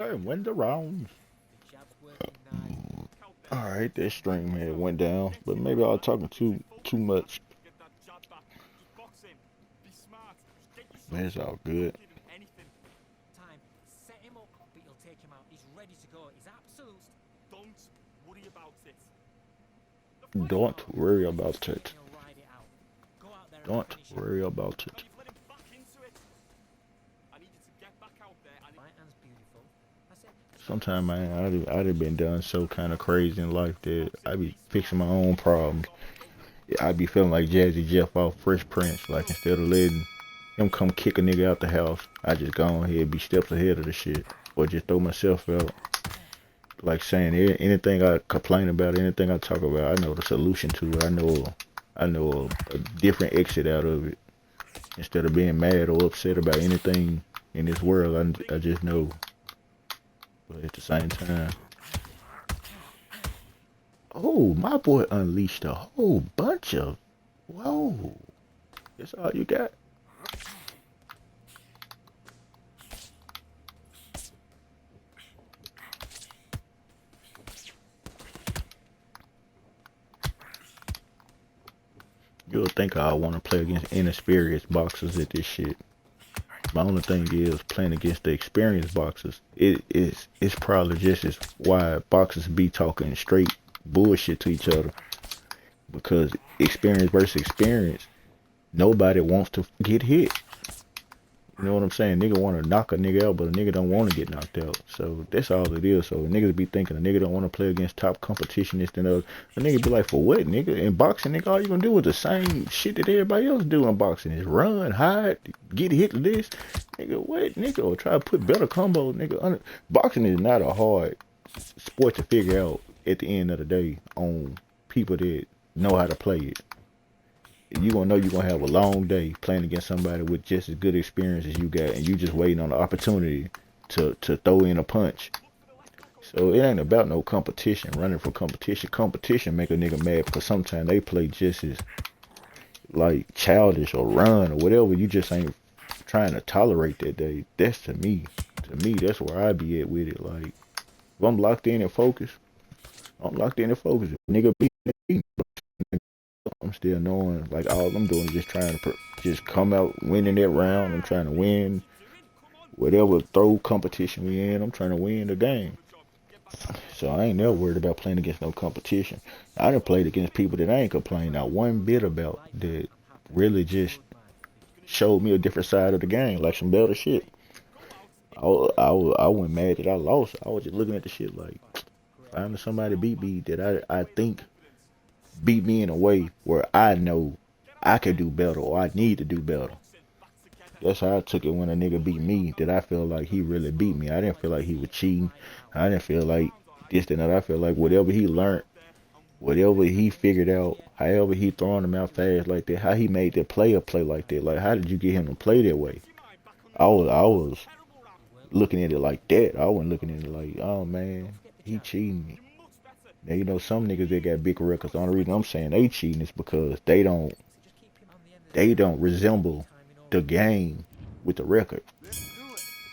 I win the rounds. Alright, that string man went down, but maybe I was talking too much. Man, it's all good. Don't worry about it. Don't worry about it. Sometimes, man, I'd have been done so kind of crazy in life that I be fixing my own problems. I be feeling like Jazzy Jeff off Fresh Prince. Like instead of letting him come kick a nigga out the house, I just go on here and be steps ahead of the shit, or just throw myself out. Like saying anything I complain about, anything I talk about, I know the solution to it. I know a different exit out of it. Instead of being mad or upset about anything in this world, I just know. But at the same time, oh, my boy unleashed a whole bunch of. Whoa, that's all you got? You'll think I want to play against inexperienced boxers at this shit. My only thing is playing against the experienced boxers. It's probably just as why boxers be talking straight bullshit to each other because experience versus experience, nobody wants to get hit. You know what I'm saying? Nigga want to knock a nigga out, but a nigga don't want to get knocked out. So that's all it is. So niggas be thinking a nigga don't want to play against top competition, this and that. A nigga be like, for what, nigga? In boxing, nigga, all you gonna do is the same shit that everybody else do in boxing. Is run, hide, get hit to this. Nigga, what, nigga? Or try to put better combos, nigga. Boxing is not a hard sport to figure out at the end of the day on people that know how to play it. You gonna know you gonna have a long day playing against somebody with just as good experience as you got, and you just waiting on the opportunity to throw in a punch. So it ain't about no competition, running for competition. Competition make a nigga mad because sometimes they play just as like childish or run or whatever. You just ain't trying to tolerate that day. That's to me, that's where I be at with it. Like if I'm locked in and focused, I'm locked in and focused. If nigga beat me, I'm still knowing like all I'm doing is just trying to just come out winning that round. I'm trying to win whatever throw competition we in. I'm trying to win the game. So I ain't never worried about playing against no competition. I done played against people that I ain't complained not one bit about that really just showed me a different side of the game, like some better shit. I wasn't mad that I lost. I was just looking at the shit like finding somebody beat me that I think beat me in a way where I know I can do better or I need to do better. That's how I took it when a nigga beat me. That I feel like he really beat me. I didn't feel like he was cheating. I didn't feel like this and that. I feel like whatever he learned, whatever he figured out, however he throwing him out fast like that, how he made that player play like that. Like how did you get him to play that way? I was looking at it like that. I wasn't looking at it like, oh man, he cheating me. Now you know some niggas that got big records. The only reason I'm saying they cheating is because they don't resemble the game with the record.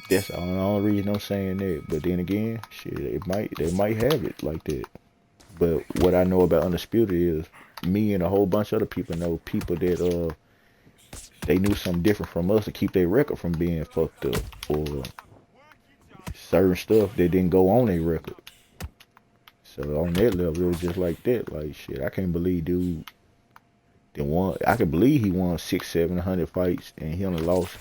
That's the only reason I'm saying that. But then again, shit, they might have it like that. But what I know about Undisputed is me and a whole bunch of other people know people that they knew something different from us to keep their record from being fucked up or certain stuff that didn't go on their record. So on that level, it was just like that. Like shit, I can't believe dude that won. I can believe he won 600, 700 fights and he only lost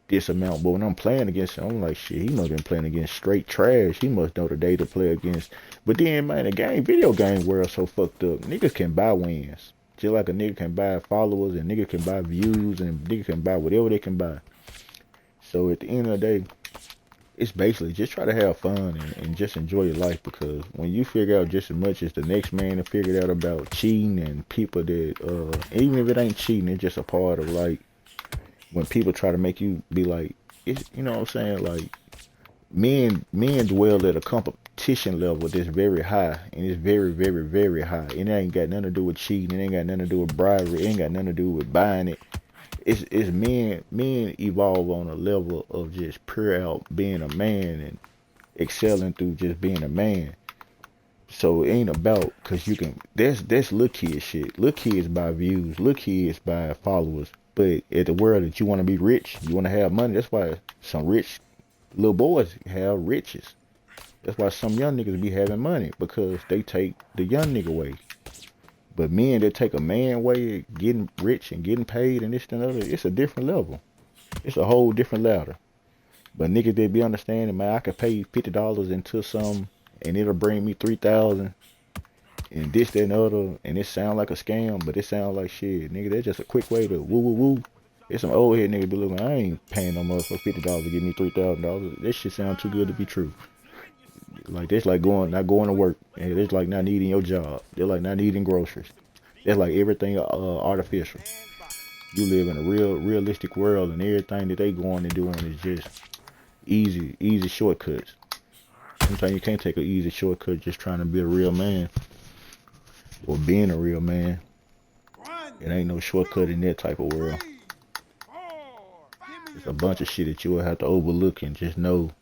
this amount. But when I'm playing against him, I'm like, shit, he must have been playing against straight trash. He must know the day to play against. But then, man, the video game world so fucked up. Niggas can buy wins. Just like a nigga can buy followers and nigga can buy views and nigga can buy whatever they can buy. So at the end of the day, it's basically just try to have fun and just enjoy your life because when you figure out just as much as the next man to figure out about cheating and people that even if it ain't cheating, it's just a part of like when people try to make you be like, it's, you know what I'm saying? Like men dwell at a competition level that's very high, and it's very, very, very high. And it ain't got nothing to do with cheating. It ain't got nothing to do with bribery. It ain't got nothing to do with buying it. It's men evolve on a level of just pure out being a man, and excelling through just being a man. So it ain't about, cause you can. That's little kid shit. Little kids buy views. Little kids buy followers. But at the world that you want to be rich, you want to have money. That's why some rich little boys have riches. That's why some young niggas be having money, because they take the young nigga way. But men that take a man way, getting rich and getting paid and this and other, it's a different level. It's a whole different ladder. But niggas they be understanding, man, I could pay $50 into some and it'll bring me 3,000 and this, that, and the other, and it sound like a scam, but it sound like shit. Nigga, that's just a quick way to woo woo woo. It's some old head nigga be looking, I ain't paying no motherfucker $50 to give me $3,000. This shit sound too good to be true. Like, that's like not going to work. And it's like not needing your job. They're like not needing groceries. That's like everything artificial. You live in a realistic world, and everything that they going and doing is just easy shortcuts. Sometimes you can't take an easy shortcut just trying to be a real man or being a real man. It ain't no shortcut in that type of world. It's a bunch of shit that you will have to overlook and just know.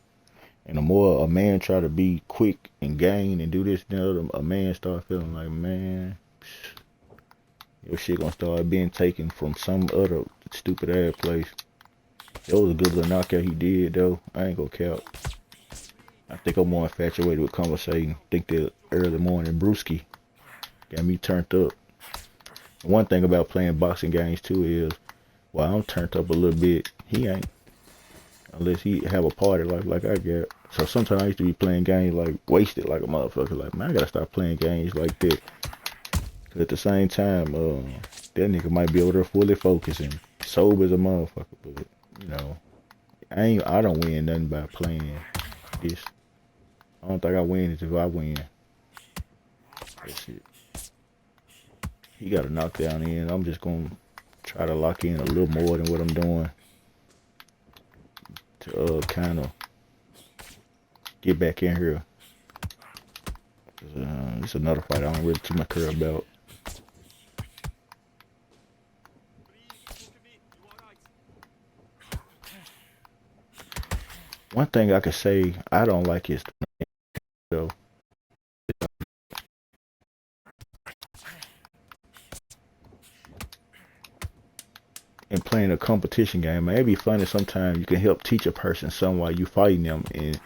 And the more a man try to be quick and gain and do this, then a man start feeling like, man, your shit gonna start being taken from some other stupid ass place. That was a good little knockout he did though. I ain't gonna count. I think I'm more infatuated with conversating. I think that early morning brewski got me turned up. One thing about playing boxing games too is, while I'm turned up a little bit, he ain't. Unless he have a party like I got. So sometimes I used to be playing games like wasted like a motherfucker. Like, man, I gotta stop playing games like that. Cause at the same time, that nigga might be over there fully focusing, sober as a motherfucker. But you know, I don't win nothing by playing this. I don't think I win it if I win. That's it. He got a knockdown in. I'm just gonna try to lock in a little more than what I'm doing to kind of get back in here. It's another fight I don't really too much care about. One thing I could say I don't like is though. And playing a competition game, man, it'd be funny sometimes you can help teach a person something while you fighting them, and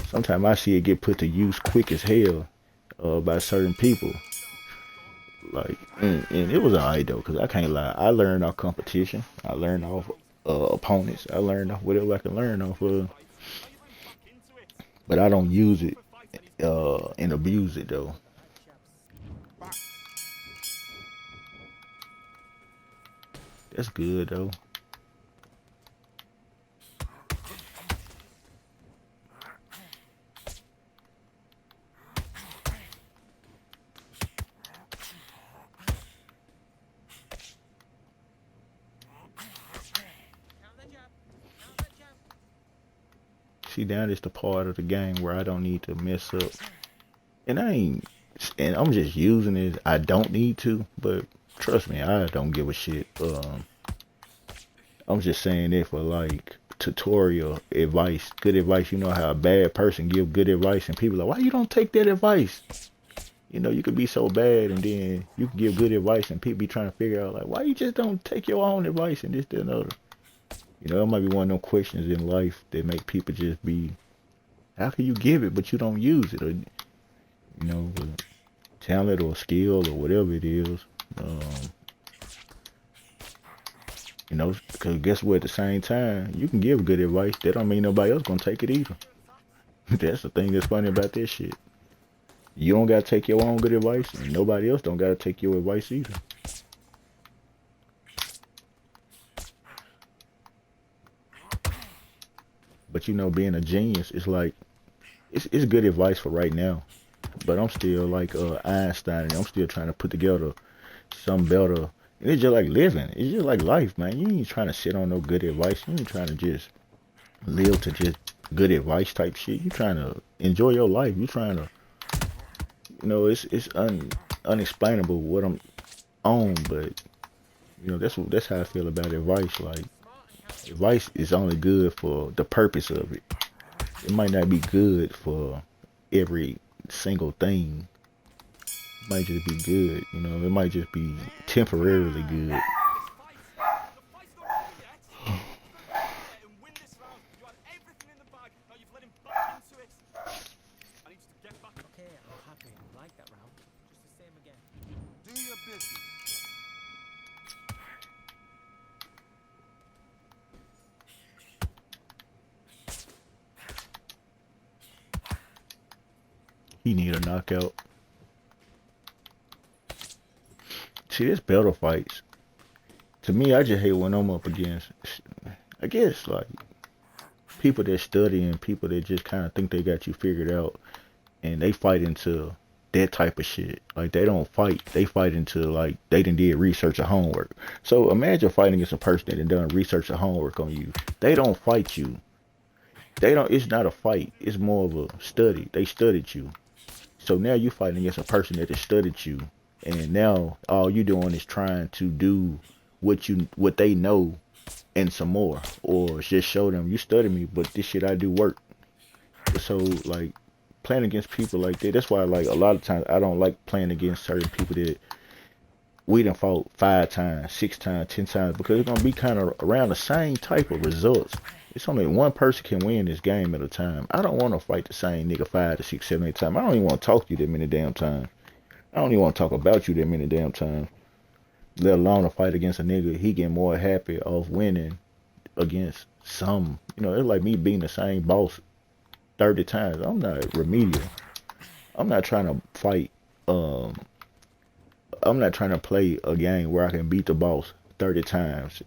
sometimes I see it get put to use quick as hell by certain people. Like, and it was alright though, cause I can't lie, I learned off competition, I learned off opponents, I learned off whatever I can learn off of, but I don't use it and abuse it though. That's good though. See, that is the part of the game where I don't need to mess up. And I'm just using it. I don't need to, but trust me, I don't give a shit. I'm just saying it for like tutorial advice, good advice. You know how a bad person give good advice and people are like, why you don't take that advice? You know, you could be so bad and then you can give good advice and people be trying to figure out like, why you just don't take your own advice and this, that, and other. You know, it might be one of them questions in life that make people just be, how can you give it but you don't use it? Or, you know, talent or skill or whatever it is. You know, because guess what? At the same time, you can give good advice. That don't mean nobody else gonna take it either. That's the thing that's funny about this shit. You don't gotta take your own good advice, and nobody else don't gotta take your advice either. But you know, being a genius is like, it's good advice for right now. But I'm still like Einstein, and I'm still trying to put together some better. And it's just like living. It's just like life, man. You ain't trying to sit on no good advice. You ain't trying to just live to just good advice type shit. You trying to enjoy your life. You trying to, you know, it's unexplainable what I'm on, but you know, that's how I feel about advice. Like, advice is only good for the purpose of it. It might not be good for every single thing. It might just be good, you know. It might just be temporarily good. Okay, I'm happy. I like that round. Just the same again. Do your business. He need a knockout. See, this battle fights. To me, I just hate when I'm up against, I guess, like, people that study and people that just kind of think they got you figured out, and they fight into that type of shit. Like, they don't fight. They fight into, like, they done did research or homework. So imagine fighting against a person that done research or homework on you. They don't fight you. They don't, it's not a fight. It's more of a study. They studied you. So now you fighting against a person that has studied you, and now all you doing is trying to do what they know and some more, or just show them you study me, but this shit I do work. So like playing against people like that. That's why like a lot of times I don't like playing against certain people that we done fought 5 times, 6 times, 10 times because it's gonna be kind of around the same type of results. It's only one person can win this game at a time. I don't want to fight the same nigga 5 to 6, 7, 8 times. I don't even want to talk to you that many damn times. I don't even want to talk about you that many damn times. Let alone a fight against a nigga, he get more happy of winning against some. You know, it's like me being the same boss 30 times. I'm not remedial. I'm not trying to fight. Um, I'm not trying to play a game where I can beat the boss 30 times.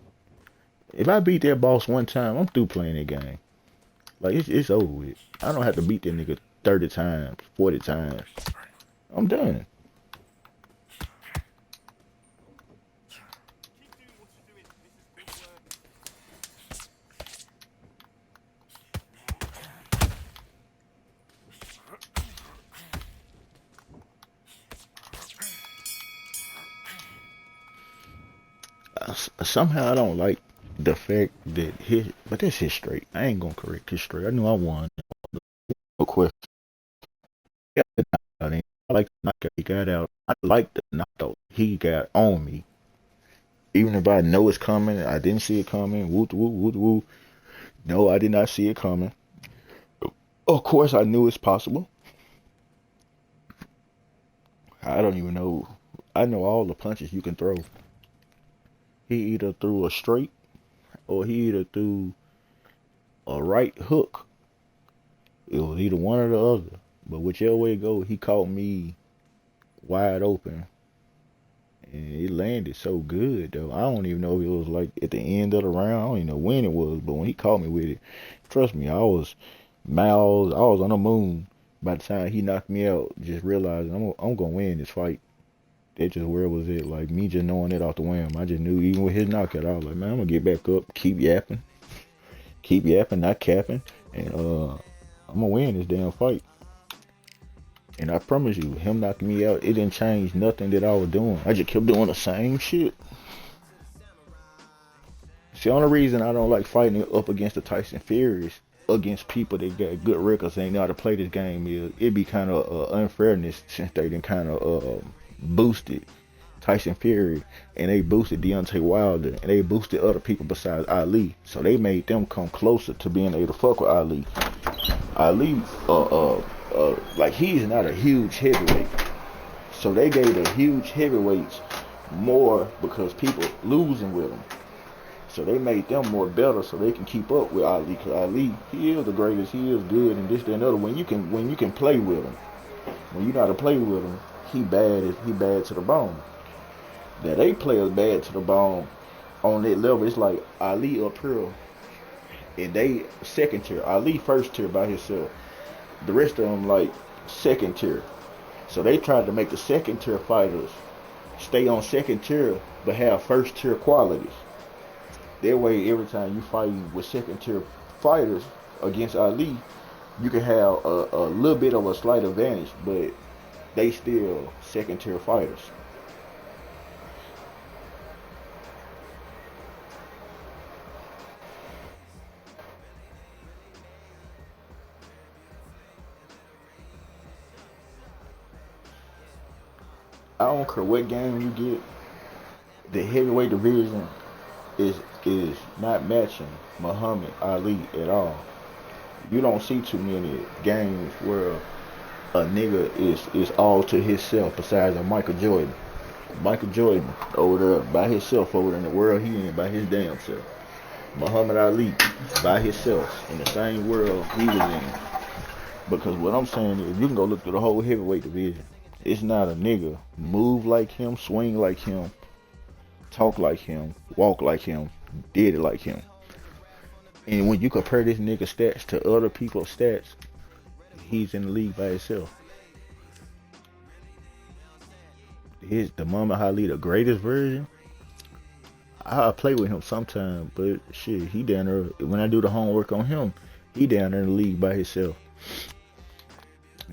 If I beat that boss one time, I'm through playing that game. Like it's over with. I don't have to beat that nigga 30 times, 40 times. I'm done. Somehow I don't like the fact that but that's his straight. I ain't gonna correct his straight. I knew I won. No question. I like the knockout he got out. I like the knockout he got on me. Even if I know it's coming, I didn't see it coming. Woo woo woo woo. No, I did not see it coming. Of course, I knew it's possible. I don't even know. I know all the punches you can throw. He either threw a straight or he either threw a right hook. It was either one or the other. But whichever way it go, he caught me wide open. And it landed so good though. I don't even know if it was like at the end of the round. I don't even know when it was, but when he caught me with it, trust me, I was miles. I was on the moon. By the time he knocked me out, just realizing I'm gonna win this fight. That's just where it was at. Like me just knowing it off the whim. I just knew even with his knockout, I was like, man, I'm gonna get back up, keep yapping, not capping, and I'm gonna win this damn fight. And I promise you, him knocking me out, it didn't change nothing that I was doing. I just kept doing the same shit. It's the only reason I don't like fighting up against the Tyson Furies, against people that got good records and know how to play this game, is it be kind of unfairness since they done kind of boosted Tyson Fury and they boosted Deontay Wilder and they boosted other people besides Ali. So they made them come closer to being able to fuck with Ali. Ali, like he's not a huge heavyweight. So they gave the huge heavyweights more because people losing with them. So they made them more better so they can keep up with Ali. Cause Ali, he is the greatest. He is good and this, that, and other. When you can play with him, when you know how to play with him, he bad to the bone. Now they play us bad to the bone on that level. It's like Ali up here and they second tier. Ali first tier by himself. The rest of them like second tier. So they tried to make the second tier fighters stay on second tier but have first tier qualities. That way, every time you fight with second tier fighters against Ali, you can have a little bit of a slight advantage, but they still second tier fighters. I don't care what game you get, the heavyweight division is not matching Muhammad Ali at all. You don't see too many games where a nigga is all to himself besides a Michael Jordan. Michael Jordan over there by himself over in the world he in by his damn self. Muhammad Ali by himself in the same world he was in. Because what I'm saying is you can go look through the whole heavyweight division. It's not a nigga move like him, swing like him, talk like him, walk like him, did it like him. And when you compare this nigga stats to other people's stats, he's in the league by himself. The Muhammad Ali, the greatest version. I play with him sometime, but shit, he down there. When I do the homework on him, he down there in the league by himself.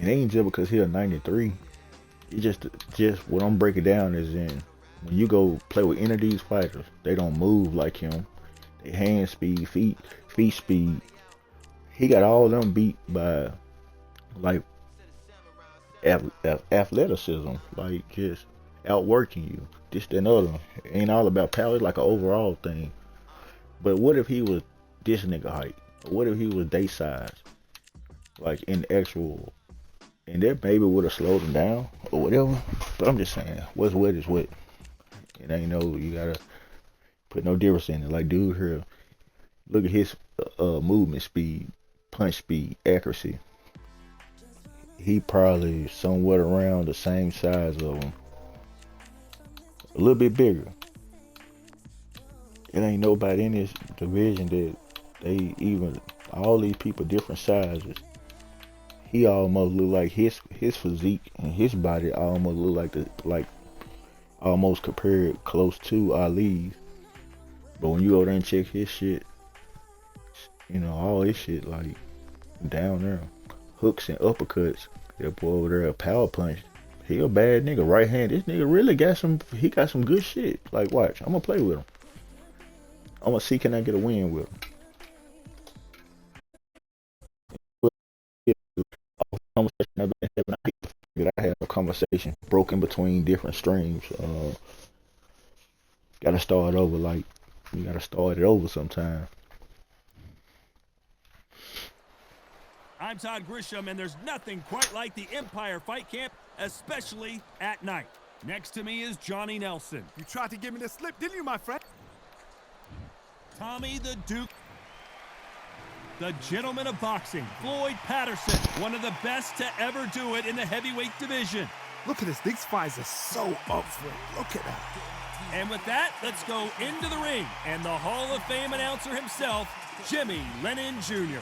It ain't just because he's a 93. It just what I'm breaking down is in when you go play with any of these fighters, they don't move like him. They hand speed, feet speed. He got all of them beat by like athleticism, like just outworking you. This and other. It ain't all about power. It's like an overall thing. But what if he was this nigga height? Or what if he was day size? Like in actual, and that maybe would have slowed him down or whatever. But I'm just saying, what's wet is wet. It ain't no, you gotta put no difference in it. Like dude here, look at his movement speed, punch speed, accuracy. He probably somewhat around the same size of him. A little bit bigger. It ain't nobody in this division that they even, all these people different sizes. He almost look like his physique and his body almost look like almost compared close to Ali's. But when you go there and check his shit, you know, all his shit like down there. Hooks and uppercuts. That boy over there a power punch. He a bad nigga, right hand. This nigga really got some good shit. Like watch, I'm gonna play with him. I'm gonna see can I get a win with him. I have a conversation broken between different streams. Gotta start over, like you gotta start it over sometime. I'm Todd Grisham, and there's nothing quite like the Empire Fight Camp, especially at night. Next to me is Johnny Nelson. You tried to give me the slip, didn't you, my friend? Tommy the Duke. The gentleman of boxing, Floyd Patterson, one of the best to ever do it in the heavyweight division. Look at this. These fights are so up for it. Look at that. And with that, let's go into the ring. And the Hall of Fame announcer himself, Jimmy Lennon Jr.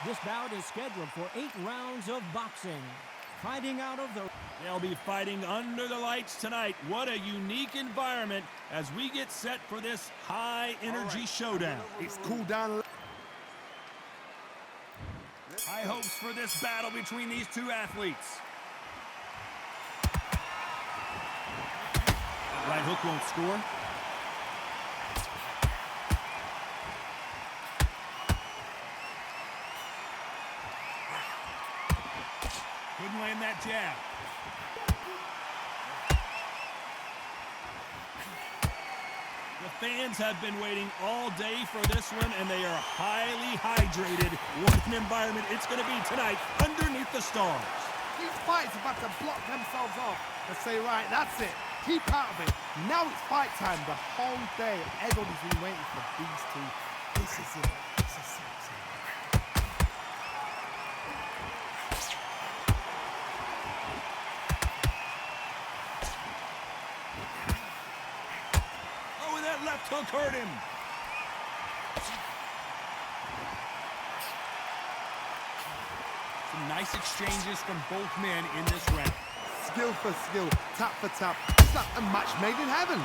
This bout is scheduled for 8 rounds of boxing. Fighting out of the... They'll be fighting under the lights tonight. What a unique environment as we get set for this high-energy showdown. It's cooled down. High hopes for this battle between these two athletes. Right hook won't score. Couldn't land that jab. The fans have been waiting all day for this one, and they are highly hydrated. What an environment it's going to be tonight underneath the stars. These fights are about to block themselves off and say, right, that's it. Keep out of it. Now it's fight time. The whole day, everybody's been waiting for these two. This is it. This is it. Left hook hurt him. Some nice exchanges from both men in this round. Skill for skill, tap for tap. It's like a match made in heaven.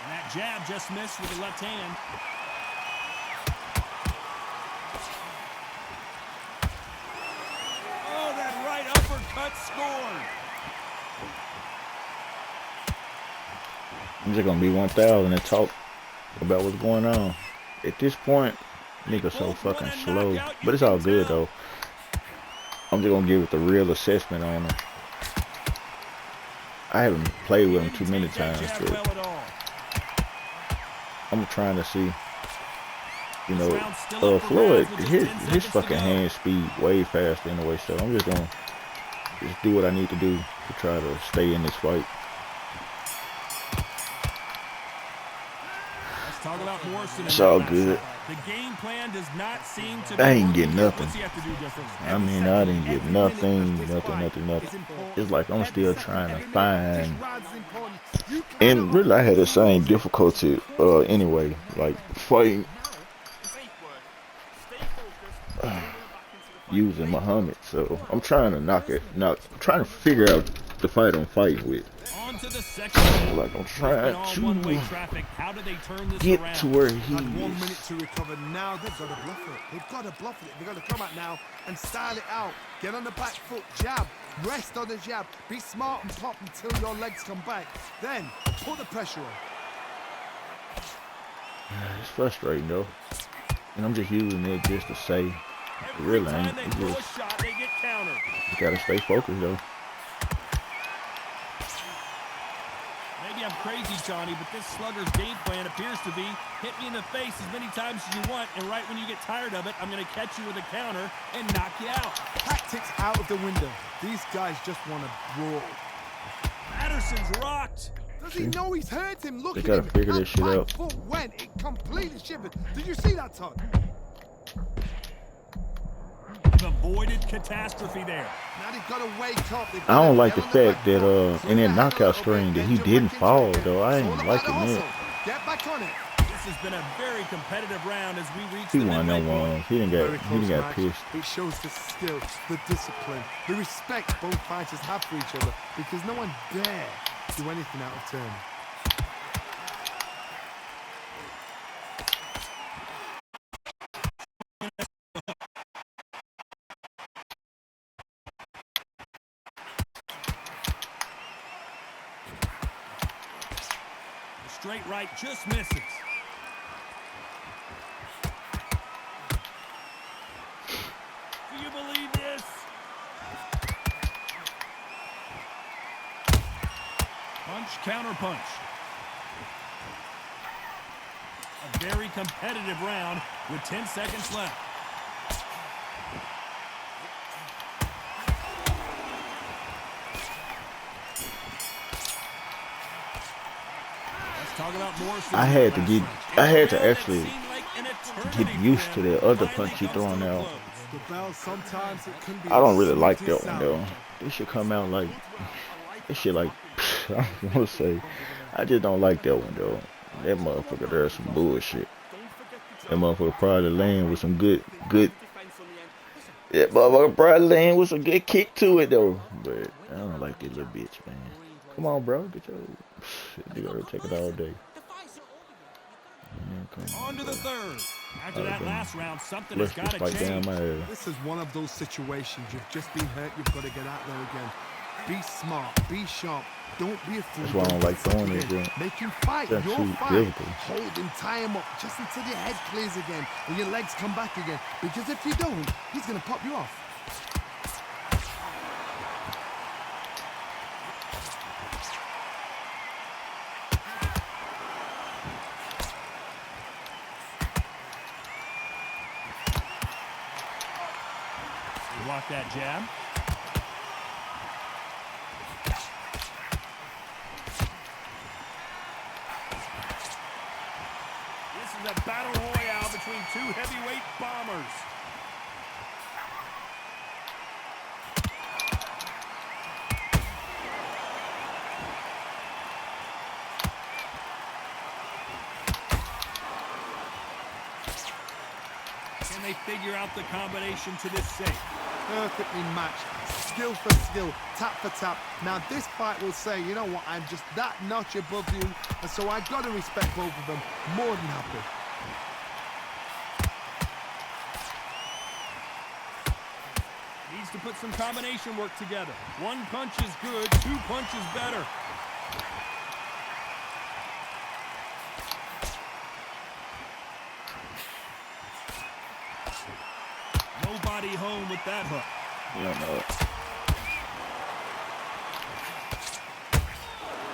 And that jab just missed with the left hand. Oh, that right uppercut scored. I'm just gonna be 1,000 and talk about what's going on. At this point, nigga so fucking slow. But it's all good though. I'm just gonna give it the real assessment on him. I haven't played with him too many times, but I'm trying to see. You know, Floyd, his fucking hand speed way faster anyway, so I'm just gonna do what I need to do to try to stay in this fight. Let's talk about Morrison. It's all good. The game plan does not seem to be I ain't get nothing. What's he have to do different? I mean, I didn't get nothing. It's like I'm still trying to find. And really, I had the same difficulty anyway, like fighting using Muhammad. So I'm trying to trying to figure out the fight I'm fighting with. On to the second. Like I'm trying to How do they turn this get around? to where he Had 1 is. minute to recover. Now they've got to bluff it. They've got to bluff it. They've got to come out now and style it out. Get on the back foot, jab, rest on the jab. Be smart and pop until your legs come back. Then put the pressure on. It's frustrating though, and I'm just using it just to say, Every really time ain't. they It's throw a just shot, they get countered. you gotta stay focused though. Maybe I'm crazy, Johnny, but this slugger's game plan appears to be hit me in the face as many times as you want, and right when you get tired of it, I'm going to catch you with a counter and knock you out. Tactics out of the window. These guys just want to brawl. Patterson's rocked. Does he know he's hurt him? Look They at gotta him. figure That this shit back out. foot went. It completely shivered. Did you see that, Todd? They've avoided catastrophe there. Now they've got to wake up. They've I got don't to like the get on the fact back that foot. in that Slow down a knockout little string bit, that he then jump didn't back into fall it again. though. I It's all ain't about liking the that. hustle. Get back on it. This has been a very competitive round as we reach He the won midway them point. ones. He Very didn't close got match. pissed. It shows the skill, the discipline, the respect both fighters have for each other because no one dare do anything out of turn. The straight right just misses. Do you believe this? Punch, counter punch. A very competitive round with 10 seconds left. Let's talk about Morrison. I had to actually Get get used to that other punch he throwing out. The bell, sometimes it can be I don't really the like that sweetest one sound. though. This should come out like this shit like I don't want to say. I just don't like that one though. That motherfucker there's some bullshit. That motherfucker probably laying with some good. That motherfucker probably laying with some good kick to it though. But I don't like this little bitch, man. Come on, bro, get your shit. You gotta take it all day. Man, come On to the bro. third. After that last round, something Let's has got just to fight down change. my ass. This is one of those situations. You've just been hurt. You've got to get out there again. Be smart. Be sharp. Don't be a fool. That's why I don't like throwing it, again. bro. Make him fight. That's Your too fight. difficult. Hold him. Tie him up just until your head clears again and your legs come back again. Because if you don't, he's going to pop you off. Block that jab. This is a battle royale between two heavyweight bombers. Can they figure out the combination to this safe? Perfectly matched. Skill for skill. Tap for tap. Now this fight will say, you know what, I'm just that notch above you. And so I got to respect both of them. More than happy. Needs to put some combination work together. One punch is good, two punches better. home with that hook. You don't know it.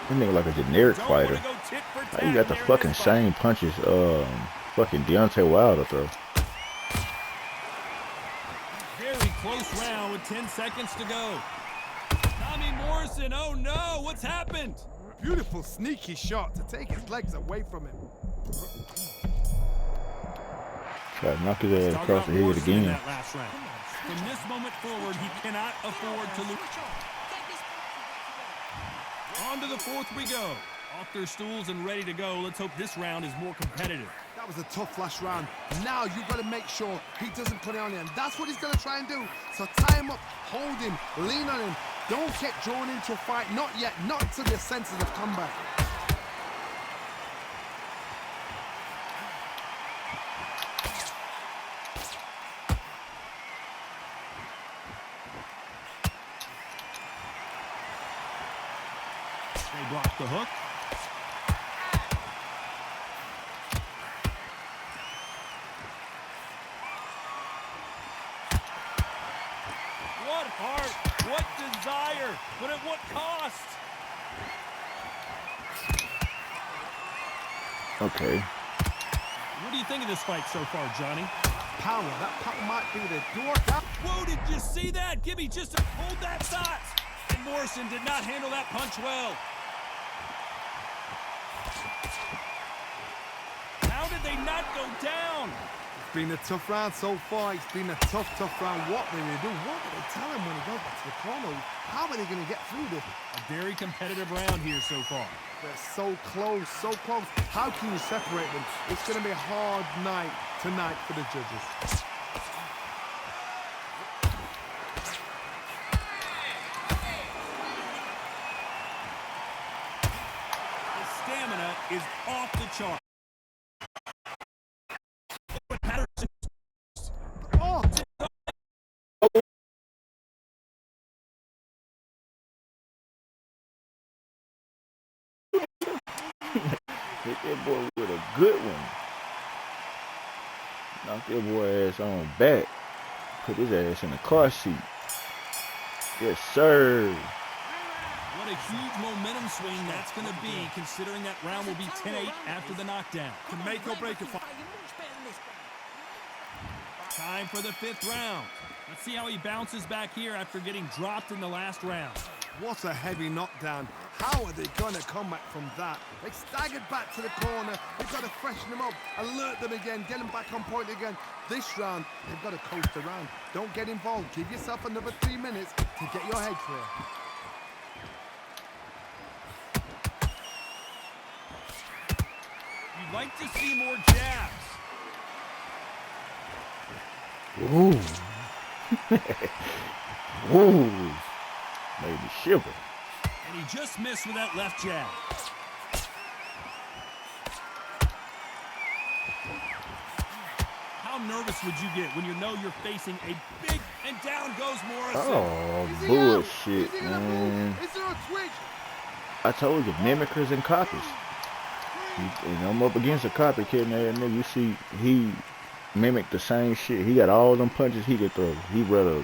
This nigga like a generic Don't fighter. wanna go tit for How tat you got the there in fucking this fight. same punches fucking Deontay Wilder throw? Very close round with 10 seconds to go. Tommy Morrison, oh no, what's happened? Beautiful, sneaky shot to take his legs away from him. Try to knock his ass Talk across about the head Morrison in again. that last round. From this moment forward, he cannot afford to lose. On to the fourth we go. Off their stools and ready to go. Let's hope this round is more competitive. That was a tough last round. Now you've got to make sure he doesn't put it on you. And that's what he's going to try and do. So tie him up, hold him, lean on him. Don't get drawn into a fight. Not yet. Not until your senses have come back. They block the hook. What heart, what desire, but at what cost? Okay. What do you think of this fight so far, Johnny? Power. That power might be the door. Whoa, did you see that? Gibby just hold that shot. And Morrison did not handle that punch well. How did they not go down? It's been a tough round so far. It's been a tough round. What will they do? What will they tell him when he goes back to the corner? How are they going to get through this? A very competitive round here so far. They're so close, so close. How can you separate them? It's going to be a hard night tonight for the judges. The stamina is off the chart. Patterson. Oh, Hit that boy with a good one. Knock that boy ass on back. Put his ass in the car seat. Yes, sir. What a huge momentum swing that's going to be, considering that round will be 10-8 after the knockdown. to make or break a fight. Time for the fifth round. Let's see how he bounces back here after getting dropped in the last round. What a heavy knockdown. How are they going to come back from that? They staggered back to the corner. They've got to freshen them up, alert them again, get them back on point again. This round, they've got to coast around. Don't get involved. Give yourself another 3 minutes to get your head clear. You'd like to see more jabs. Ooh. Ooh. Made me shiver. And he just missed with that left jab. How nervous would you get when you know you're facing a big, and down goes Morrison? Oh, Is he bullshit, out? Is he gonna man. move? Is there a twitch? I told you, mimickers and copies. And I'm up against a copycat, man. Nigga, you see, he mimicked the same shit. He got all them punches he could throw. He rather.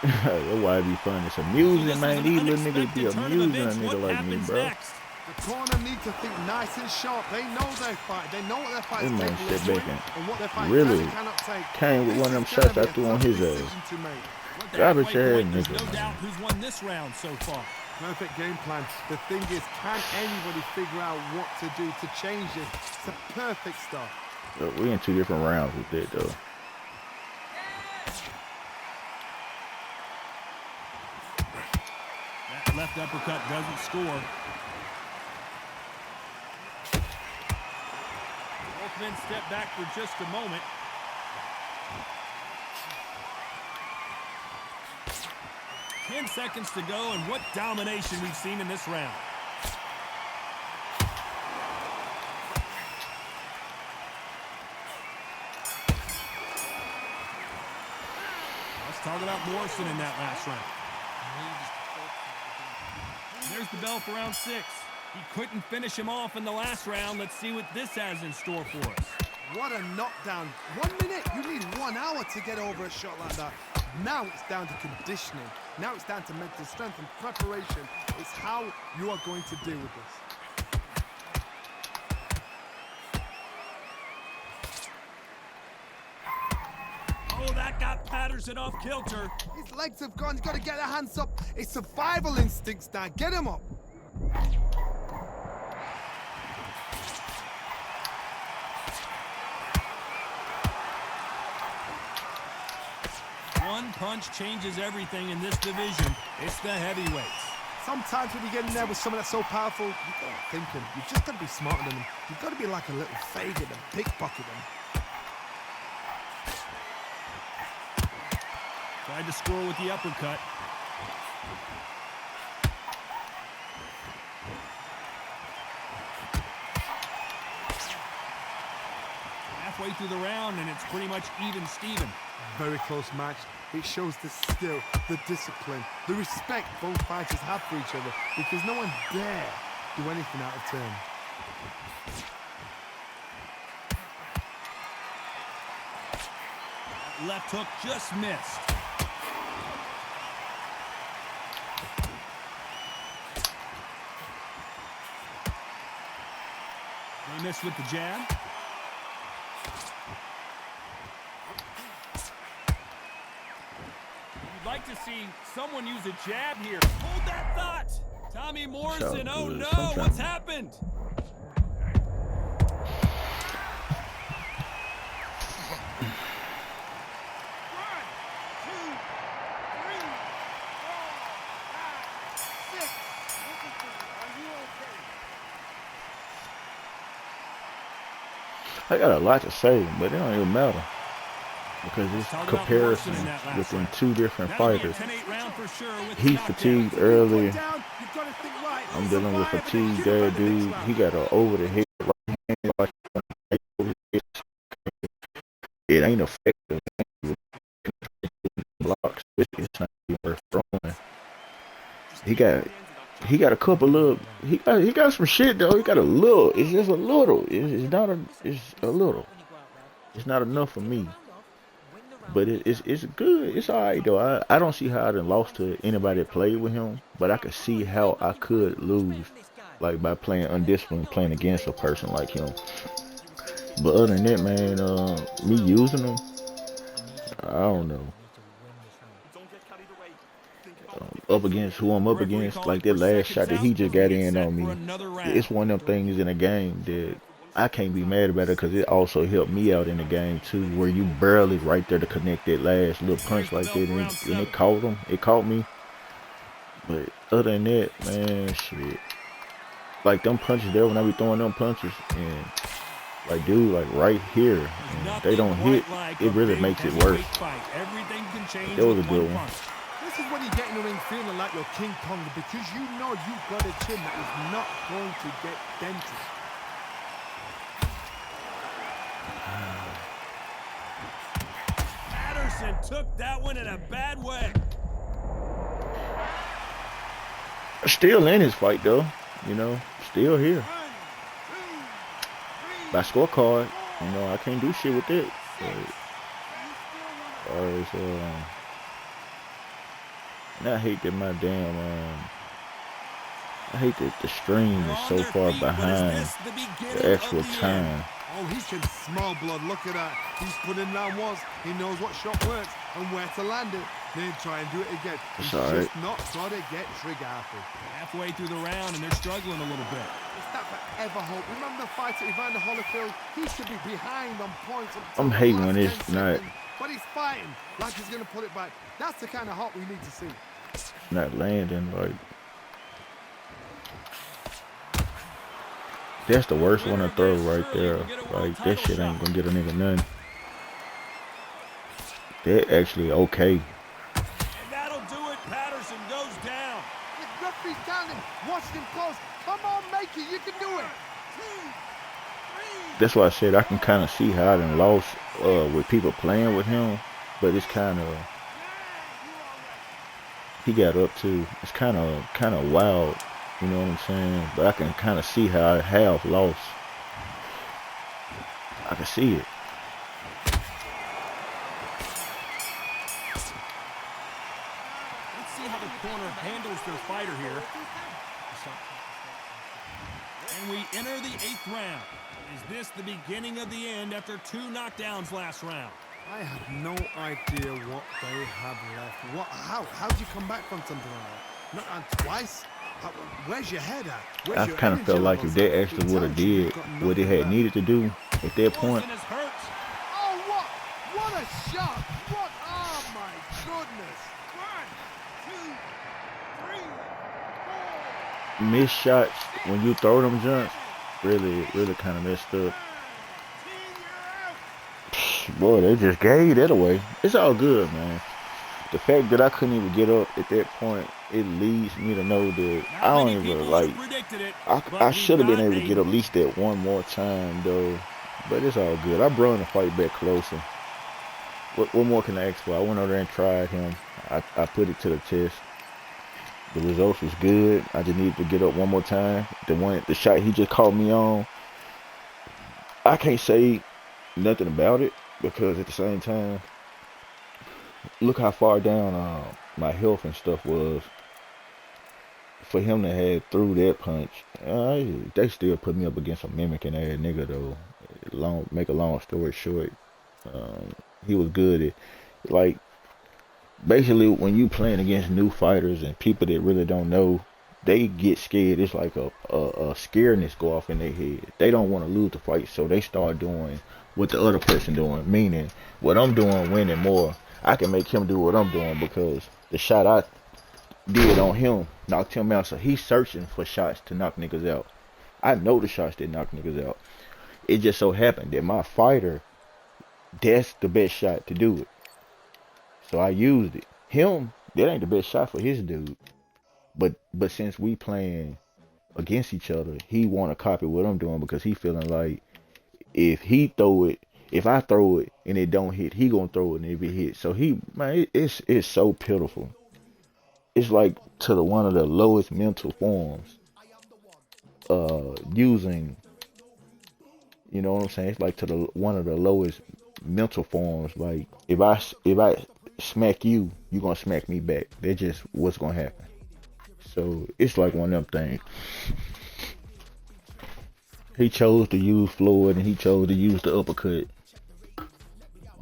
That's why it be fun. It's amusing, man. These little niggas be amusing a nigga like me, bro. Next? The corner need to think nice and sharp. They know their fight. They know what their fight is This man capable stepped of doing back and what their fight really can and cannot take. came with This one of them is gonna shots I be a threw on tough his ass. decision to make. At the Garbage halfway ass point, there's nigga, no man. doubt who's won this round so far. Perfect game plan. The thing is, can anybody figure out what to do to change this? It's a perfect start. Look, we in 2 different rounds with that, though. That left uppercut doesn't score. Both men step back for just a moment. Ten seconds to go, and what domination we've seen in this round. Let's talk about Morrison in that last round. There's the bell for round 6. He couldn't finish him off in the last round. Let's see what this has in store for us. What a knockdown. 1 minute, you need 1 hour to get over a shot like that. Now it's down to conditioning. Now it's down to mental strength and preparation. It's how you are going to deal with this. Oh, that got Patterson off kilter. His legs have gone. He's got to get their hands up. It's survival instincts now. Get him up. One punch changes everything in this division. It's the heavyweights. Sometimes when you get in there with someone that's so powerful, you've got to think him. You've just got to be smarter than him. You've got to be like a little Fagin and pickpocket him. Tried to score with the uppercut. Halfway through the round, and it's pretty much even Steven. Very close match. It shows the skill, the discipline, the respect both fighters have for each other, because no one dare do anything out of turn. Left hook just missed. They missed with the jab. You'd like to see someone use a jab here. Hold that thought. Tommy Morrison, oh no, what's happened? I got a lot to say, but it don't even matter because it's comparisons within two different fighters. He fatigued early. I'm dealing with fatigue there, dude. He got an over the head right hand. It ain't effective. Blocks. It's not even worth throwing. He got a couple of he got some shit though. He got a little. It's just a little. It's not a. It's a little. It's not enough for me. But it's good. It's alright though. I don't see how I done lost to anybody that played with him. But I could see how I could lose, like by playing undisciplined, playing against a person like him. But other than that, man, me using him, I don't know. Up against who I'm up against, like that last shot that he just got in on me, it's one of them things in a game that I can't be mad about it because it also helped me out in the game too, where you barely right there to connect that last little punch like that, and it caught him, it caught me. But other than that, man, shit, like them punches there when I be throwing them punches, and like dude, like right here, and they don't hit, it really makes it worse. That was a good one. This is when you get in the ring feeling like you're King Kong, because you know you've got a chin that is not going to get dented. Patterson took that one in a bad way. Still in his fight though, you know, still here. By scorecard, you know, I can't do shit with it. And I hate that my damn, I hate that the stream is so far behind the actual time. Oh, he can smell blood. Look at that. He's put in round once. He knows what shot works and where to land it. Then try and do it again. He's just not got to get trigger happy. Halfway through the round and they're struggling a little bit. Is that forever hope? Remember the fight at Evander Holyfield? He should be behind on points. I'm hating when it's not. But he's fighting like he's going to put it back. That's the kind of hope we need to see. Not landing, like. That's the worst one to throw right there. Like, that shit ain't gonna get a nigga none. That actually okay. And that'll do it. Patterson goes down. The referee's counting. Watch him close. Come on, make it. You can do it. That's why I said I can kind of see how I done lost with people playing with him. But it's kind of, he got up to, it's kind of wild. You know what I'm saying? But I can kind of see how I have lost. I can see it. Let's see how the corner handles their fighter here. And we enter the 8th round. Is this the beginning of the end after 2 knockdowns last round? I have no idea what they have left. How do you come back from something like that? Not twice? Where's your head at? Where's I your kind of energy felt like if levels they at? actually It would have tells you did you've got what they nothing had back. needed to do at that point, Poison is hurt. Oh, what a shot! What? Oh, my goodness! 1, 2, 3, 4. missed shots when you throw them jumps really kind of messed up. Boy, they just gave that away. It's all good, man. The fact that I couldn't even get up at that point, it leads me to know that I don't even like. I should have been able to get at least that one more time though, but it's all good. I brought the fight back closer. What more can I ask for? I went over there and tried him. I put it to the test. The results was good. I just needed to get up one more time. The shot he just caught me on, I can't say nothing about it because at the same time, look how far down my health and stuff was. For him to have threw that punch, they still put me up against a mimicking ass nigga though. Make a long story short, he was good at, like, basically when you playing against new fighters and people that really don't know, they get scared. It's like a scaredness go off in their head. They don't want to lose the fight, so they start doing what the other person doing, meaning what I'm doing winning more. I can make him do what I'm doing because the shot I did on him knocked him out. So he's searching for shots to knock niggas out. I know the shots that knock niggas out. It just so happened that my fighter, that's the best shot to do it. So I used it. Him, that ain't the best shot for his dude. But since we playing against each other, he want to copy what I'm doing because he feeling like if I throw it and it don't hit, he gonna throw it and if it hits. So it's so pitiful. It's like to one of the lowest mental forms. Using, you know what I'm saying? It's like to one of the lowest mental forms. Like if I smack you, you gonna smack me back. That's just what's gonna happen. So it's like one of them things. He chose to use Floyd and he chose to use the uppercut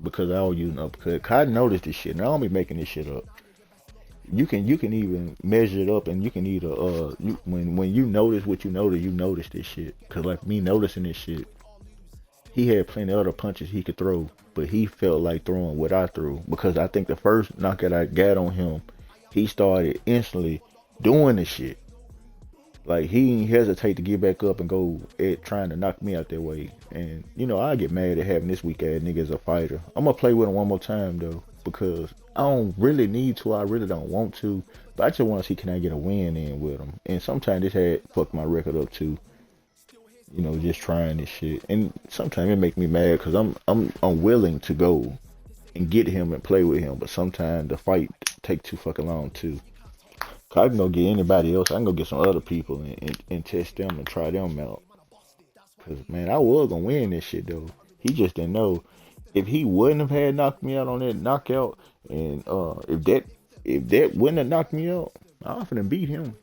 because I was using uppercut. I noticed this shit and I don't be making this shit up. You can even measure it up and you can either when you notice what you notice this shit. Cause like me noticing this shit, he had plenty of other punches he could throw, but he felt like throwing what I threw because I think the first knockout I got on him, he started instantly doing the shit. Like he didn't hesitate to get back up and go at trying to knock me out that way. And you know, I get mad at having this weak ass nigga as a fighter. I'm gonna play with him one more time though, because I don't really need to. I really don't want to. But I just want to see, can I get a win in with him? And sometimes this had fucked my record up too. You know, just trying this shit. And sometimes it make me mad because I'm willing to go and get him and play with him. But sometimes the fight take too fucking long too. I can go get anybody else. I can go get some other people and test them and try them out. Cause man, I was gonna win this shit though. He just didn't know. If he wouldn't have had knocked me out on that knockout, and if that wouldn't have knocked me out, I was finna beat him.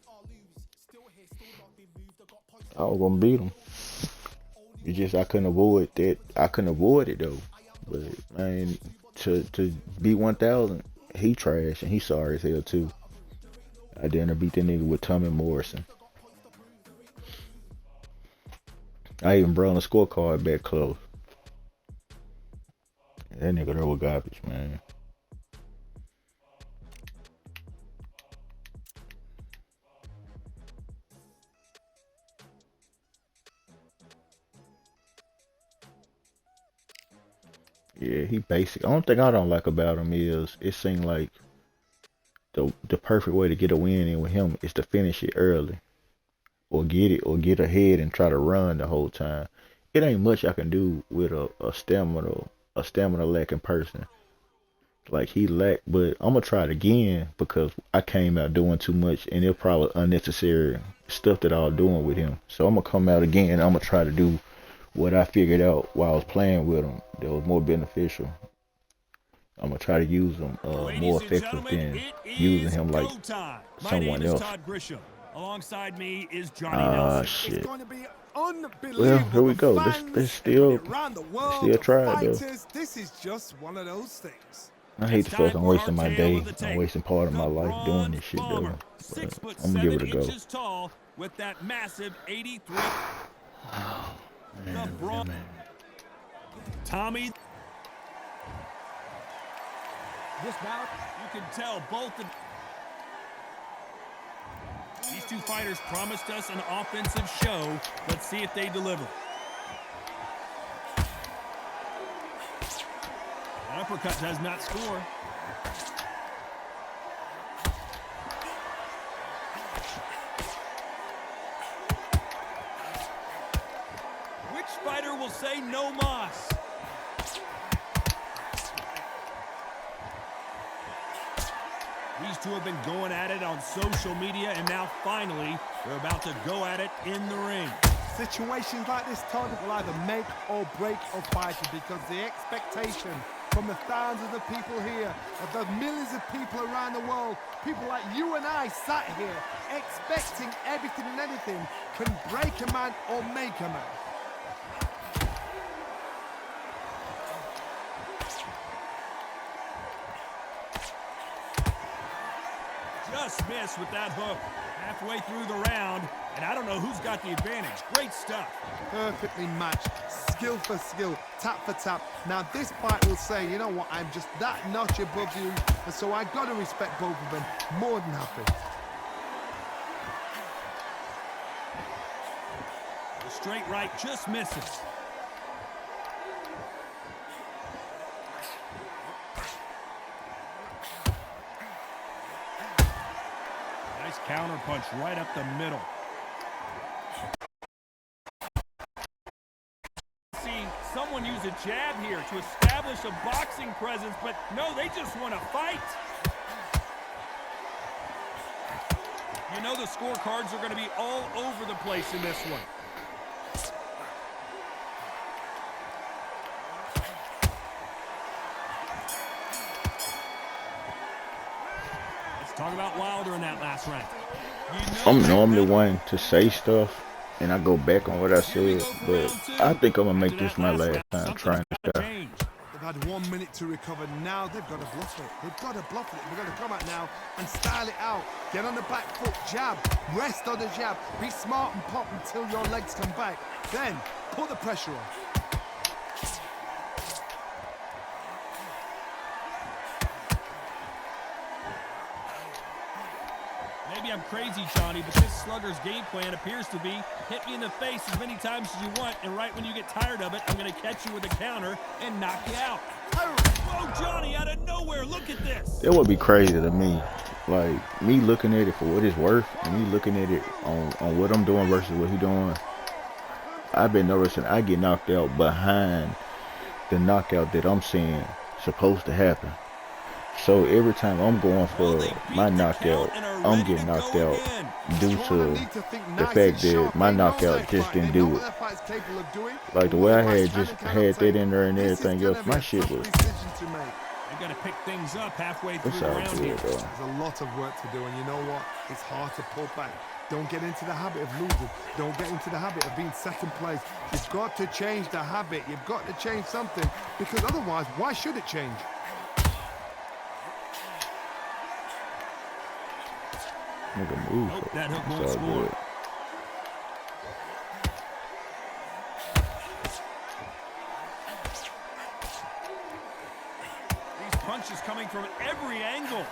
I was gonna beat him. It's just I couldn't avoid that. I couldn't avoid it though. But man, to beat 1,000, he trash and he sorry as hell too. I didn't beat that nigga with Tommy Morrison. I even brought the scorecard back close. That nigga there was garbage, man. Yeah, he basic. The only thing I don't like about him is it seemed like the perfect way to get a win in with him is to finish it early. Or get ahead and try to run the whole time. It ain't much I can do with a stamina lacking person. Like he lacked, but I'm gonna try it again because I came out doing too much and it probably unnecessary stuff that I was doing with him. So I'm gonna come out again and I'm gonna try to do what I figured out while I was playing with him that was more beneficial. I'm gonna try to use him more effective than using him like someone else. Todd Grisham. Alongside me is Johnny Ah, Nelson. shit. It's going to be unbelievable. Well, here we go. The Let's fans still around the world, still the try it though. fighters, this is just one of those things. I hate the fact I'm wasting my day. I'm I'm wasting part of my life doing this shit though. But I'm gonna give it a go. Tall with that massive 83. Oh, man. Tommy, This bout, you can tell both of these two fighters promised us an offensive show. Let's see if they deliver. An uppercut does not score. Which fighter will say no mas? These two have been going at it on social media, and now finally they're about to go at it in the ring. Situations like this, Todd, will either make or break a fighter because the expectation from the thousands of people here, of the millions of people around the world, people like you and I sat here expecting everything and anything, can break a man or make a man. Just missed with that hook. Halfway through the round, and I don't know who's got the advantage. Great stuff. Perfectly matched, skill for skill, tap for tap. Now this fight will say, you know what, I'm just that notch above you, and so I got to respect both of them more than happy. The straight right just misses. Nice counter punch right up the middle. See someone use a jab here to establish a boxing presence, but no, they just want to fight. You know the scorecards are going to be all over the place in this one. Talk about Wilder in that last round. I'm normally one to say stuff, and I go back on what I said, but I think I'm gonna make this my last time trying this guy. They've had 1 minute to recover. Now they've got to bluff it. They've got to bluff it. They've got to come out now and style it out. Get on the back foot, jab, rest on the jab. Be smart and pop until your legs come back. Then put the pressure on. Maybe I'm crazy, Johnny, but this slugger's game plan appears to be hit me in the face as many times as you want, and right when you get tired of it, I'm going to catch you with a counter and knock you out. Whoa, Johnny, out of nowhere, look at this. That would be crazy to me. Like, me looking at it for what it's worth, and me looking at it on what I'm doing versus what he's doing. I've been noticing I get knocked out behind the knockout that I'm seeing supposed to happen. So every time I'm going for my knockout, I'm getting knocked out due to the fact that my knockout just didn't do it. Like the way I had just had that in there and everything else, my shit was. They got to pick things up halfway through the round here. There's a lot of work to do, and you know what? It's hard to pull back. Don't get into the habit of losing. Don't get into the habit of being second place. You've got to change the habit. You've got to change something, because otherwise, why should it change? Nigga move. Nope, that hook won't It's all score. good. These punches coming from every angle.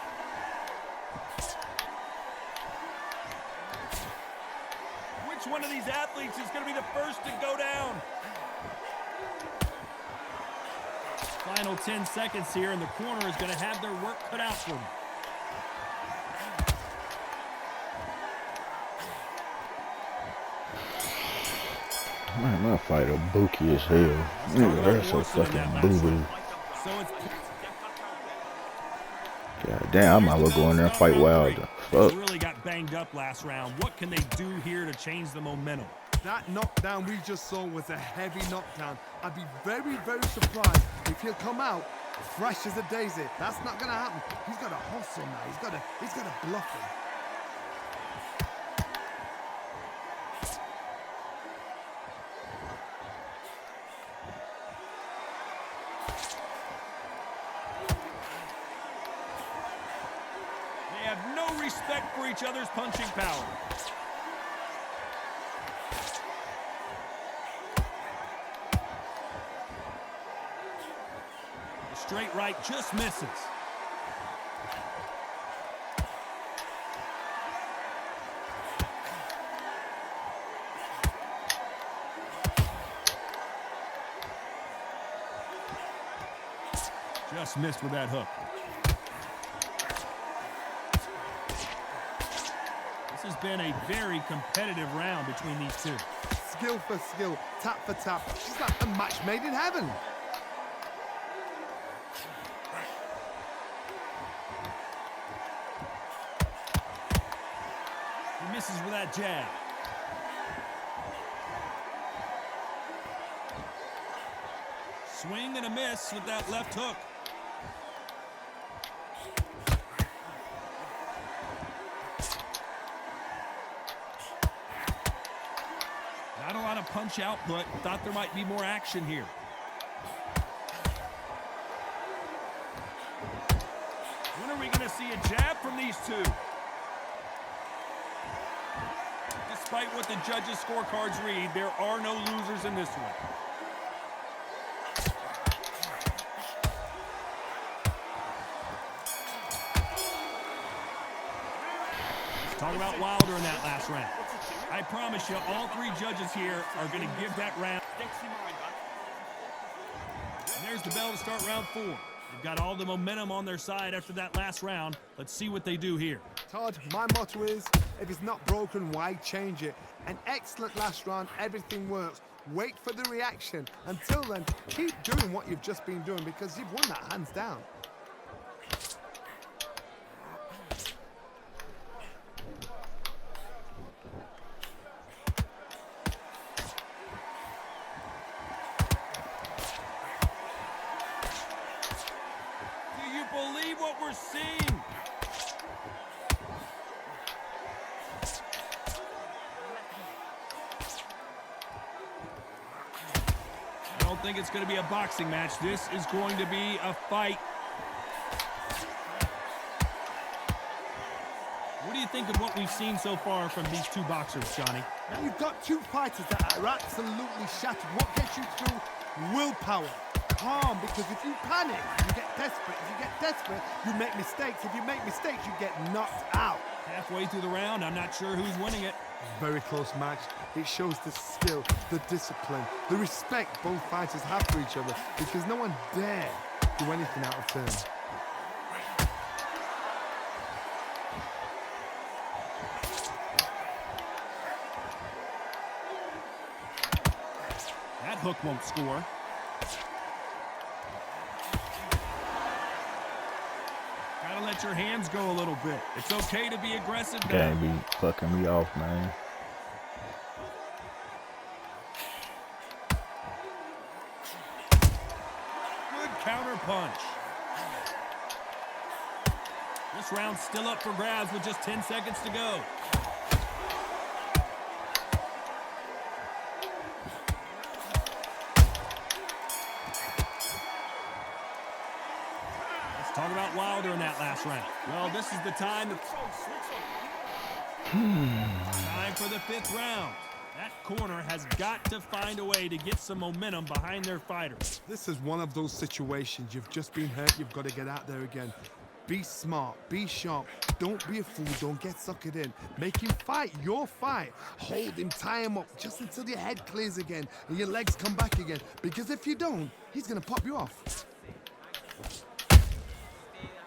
Which one of these athletes is going to be the first to go down? Final 10 seconds here, and the corner is going to have their work cut out for them. Man, my fighter bookie as hell. Nigga, that's so fucking boo-boo. God damn, I might as well go in there and fight Wilder. Fuck. Really got banged up last round. What can they do here to change the momentum? That knockdown we just saw was a heavy knockdown. I'd be very, very surprised if he'll come out fresh as a daisy. That's not going to happen. He's got to hustle now. He's got to bluff him. They have no respect for each other's punching power. The straight right just misses. Just missed with that hook. This has been a very competitive round between these two. Skill for skill, tap for tap. She's like a match made in heaven. He misses with that jab. Swing and a miss with that left hook. Not a lot of punch output. Thought there might be more action here. When are we going to see a jab from these two? Despite what the judges' scorecards read, there are no losers in this one. Let's talk about Wilder in that last round. I promise you, all three judges here are going to give that round. And there's the bell to start round 4. They've got all the momentum on their side after that last round. Let's see what they do here. Todd, my motto is, if it's not broken, why change it? An excellent last round, everything works. Wait for the reaction. Until then, keep doing what you've just been doing because you've won that hands down. Do you believe what we're seeing? I don't think it's going to be a boxing match. This is going to be a fight. What do you think of what we've seen so far from these two boxers, Johnny? Now you've got two fighters that are absolutely shattered. What gets you through? Willpower. Calm, because if you panic, you get desperate. If you get desperate, you make mistakes. If you make mistakes, you get knocked out. Halfway through the round, I'm not sure who's winning it. Very close match. It shows the skill, the discipline, the respect both fighters have for each other because no one dare do anything out of turn. That hook won't score. Gotta let your hands go a little bit. It's okay to be aggressive now. Can't be fucking me off, man. Good counter punch. This round's still up for grabs with just 10 seconds to go. Let's talk about Wilder in that last round. Well, this is the time time for the 5th round. That corner has got to find a way to get some momentum behind their fighters. This is one of those situations. You've just been hurt. You've got to get out there again. Be smart. Be sharp. Don't be a fool. Don't get suckered in. Make him fight your fight. Hold him. Tie him up just until your head clears again and your legs come back again. Because if you don't, he's going to pop you off.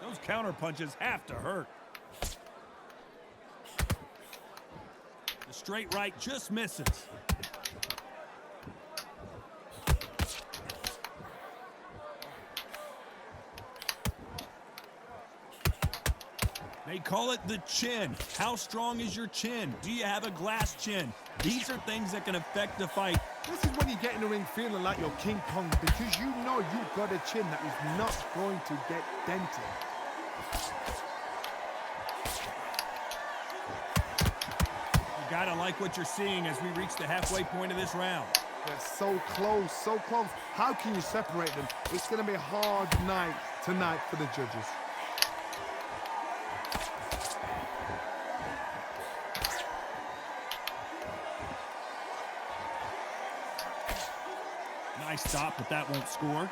Those counter punches have to hurt. The straight right just misses. They call call it the chin. How strong is your chin? Do you have a glass chin? These are things that can affect the fight. This is when you get in the ring feeling like you're King Kong because you know you've got a chin that is not going to get dented. You gotta like what you're seeing as we reach the halfway point of this round. They're so close, so close. How can you separate them? It's going to be a hard night tonight for the judges. Nice stop, but that won't score.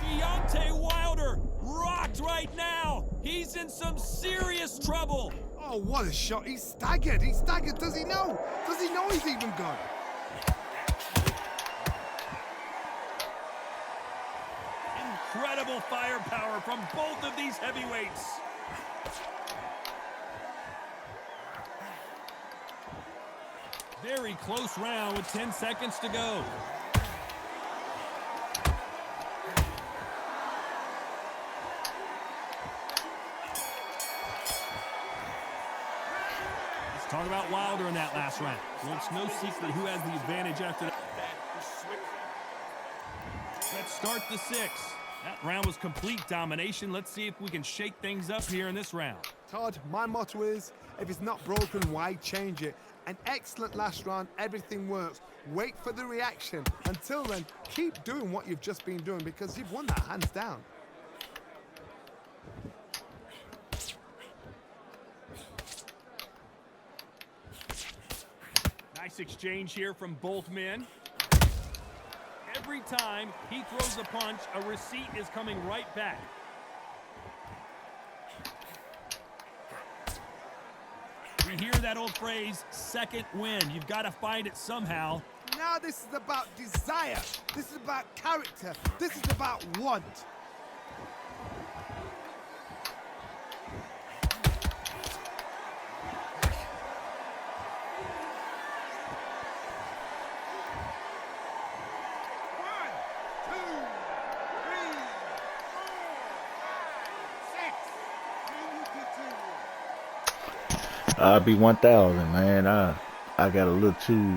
Deontay Wilder rocked right now. He's in some serious trouble. Oh, what a shot. He's staggered. He's staggered. Does he know? Does he know he's even gone? Incredible firepower from both of these heavyweights. Very close round with 10 seconds to go. Let's talk about Wilder in that last round. Well, it's no secret who has the advantage after that. Let's start the 6th. That round was complete domination. Let's see if we can shake things up here in this round. Todd, my motto is, if it's not broken, why change it? An excellent last round, everything works. Wait for the reaction. Until then, keep doing what you've just been doing because you've won that hands down. Nice exchange here from both men. Every time he throws a punch, a receipt is coming right back. We hear that old phrase, second win. You've got to find it somehow. Now this is about desire. This is about character. This is about want. I'll be 1,000, man. I got a little too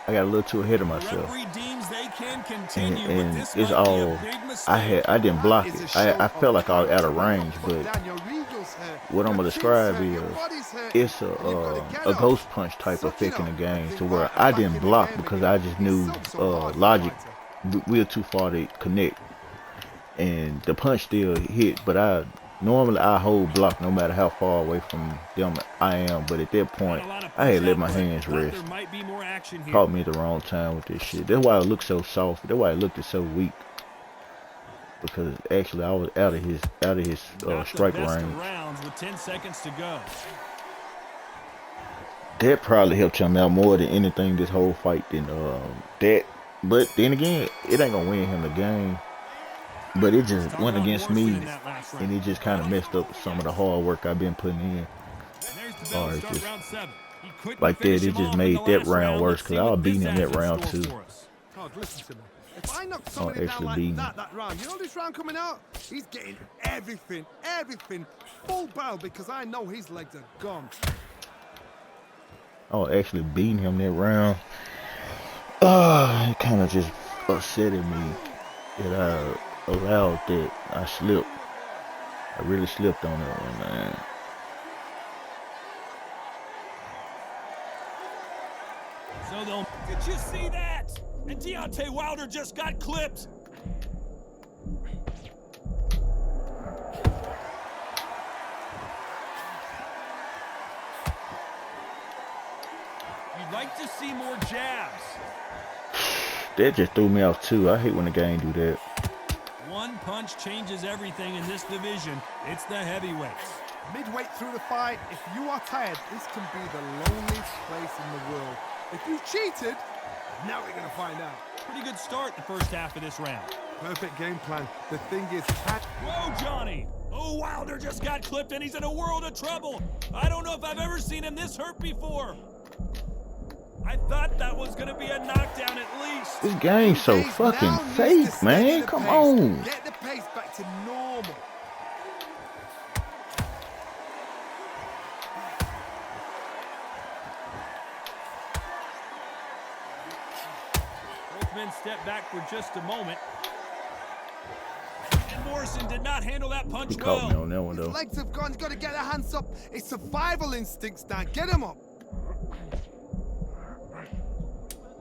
ahead of myself. Referee deems they can continue, but And this it's might be a all big mistake. I didn't block it. I felt like I was out of range, but what I'm gonna describe is it's a ghost punch type effect in the game, to where I didn't block because I just knew logic we were too far to connect, and the punch still hit, but normally I hold block no matter how far away from them I am, but at that point I had let my hands rest. There might be more action here. Caught me at the wrong time with this shit. That's why it looked so soft. That's why it looked so weak. Because actually I was out of his strike range. Rounds with 10 seconds to go. That probably helped him out more than anything this whole fight than that. But then again, it ain't gonna win him the game. But it just went against me, and it just kind of messed up some of the hard work I've been putting in. Or it's just like that, it just made that round worse, because I was beating him that round too. Todd, listen to me. If I knock somebody down like that round, you know this round coming out? He's getting everything, full barrel, because I know his legs are gone. I was actually beating him that round. It kind of just upsetted me that I allowed that. I slipped. I really slipped on that one, man. So did you see that? And Deontay Wilder just got clipped. You'd like to see more jabs. That just threw me off too. I hate when the game do that. One punch changes everything in this division. It's the heavyweights. Midweight through the fight, if you are tired, this can be the loneliest place in the world. If you cheated, now we're going to find out. Pretty good start the first half of this round. Perfect game plan. The thing is... Whoa, Johnny! Oh, Wilder just got clipped and he's in a world of trouble. I don't know if I've ever seen him this hurt before. I thought that was going to be a knockdown at least. This game's so Gaze fucking now needs to fake, steady man. the Come pace. on. Get the pace back to normal. Both men step back for just a moment. And Morrison did not handle that punch He caught me well. on that one, His though. legs have gone. He's got to get their hands up. It's survival instincts, Dan. Get him up.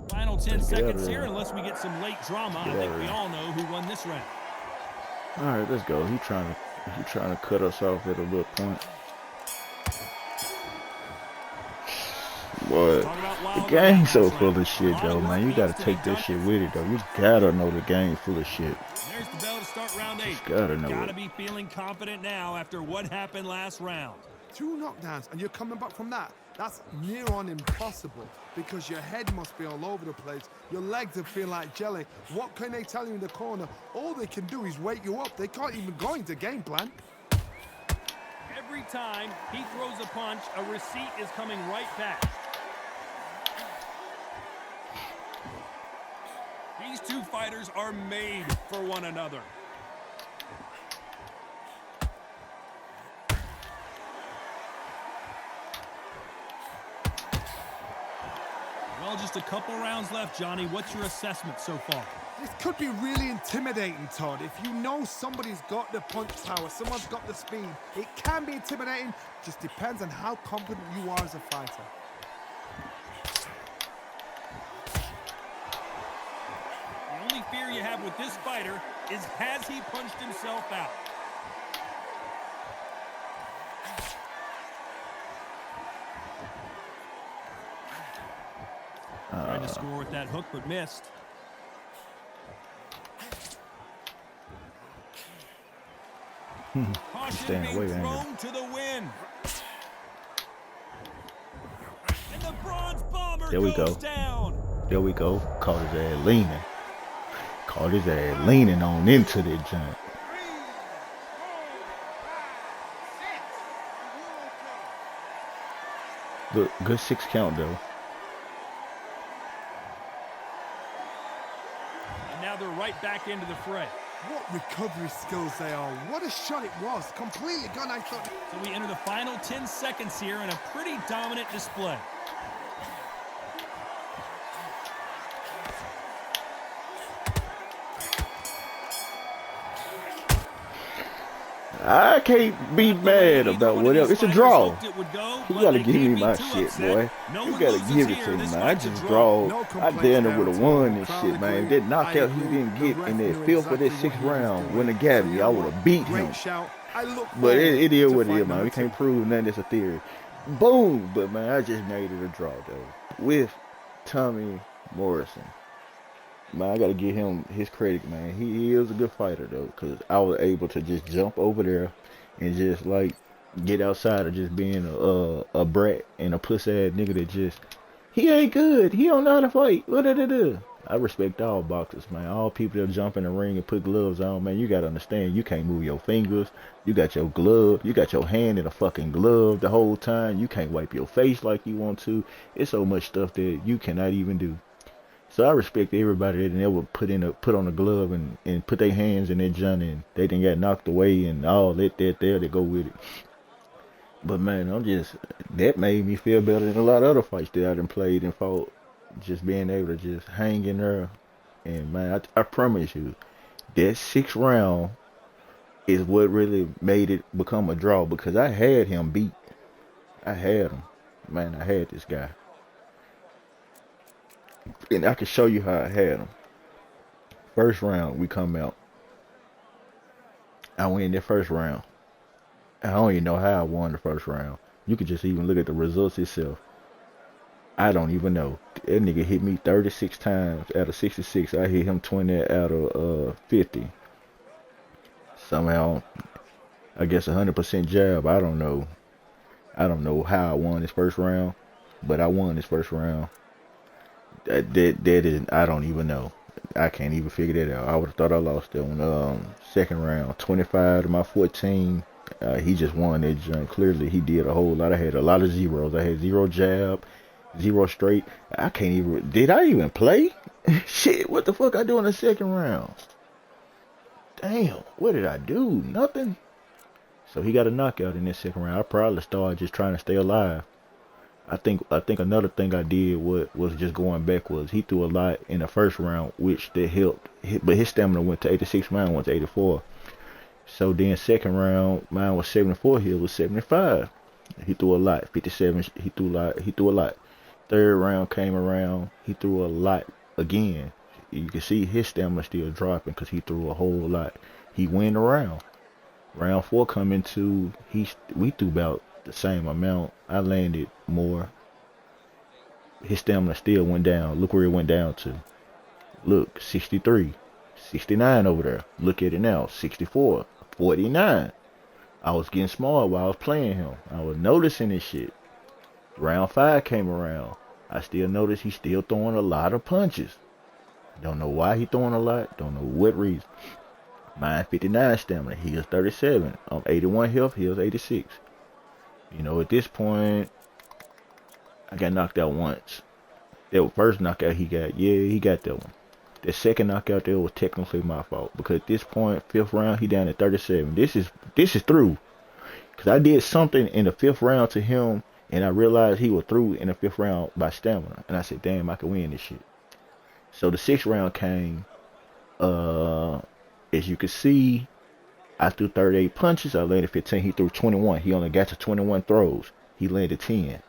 Final 10 Get out of seconds there. here, unless we get some late drama. I Get think out of we there. all know who won this round. All right, let's go. He trying to cut us off at a little point. Boy, Talk about the wild game's so last full round. of shit, A lot though, of man. work You gotta needs to be take that done. shit with it, though. You gotta know the game's full of shit. There's the bell to start round 8. Gotta know Gotta it. be feeling confident now after what happened last round. 2 knockdowns, and you're coming back from that. That's near on impossible because your head must be all over the place. Your legs will feel like jelly. What can they tell you in the corner? All they can do is wake you up. They can't even go into game plan. Every time he throws a punch, a receipt is coming right back. These two fighters are made for one another. Well, just a couple rounds left, Johnny. What's your assessment so far? This could be really intimidating, Todd. If you know somebody's got the punch power, someone's got the speed, it can be intimidating. Just depends on how confident you are as a fighter. The only fear you have with this fighter is, has he punched himself out? Tried to score with that hook, but missed. Caution Staying being away, ain't thrown to the wind. And the bronze bomber There we goes go. down. There we go. Caught his ass leaning. Caught his ass leaning on into that jump. Look, good 6 count, though. And now they're right back into the fray. What recovery skills they are. What a shot it was. Completely gone, I thought. So we enter the final 10 seconds here in a pretty dominant display. I can't be mad about whatever. It's a draw. You gotta give me my shit, boy. You gotta give it to me, man. I just drawed. I damn near would have won this shit, man. If that knockout he didn't get in that 5th or that 6th round wouldn't have got me, I would have beat him. Great shout. I look But it is forward what to it is, fight man. number We can't 2. prove nothing. It's a theory. Boom. But, man, I just made it a draw, though. With Tommy Morrison. Man, I got to give him his credit, man. He is a good fighter, though, because I was able to just jump over there and just, like, get outside of just being a brat and a puss-ass nigga that just, he ain't good. He don't know how to fight. What did it do? I respect all boxers, man. All people that jump in the ring and put gloves on, man, you got to understand, you can't move your fingers. You got your glove. You got your hand in a fucking glove the whole time. You can't wipe your face like you want to. It's so much stuff that you cannot even do. So I respect everybody that never put on a glove and put their hands in their junk and they didn't get knocked away and all that there to go with it. But man, that made me feel better than a lot of other fights that I done played and fought. Just being able to just hang in there. And man, I promise you, that 6th round is what really made it become a draw because I had him beat. I had him. Man, I had this guy. And I can show you how I had him. First round, we come out. I win that first round. I don't even know how I won the first round. You could just even look at the results itself. I don't even know. That nigga hit me 36 times out of 66. I hit him 20 out of 50. Somehow, I guess 100% jab. I don't know. I don't know how I won this first round, but I won this first round. That is, I don't even know. I can't even figure that out. I would have thought I lost that one. Second round, 25 to my 14. He just won that jump. Clearly, he did a whole lot. I had a lot of zeros. I had 0 jab 0 straight. I can't even. Did I even play? Shit, what the fuck I do in the second round? Damn, what did I do? Nothing. So he got a knockout in this second round. I probably started just trying to stay alive. I think another thing I did was just going backwards. He threw a lot in the first round, which that helped. But his stamina went to 86, mine went to 84. So then second round, mine was 74, his was 75. He threw a lot. 57, he threw a lot. Third round came around, he threw a lot again. You can see his stamina still dropping because he threw a whole lot. He went around. Round 4 coming to, we threw about the same amount. I landed more. His stamina still went down. Look where it went down to. Look, 63, 69 over there. Look at it now, 64, 49. I was getting small while I was playing him. I was noticing this shit. Round 5 came around. I still noticed he's still throwing a lot of punches. Don't know why he throwing a lot. Don't know what reason. Mine 59 stamina. He is 37. 81 health. He was 86. You know, at this point, I got knocked out once. That first knockout he got, yeah, he got that one. The second knockout there was technically my fault because at this point, 5th round, he down at 37. This is through. Because I did something in the 5th round to him, and I realized he was through in the 5th round by stamina. And I said, damn, I can win this shit. So the 6th round came. As you can see, I threw 38 punches. I landed 15. He threw 21. He only got to 21 throws. He landed 10.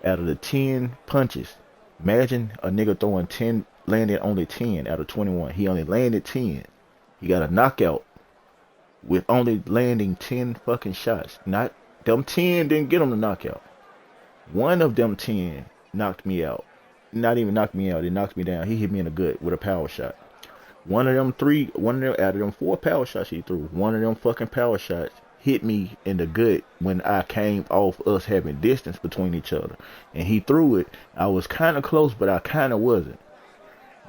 Out of the 10 punches, imagine a nigga throwing 10, landed only 10 out of 21. He only landed 10. He got a knockout with only landing 10 fucking shots. Not them 10 didn't get him the knockout. One of them 10 knocked me out. Not even knocked me out. It knocked me down. He hit me in the gut with a power shot. One of them 4 power shots he threw, one of them fucking power shots hit me in the gut when I came off us having distance between each other. And he threw it. I was kind of close, but I kind of wasn't.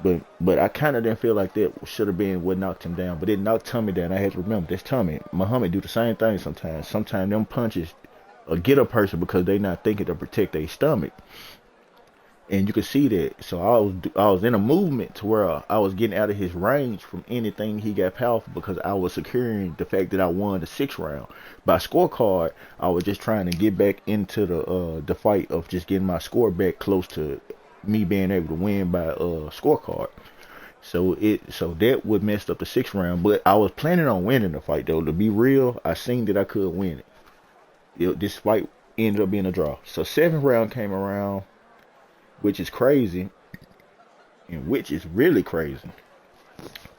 But I kind of didn't feel like that should have been what knocked him down. But it knocked Tommy down. I had to remember, that's Tommy. Muhammad do the same thing sometimes. Sometimes them punches get a person because they not thinking to protect their stomach. And you can see that. So I was in a movement to where I was getting out of his range from anything he got powerful because I was securing the fact that I won the 6th round. By scorecard, I was just trying to get back into the fight of just getting my score back close to me being able to win by scorecard. So that would mess up the 6th round. But I was planning on winning the fight though. To be real, I seen that I could win it. This fight ended up being a draw. So 7th round came around, which is crazy, and which is really crazy.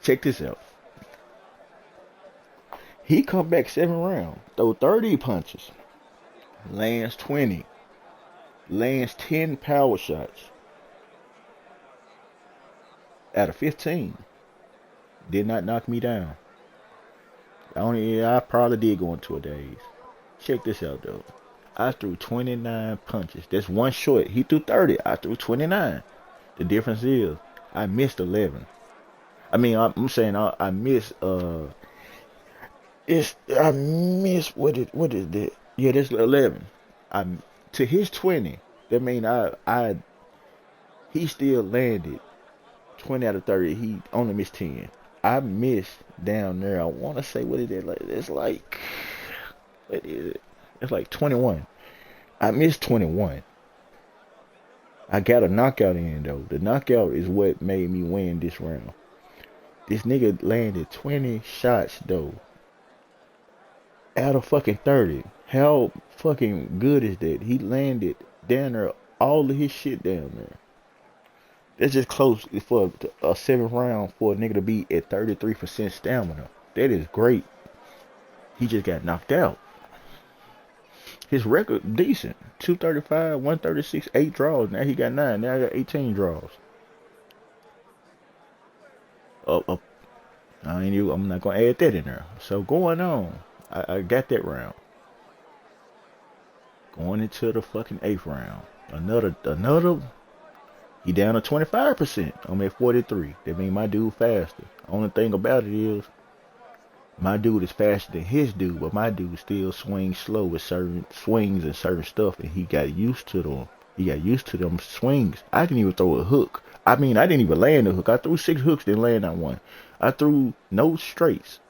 Check this out. He come back 7th round, throw 30 punches, lands 20, lands 10 power shots out of 15. Did not knock me down. I probably did go into a daze. Check this out though. I threw 29 punches. That's one short. He threw 30. I threw 29. The difference is I missed 11. I mean, I'm saying I missed. I missed what is that? Yeah, that's 11. To his 20. That mean he still landed 20 out of 30. He only missed 10. I missed down there. I want to say what is it? It's like what is it? It's like 21. I missed 21. I got a knockout in though. The knockout is what made me win this round. This nigga landed 20 shots though. Out of fucking 30. How fucking good is that? He landed down there all of his shit down there. That's just close for a 7th round for a nigga to be at 33% stamina. That is great. He just got knocked out. His record decent. 235, 136, 8 draws. Now he got 9. Now I got 18 draws. I'm not gonna add that in there. So going on. I got that round. Going into the fucking 8th round. Another he down to 25%. I'm at 43. That means my dude faster. Only thing about it is my dude is faster than his dude, but my dude still swings slow with certain swings and certain stuff, and he got used to them. He got used to them swings. I didn't even throw a hook. I mean, I didn't even land a hook. I threw 6 hooks, didn't land on one. I threw no straights.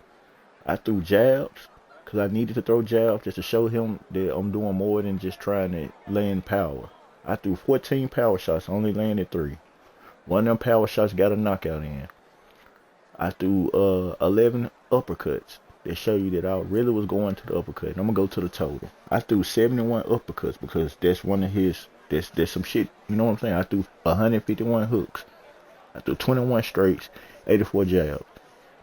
I threw jabs because I needed to throw jabs just to show him that I'm doing more than just trying to land power. I threw 14 power shots, only landed 3. One of them power shots got a knockout in. I threw 11 uppercuts. That show you that I really was going to the uppercut. And I'm gonna go to the total. I threw 71 uppercuts because that's one of his. There's some shit. You know what I'm saying? I threw 151 hooks. I threw 21 straights, 84 jabs.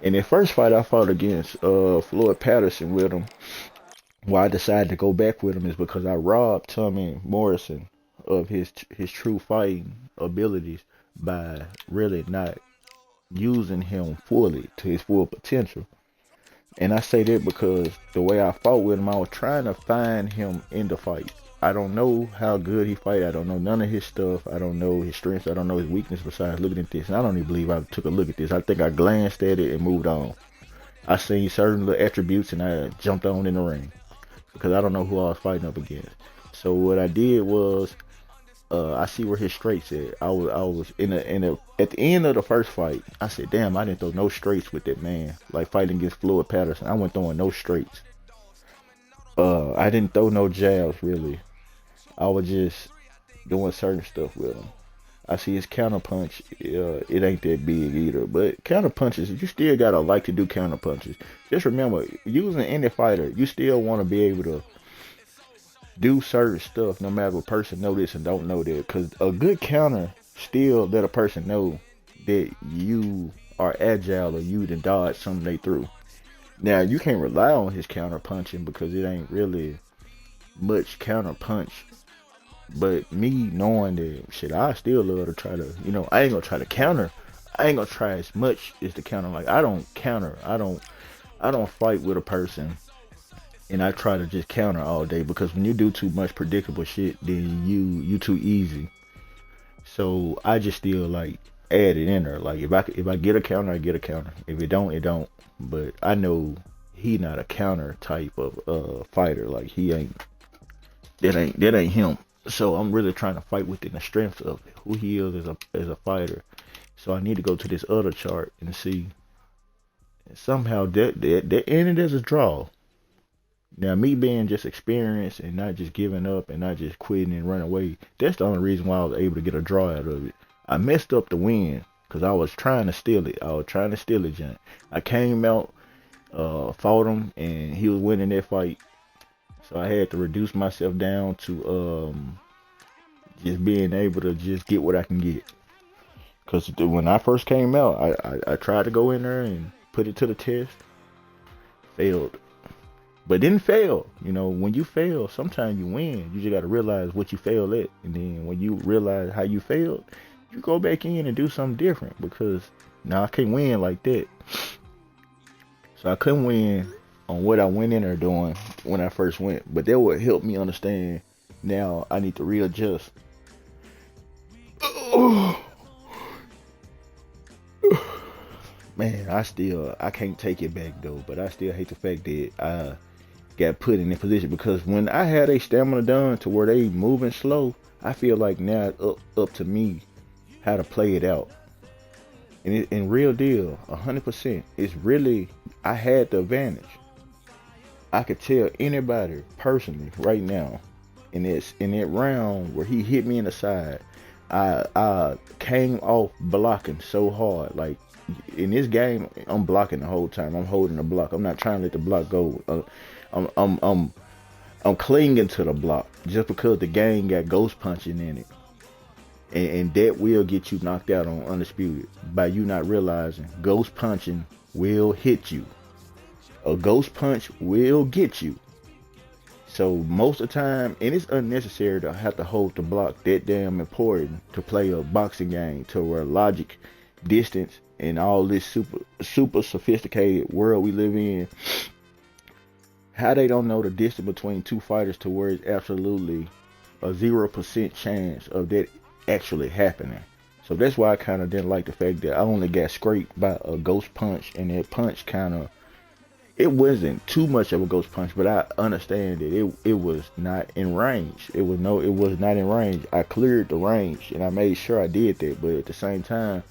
In the first fight I fought against Floyd Patterson with him, why I decided to go back with him is because I robbed Tommy Morrison of his true fighting abilities by really not using him fully to his full potential. And I say that because the way I fought with him, I was trying to find him in the fight. I don't know how good he fight. I don't know none of his stuff. I don't know his strengths. I don't know his weakness besides looking at this. And I don't even believe I took a look at this. I think I glanced at it and moved on. I seen certain little attributes and I jumped on in the ring because I don't know who I was fighting up against. So what I did was I see where his straights at. I was at the end of the first fight. I said, damn, I didn't throw no straights with that man. Like fighting against Floyd Patterson, I went throwing no straights. I didn't throw no jabs really. I was just doing certain stuff with him. I see his counter punch. It ain't that big either, but counter punches, you still gotta like to do counter punches. Just remember, using any fighter, you still want to be able to do certain stuff no matter what person know this and don't know that, because a good counter still let a person know that you are agile or you done dodge something they threw. Now you can't rely on his counter punching because it ain't really much counter punch, but me knowing that shit, I still love to try to, you know, I ain't gonna try to counter. I ain't gonna try as much as the counter. Like I don't counter. I don't fight with a person and I try to just counter all day, because when you do too much predictable shit, then you too easy. So I just still like add it in there. Like if I get a counter, I get a counter. If it don't, it don't. But I know he not a counter type of fighter. Like he ain't. That ain't him. So I'm really trying to fight within the strength of who he is as a fighter. So I need to go to this other chart and see. And somehow that ended as a draw. Now, me being just experienced and not just giving up and not just quitting and running away, that's the only reason why I was able to get a draw out of it. I messed up the win because I was trying to steal it. John. I came out, fought him, and he was winning that fight. So I had to reduce myself down to just being able to just get what I can get. Because when I first came out, I tried to go in there and put it to the test. Failed. But didn't fail. You know, when you fail, sometimes you win. You just got to realize what you failed at. And then when you realize how you failed, you go back in and do something different. Because now I can't win like that. So I couldn't win on what I went in there doing when I first went. But that would help me understand now I need to readjust. Man, I can't take it back though. But I still hate the fact that I got put in that position, because when I had a stamina done to where they moving slow, I feel like now it's up to me how to play it out. And in real deal, 100%, it's really, I had the advantage. I could tell anybody personally right now in that round where he hit me in the side, I came off blocking so hard. Like in this game, I'm blocking the whole time. I'm holding the block. I'm not trying to let the block go. I'm clinging to the block just because the game got ghost punching in it, and that will get you knocked out on Undisputed by you not realizing ghost punching will hit you. A ghost punch will get you. So most of the time, and it's unnecessary to have to hold the block that damn important to play a boxing game, to where logic, distance, and all this super sophisticated world we live in, how they don't know the distance between two fighters to where it's absolutely a 0% chance of that actually happening. So that's why I kind of didn't like the fact that I only got scraped by a ghost punch, and that punch kind of, it wasn't too much of a ghost punch, but I understand that it was not in range. It was not in range. I cleared the range and I made sure I did that, but at the same time,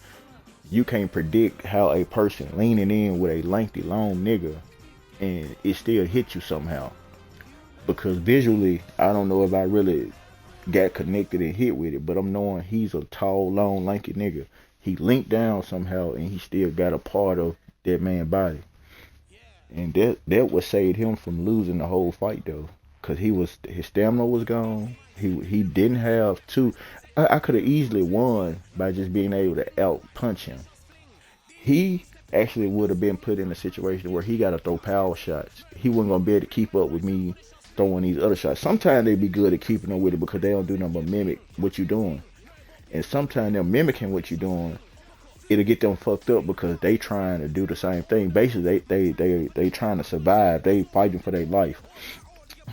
you can't predict how a person leaning in with a lengthy, long nigga and it still hit you somehow. Because visually, I don't know if I really got connected and hit with it, but I'm knowing he's a tall, long, lanky nigga. He linked down somehow and he still got a part of that man's body. And that what saved him from losing the whole fight though. Cause his stamina was gone. He didn't have two. I could have easily won by just being able to out punch him. He actually would have been put in a situation where he got to throw power shots. He wasn't gonna be able to keep up with me throwing these other shots. Sometimes they be good at keeping up with it because they don't do nothing but mimic what you're doing. And sometimes they're mimicking what you're doing. It'll get them fucked up because they trying to do the same thing. Basically, they trying to survive. They fighting for their life.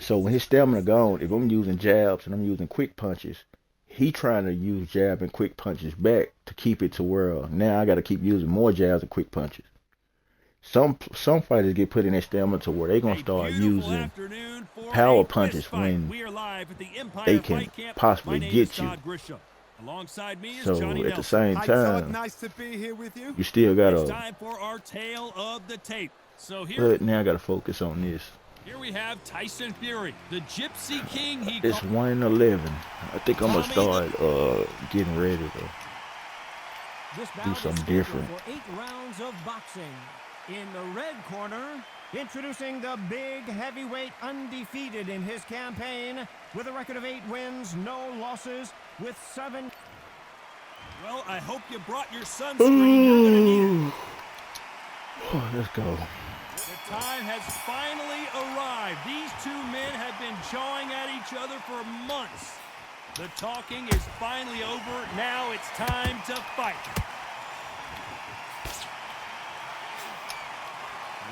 So when his stamina gone, if I'm using jabs and I'm using quick punches, he trying to use jab and quick punches back to keep it to where now I got to keep using more jabs and quick punches. Some fighters get put in their stamina to where they gonna start using power punches when they can possibly get you. Alongside me is So Johnny at the Nelson. same time, Nice to be here with you. you still It's gotta. time for our tale of the tape. So here, But now I gotta focus on this. here we have Tyson Fury, the Gypsy King. He It's called 1-11. I think I'm gonna start getting ready to. This Do bout is something scheduled different. for 8 rounds of boxing. In the red corner, introducing the big heavyweight undefeated in his campaign with a record of 8 wins, no losses, with 7. well, I hope you brought your sunscreen. You're gonna need it. Oh, let's go. The time has finally arrived. These two men have been jawing at each other for months. The talking is finally over. Now it's time to fight.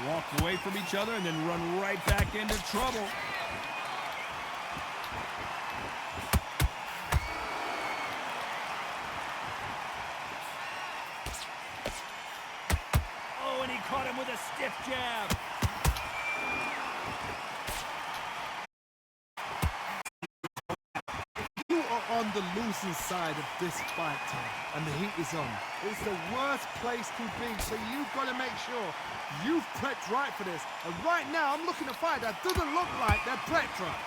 Walk away from each other and then run right back into trouble. Oh, and he caught him with a stiff jab. You are on the losing side of this fight, Tom, and the heat is on. It's the worst place to be, so you've got to make sure you've prepped right for this. And right now, I'm looking at a fight that doesn't look like they're prepped right.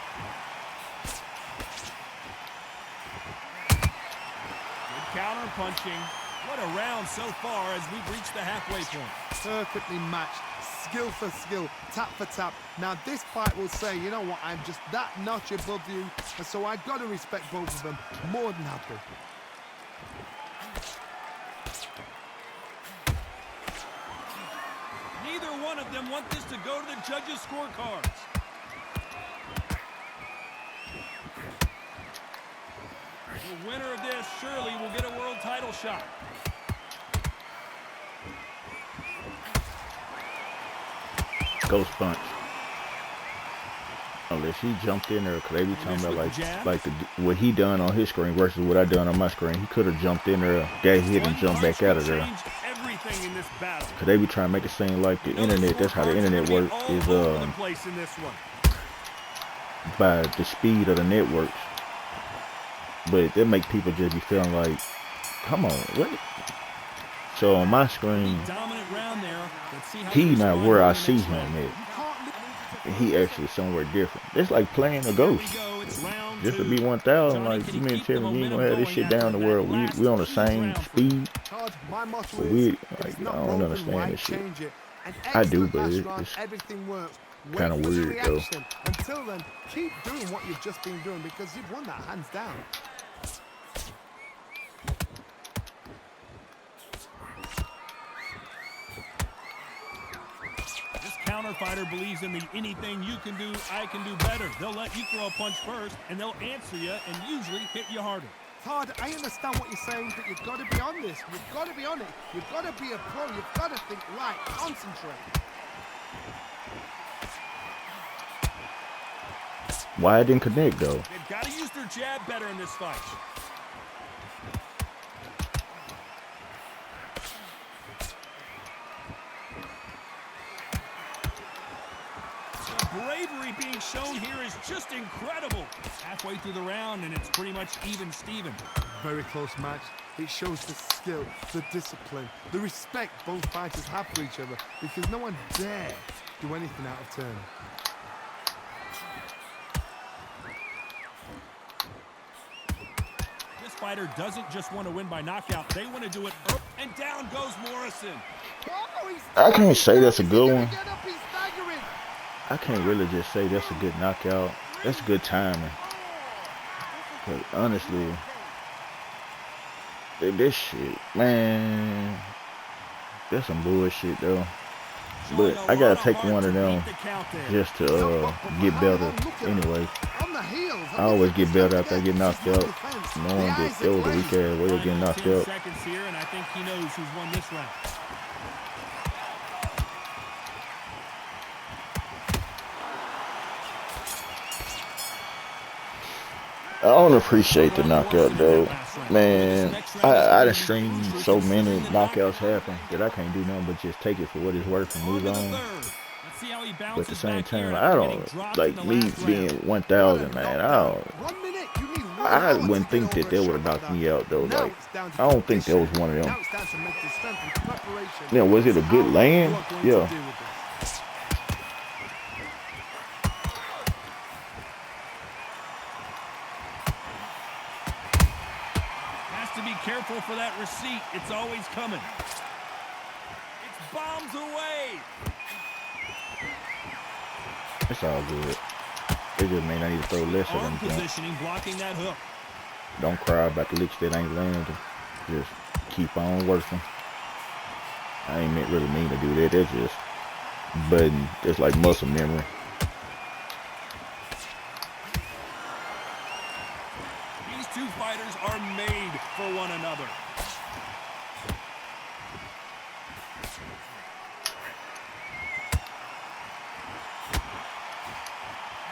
Good counter punching. What a round so far as we've reached the halfway point. Perfectly matched, skill for skill, tap for tap. Now this fight will say, you know what, I'm just that notch above you, and so I've got to respect both of them more than happy. Neither one of them want this to go to the judges' scorecards. The winner of this surely will get a world title shot. Ghost punch. Unless he jumped in there, cause they be talking about what he done on his screen versus what I done on my screen. He could have jumped in there, got hit, and jumped back out of there. Everything in this battle. Cause they be trying to make it seem like the internet. That's how the internet works. Is by the speed of the networks. But that make people just be feeling like, come on, what? So on my screen, he not where I see him at. And he actually somewhere different. It's like playing a ghost. Just to be 1,000, like you mean tell me you ain't gonna have this shit down the world. We on the same speed. But we like I don't understand this shit. I do, but it's kind of weird though. Until then, keep doing what you've just been doing because you've won that hands down. Counter fighter believes in the anything you can do, I can do better. They'll let you throw a punch first, and they'll answer you and usually hit you harder. Todd, I understand what you're saying, but you've got to be on this. You've got to be on it. You've got to be a pro. You've got to think right. Concentrate. Why I didn't connect though? They've got to use their jab better in this fight. bravery being shown here is just incredible. Halfway through the round, and it's pretty much even Steven. Very close match. It shows the skill, the discipline, the respect both fighters have for each other, because no one dare do anything out of turn. This fighter doesn't just want to win by knockout. They want to do it. And down goes Morrison. I can't say that's a good one. I can't really just say that's a good knockout. That's good timing. But honestly, this shit, man, that's some bullshit though. But I gotta take one of them just to get better anyway. I always get better after I get knocked out, knowing that it was a weak ass way of getting knocked out. Seconds here, and I think he knows who's won this round. I don't appreciate the knockout though. Man, I done streamed so many knockouts happen that I can't do nothing but just take it for what it's worth and move on. But at the same time, I don't, like me being 1,000, man, I wouldn't think that they would have knocked me out though. Like, I don't think that was one of them. Yeah, was it a good land? Yeah. Careful for that receipt. It's always coming. It's bombs away. It's all good. It just mean I need to throw less of them. Positioning, blocking that hook. Don't cry about the licks that ain't landing. Just keep on working. I ain't really mean to do that. That's just button. It's like muscle memory. These two fighters are made for one another.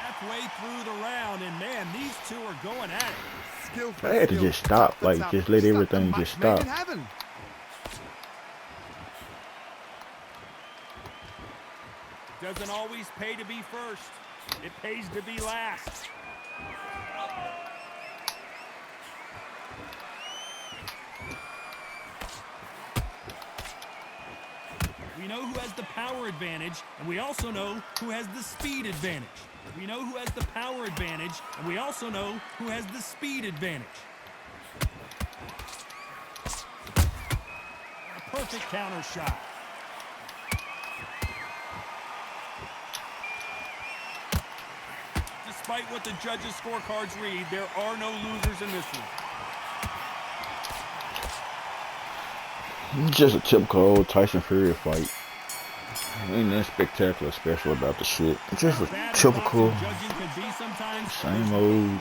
Halfway through the round, and man, these two are going at it. I had to just stop, like just let everything just stop. Doesn't always pay to be first. It pays to be last. We know who has the power advantage, and we also know who has the speed advantage. We know who has the power advantage, and we also know who has the speed advantage. A perfect counter shot. Despite what the judges' scorecards read, there are no losers in this one. Just a typical old Tyson Fury fight. Ain't nothing spectacular special about the shit. It's just a typical same old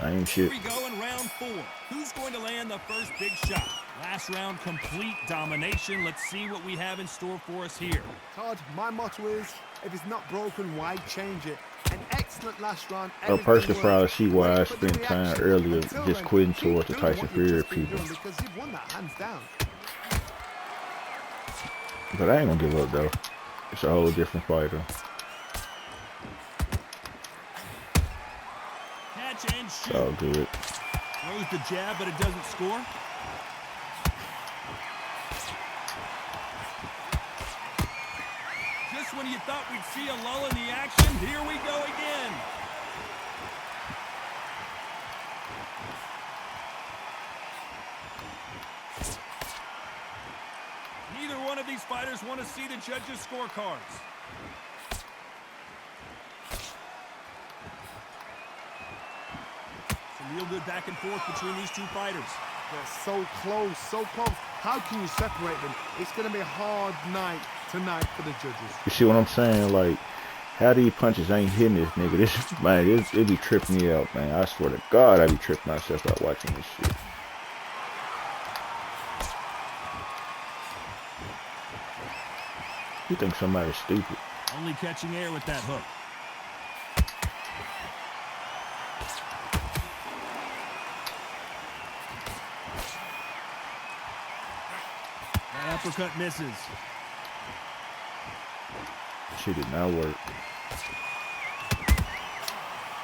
same shit. Here we go in round 4. Who's going to land the first big shot? Last round, complete domination. Let's see what we have in store for us here. Todd, my motto is, if it's not broken, why change it? An excellent last round. A person probably see why I spent time earlier just quitting towards the Tyson Fury people. Because you've won that hands down. But I ain't gonna give up though. It's a whole different fighter. Catch and shoot. It's all good. Throws the jab, but it doesn't score. Just when you thought we'd see a lull in the action, here we go again. Neither one of these fighters want to see the judges' scorecards. Some real good back and forth between these two fighters. They're so close, so close. How can you separate them? It's going to be a hard night tonight for the judges. You see what I'm saying? Like, how these punches ain't hitting this nigga? This man, it be tripping me out, man. I swear to God, I be tripping myself out watching this shit. You think somebody's stupid? Only catching air with that hook. That uppercut misses. shit did not work.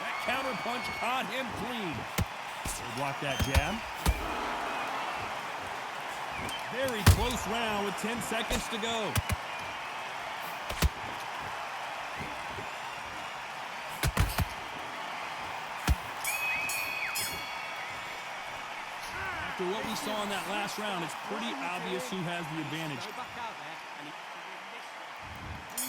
That counter punch caught him clean. They blocked that jab. Very close round with 10 seconds to go. After what we saw in that last round, it's pretty obvious who has the advantage.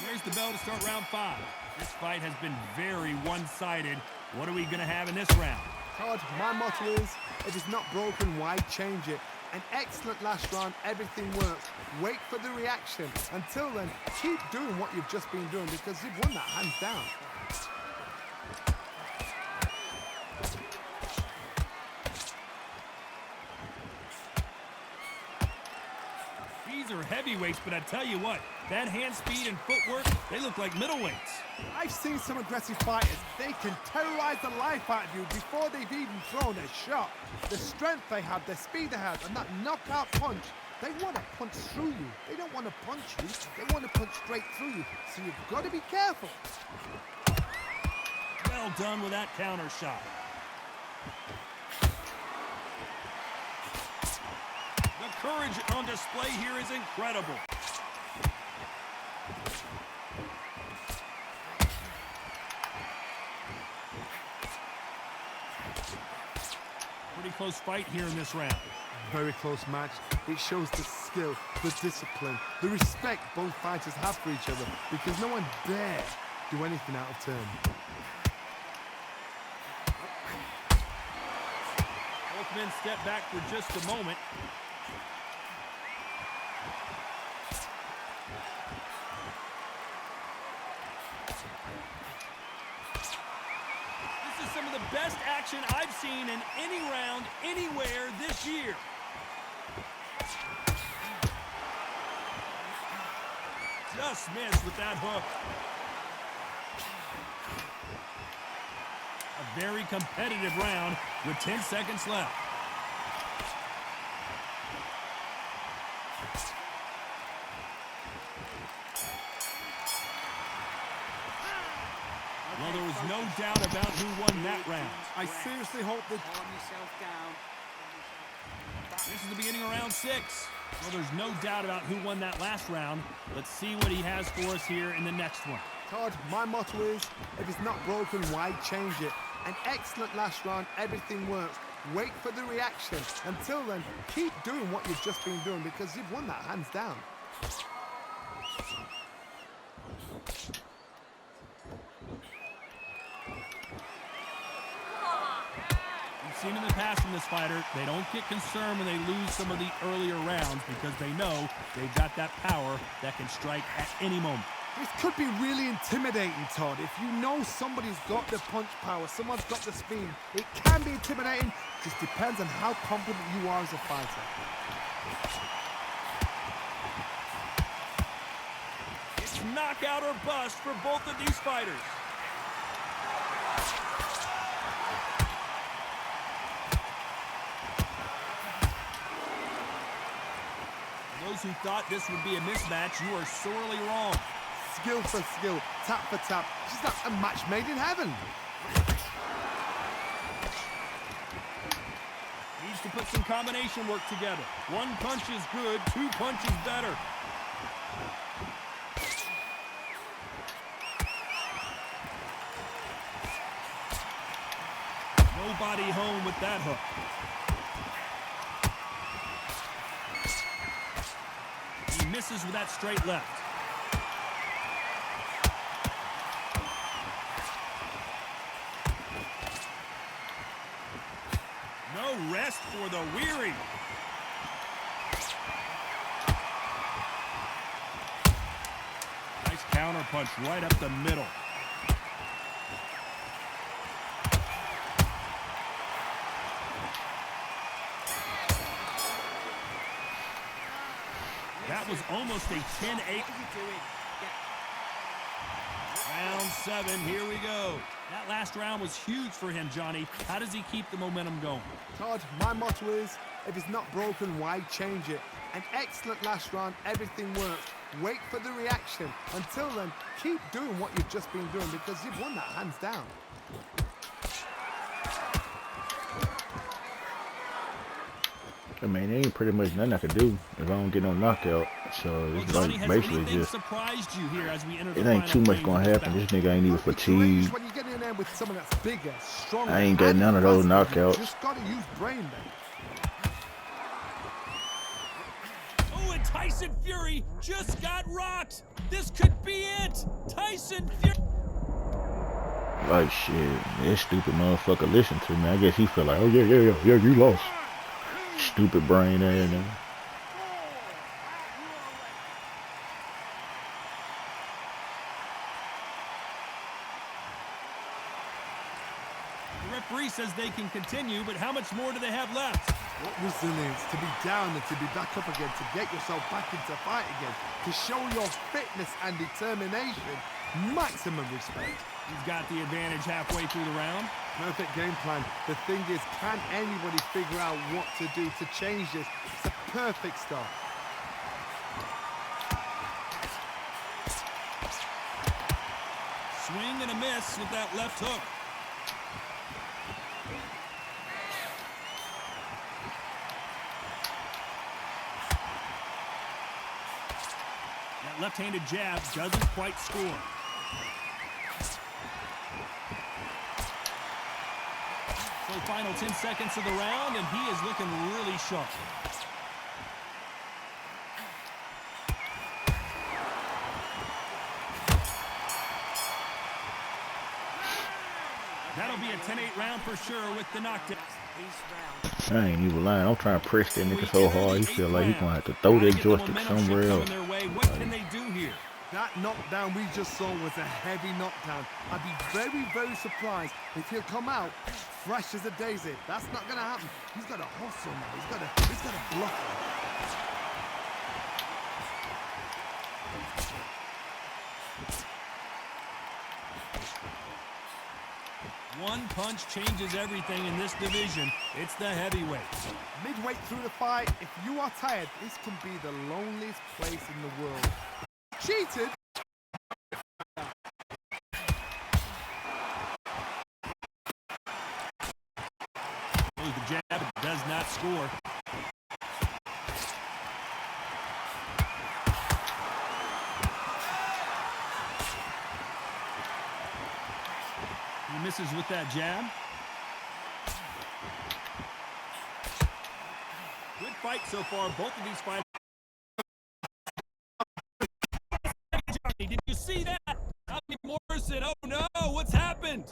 There's the bell to start round 5. This fight has been very one-sided. What are we going to have in this round? Todd, my motto is, if it's not broken, why change it? An excellent last round, everything works. Wait for the reaction. Until then, keep doing what you've just been doing because you've won that hands down. These are heavyweights, but I tell you what, that hand speed and footwork, they look like middleweights. I've seen some aggressive fighters. They can terrorize the life out of you before they've even thrown a shot. The strength they have, the speed they have, and that knockout punch, they want to punch through you. They don't want to punch you. They want to punch straight through you. So you've got to be careful. Well done with that counter shot. The courage on display here is incredible. Pretty close fight here in this round. Very close match. It shows the skill, the discipline, the respect both fighters have for each other because no one dare do anything out of turn. Both men step back for just a moment. This is some of the best action I've seen in any round, anywhere this year. Just missed with that hook. A very competitive round with 10 seconds left. Well, there was no doubt about who won that round. I seriously hope that... This is the beginning of round 6. Well, there's no doubt about who won that last round. Let's see what he has for us here in the next one. Todd, my motto is, if it's not broken, why change it? An excellent last round, everything works. Wait for the reaction. Until then, keep doing what you've just been doing because you've won that hands down. We've seen in the past from this fighter, they don't get concerned when they lose some of the earlier rounds because they know they've got that power that can strike at any moment. This could be really intimidating, Todd. If you know somebody's got the punch power, someone's got the speed, it can be intimidating. Just depends on how confident you are as a fighter. It's knockout or bust for both of these fighters. Those who thought this would be a mismatch, you are sorely wrong. Skill for skill, tap for tap. She's like a match made in heaven. Needs to put some combination work together. One punch is good, 2 punches better. Nobody home with that hook. He misses with that straight left. No rest for the weary. Nice counter punch right up the middle. That was almost a 10-8. Round 7, here we go. That last round was huge for him, Johnny. How does he keep the momentum going? Todd, my motto is, if it's not broken, why change it? An excellent last round, everything works. Wait for the reaction. Until then, keep doing what you've just been doing because you've won that hands down. I mean, there ain't pretty much nothing I could do if I don't get no knockout. So it's like basically just, it ain't too much gonna happen. This nigga ain't even fatigued. When you get in there with someone that's bigger, stronger, I ain't got none of those knockouts. You just gotta use brain, man. Oh, and Tyson Fury just got rocked. This could be it. Tyson Fury. Like shit, this stupid motherfucker listen to me. I guess he feel like, oh yeah, you lost. Stupid brain ass nigga. The referee says they can continue, but how much more do they have left? What resilience to be down and to be back up again, to get yourself back into fight again, to show your fitness and determination. Maximum respect. He's got the advantage halfway through the round. Perfect game plan. The thing is, can anybody figure out what to do to change this? It's a perfect start. Swing and a miss with that left hook. That left-handed jab doesn't quite score. So final 10 seconds of the round, and he is looking really sharp. That'll be a 10-8 round for sure with the knockdown. I ain't even lying. I'm trying to press that nigga so hard. He feel like he gonna have to throw that joystick somewhere else. What can they do here? That knockdown we just saw was a heavy knockdown. I'd be very, very surprised if he'll come out fresh as a daisy. That's not going to happen. He's got to hustle now. He's got to bluff it. One punch changes everything in this division. It's the heavyweights. Midway through the fight, if you are tired, this can be the loneliest place in the world. Cheated. Oh, the jab does not score. He misses with that jab. Good fight so far. Both of these fighters. Did you see that? Tommy Morrison, oh no, what's happened?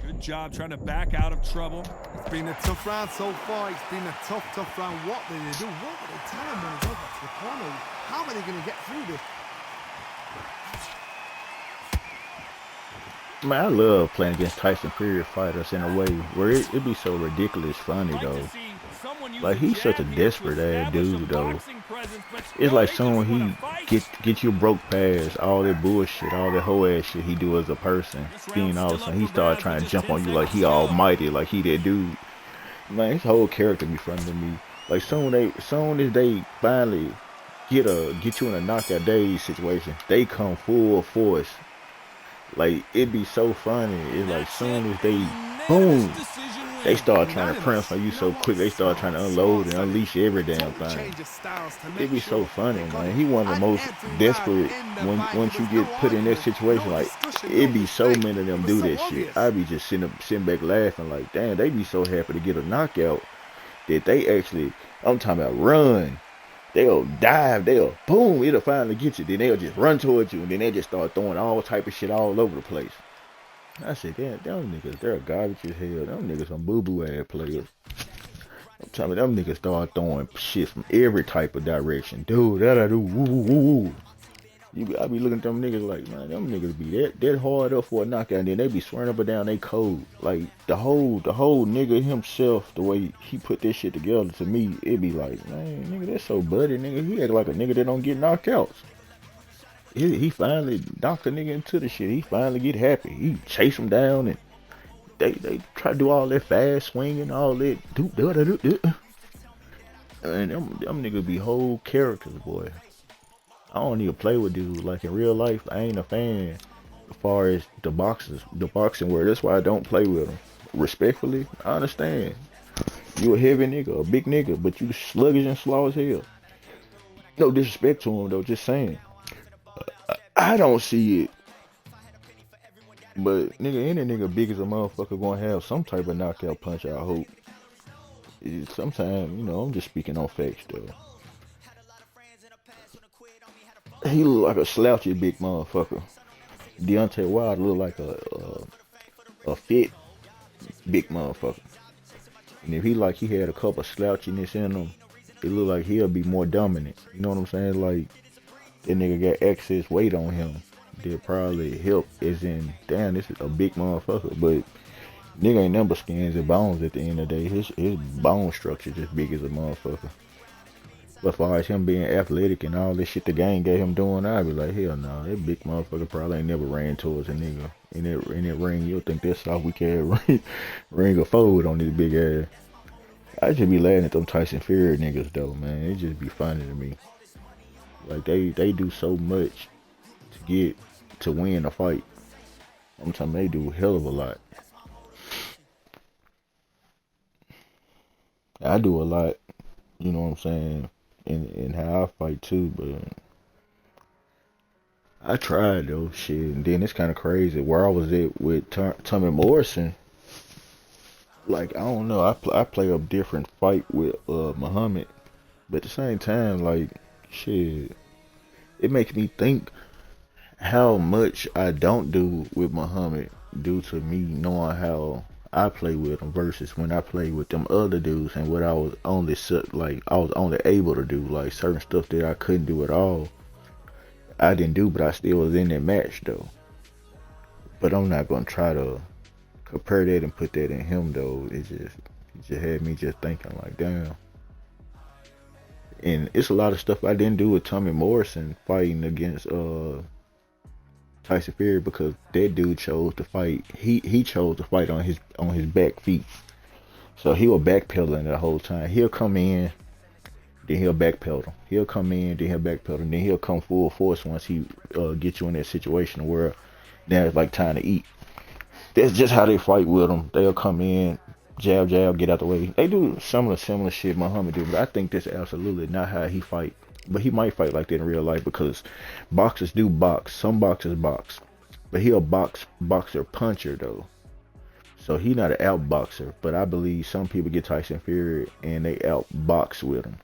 Good job trying to back out of trouble. It's been a tough round so far. It's been a tough round. What did they do? What were they telling when they go back to the corner? How are they going to get through this? Man, I love playing against Tyson Fury fighters in a way where it be so ridiculous funny though. Like he's such a desperate ass dude though. It's like someone he get you broke past all that bullshit, all that whole ass shit he do as a person. Then all of a sudden he started trying to jump on you like he almighty, like he that dude. Man, his whole character be funny to me. Like soon as they finally get you in a knockout days situation, they come full force. Like it be so funny. It's like soon as they boom, they start trying to press on you so quick. They start trying to unload and unleash every damn thing. It be so funny, man. He one of the most desperate once you get put in that situation. Like it be so many of them do that shit. I be just sitting back laughing like, damn, they be so happy to get a knockout that they actually, I'm talking about run. They'll dive, they'll boom, it'll finally get you. Then they'll just run towards you, and then they just start throwing all type of shit all over the place. I said, damn, them niggas, they're garbage as hell. Them niggas some boo-boo ass players. I'm telling you, them niggas start throwing shit from every type of direction. Dude, that do, woo, woo, woo. I be looking at them niggas like, man, them niggas be that hard up for a knockout, and then they be swearing up and down they code. Like the whole nigga himself, the way he put this shit together, to me, it be like, man, nigga, that's so buddy, nigga. He act like a nigga that don't get knockouts. He finally knocked a nigga into the shit. He finally get happy. He chase him down, and they try to do all that fast swinging, all that do. And them niggas be whole characters, boy. I don't even play with dudes. Like in real life, I ain't a fan as far as the boxing world. That's why I don't play with them. Respectfully, I understand. You a heavy nigga, a big nigga, but you sluggish and slow as hell. No disrespect to him though, just saying. I don't see it. But nigga, any nigga big as a motherfucker gonna have some type of knockout punch, I hope. Sometimes, you know, I'm just speaking on facts though. He look like a slouchy big motherfucker. Deontay Wilder look like a fit big motherfucker. And if he had a couple of slouchiness in him, it look like he'll be more dominant. You know what I'm saying? Like that nigga got excess weight on him. That probably help as in, damn, this is a big motherfucker, but nigga ain't number skins and bones at the end of the day. His bone structure just big as a motherfucker. But as far as him being athletic and all this shit the game gave him doing, I'd be like, hell no, that big motherfucker probably ain't never ran towards a nigga. In that ring, you'll think that's how we can ring a fold on this big ass. I just be laughing at them Tyson Fury niggas though, man. It just be funny to me. Like they do so much to win a fight. I'm talking they do a hell of a lot. I do a lot, you know what I'm saying, in how I fight too, but I tried though, shit. And then it's kind of crazy where I was at with Tommy Morrison. Like I don't know, I play a different fight with Muhammad, but at the same time, like shit, it makes me think how much I don't do with Muhammad due to me knowing how I play with him versus when I play with them other dudes and what I was only able to do, like certain stuff that I couldn't do at all. I didn't do, but I still was in that match though. But I'm not gonna try to compare that and put that in him though. It just had me just thinking like, damn. And it's a lot of stuff I didn't do with Tommy Morrison fighting against Tyson Fury because that dude chose to fight. He chose to fight on his back feet. So he was backpedaling the whole time. He'll come in, then he'll backpedal. He'll come in, then he'll backpedal, and then he'll come full force once he gets you in that situation where now it's like time to eat. That's just how they fight with him. They'll come in, jab, get out the way. They do some of the similar shit Muhammad do, but I think that's absolutely not how he fight. But he might fight like that in real life because boxers do box. Some boxers box. But he a boxer puncher though. So he not an outboxer. But I believe some people get Tyson Fury and they outbox with him.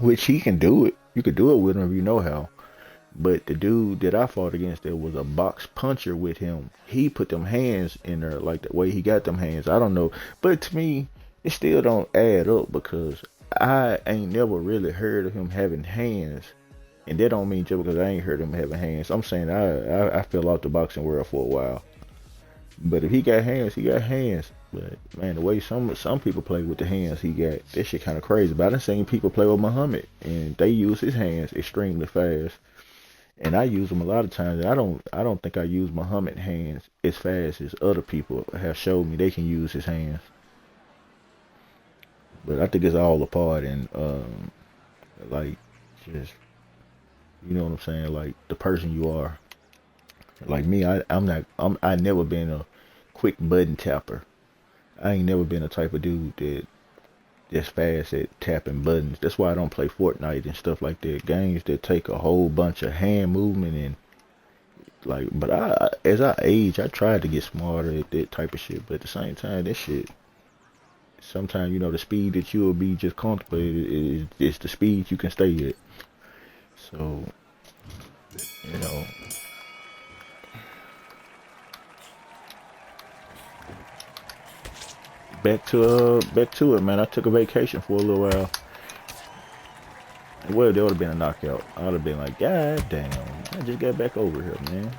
Which he can do it. You could do it with him if you know how. But the dude that I fought against there was a box puncher with him. He put them hands in there like the way he got them hands. I don't know. But to me, it still don't add up because I ain't never really heard of him having hands. And that don't mean just because I ain't heard him having hands. I'm saying I fell out the boxing world for a while. But if he got hands, he got hands. But man, the way some people play with the hands he got, that shit kind of crazy. But I done seen people play with Muhammad and they use his hands extremely fast. And I use them a lot of times. I don't think I use Muhammad hands as fast as other people have showed me they can use his hands. But I think it's all a part in, like, just, you know what I'm saying? Like, the person you are. Like me, I never been a quick button tapper. I ain't never been a type of dude that's fast at tapping buttons. That's why I don't play Fortnite and stuff like that. Games that take a whole bunch of hand movement and, like, but as I age, I tried to get smarter at that type of shit. But at the same time, that shit, sometimes, you know, the speed that you will be just comfortable is the speed you can stay at. So, you know, back to it, man. I took a vacation for a little while. Well, there would have been a knockout. I would have been like, God damn, I just got back over here, man.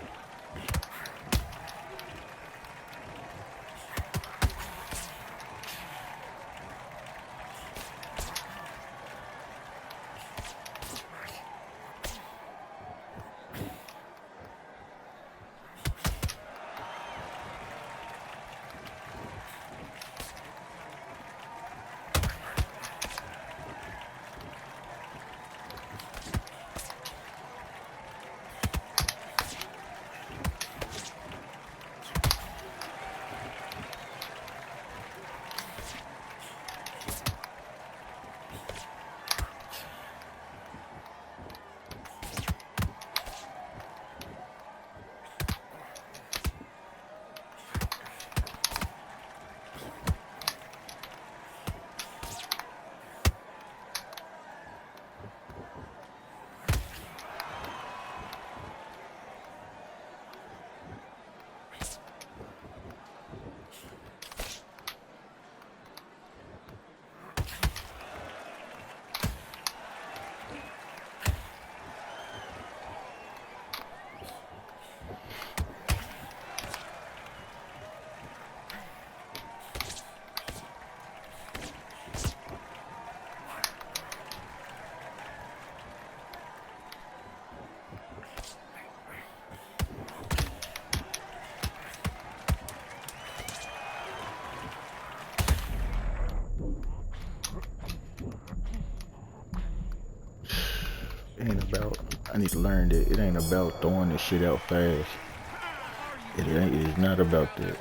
need to learn that it ain't about throwing this shit out fast. It's not about that.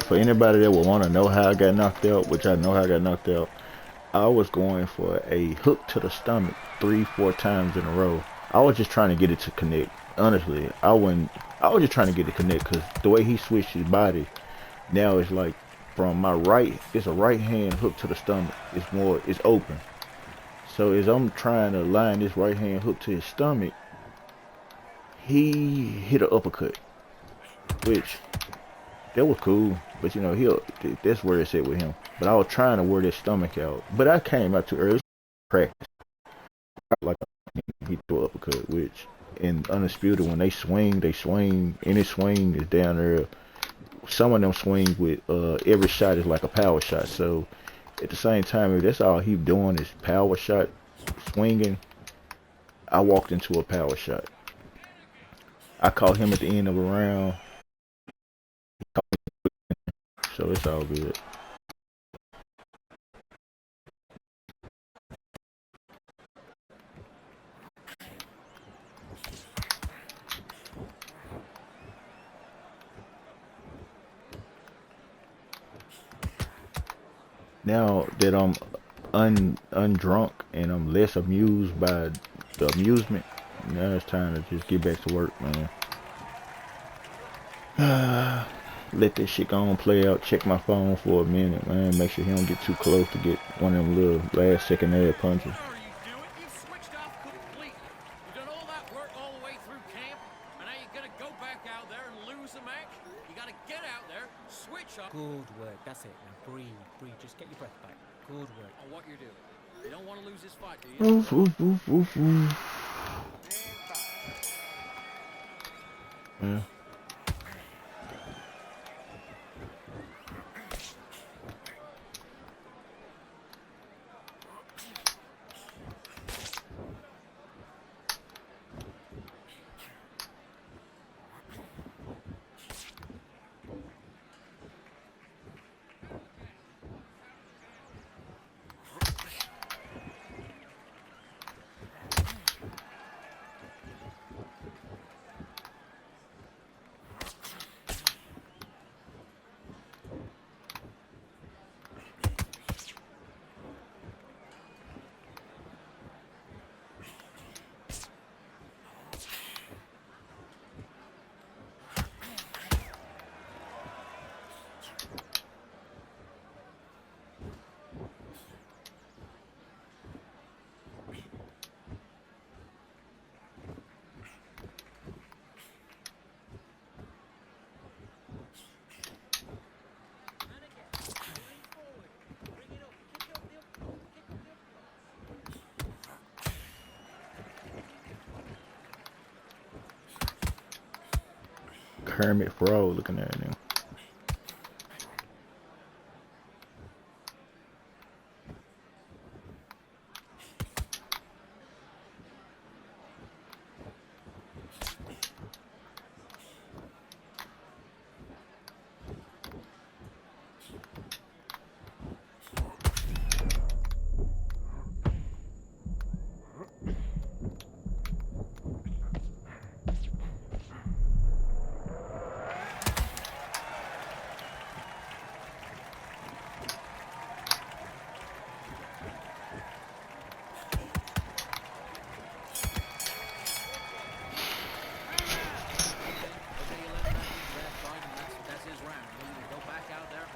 For anybody that would want to know how I got knocked out, which I know how I got knocked out, I was going for a hook to the stomach 3-4 times in a row. I was just trying to get it to connect. Honestly, I was just trying to get it to connect because the way he switched his body, now it's like from my right, it's a right hand hook to the stomach. It's open. So as I'm trying to line this right hand hook to his stomach, he hit an uppercut, which that was cool, but you know, that's where it's at with him. But I was trying to wear that stomach out, but I came out too early. Practice. Like he threw an uppercut, which in Undisputed, when they swing, any swing is down there. Some of them swing with every shot is like a power shot. So at the same time, if that's all he doing is power shot swinging, I walked into a power shot. I caught him at the end of a round. So it's all good. Now that I'm undrunk and I'm less amused by the amusement, now it's time to just get back to work, man. Let this shit go on, play out, check my phone for a minute, man. Make sure he don't get too close to get one of them little last second ad punches. How are you doing? You've switched off completely. You've done all that work all the way through camp, and now you're gonna go back out there and lose the match? You gotta get out there, switch up. Good work, that's it. Now breathe, just get your breath back. Good work. On what you're doing. You don't want to lose this fight, do you? Oof, oof, oof, oof, oof. Yeah. Kermit Frog looking at him. That's his round. You can go back out there.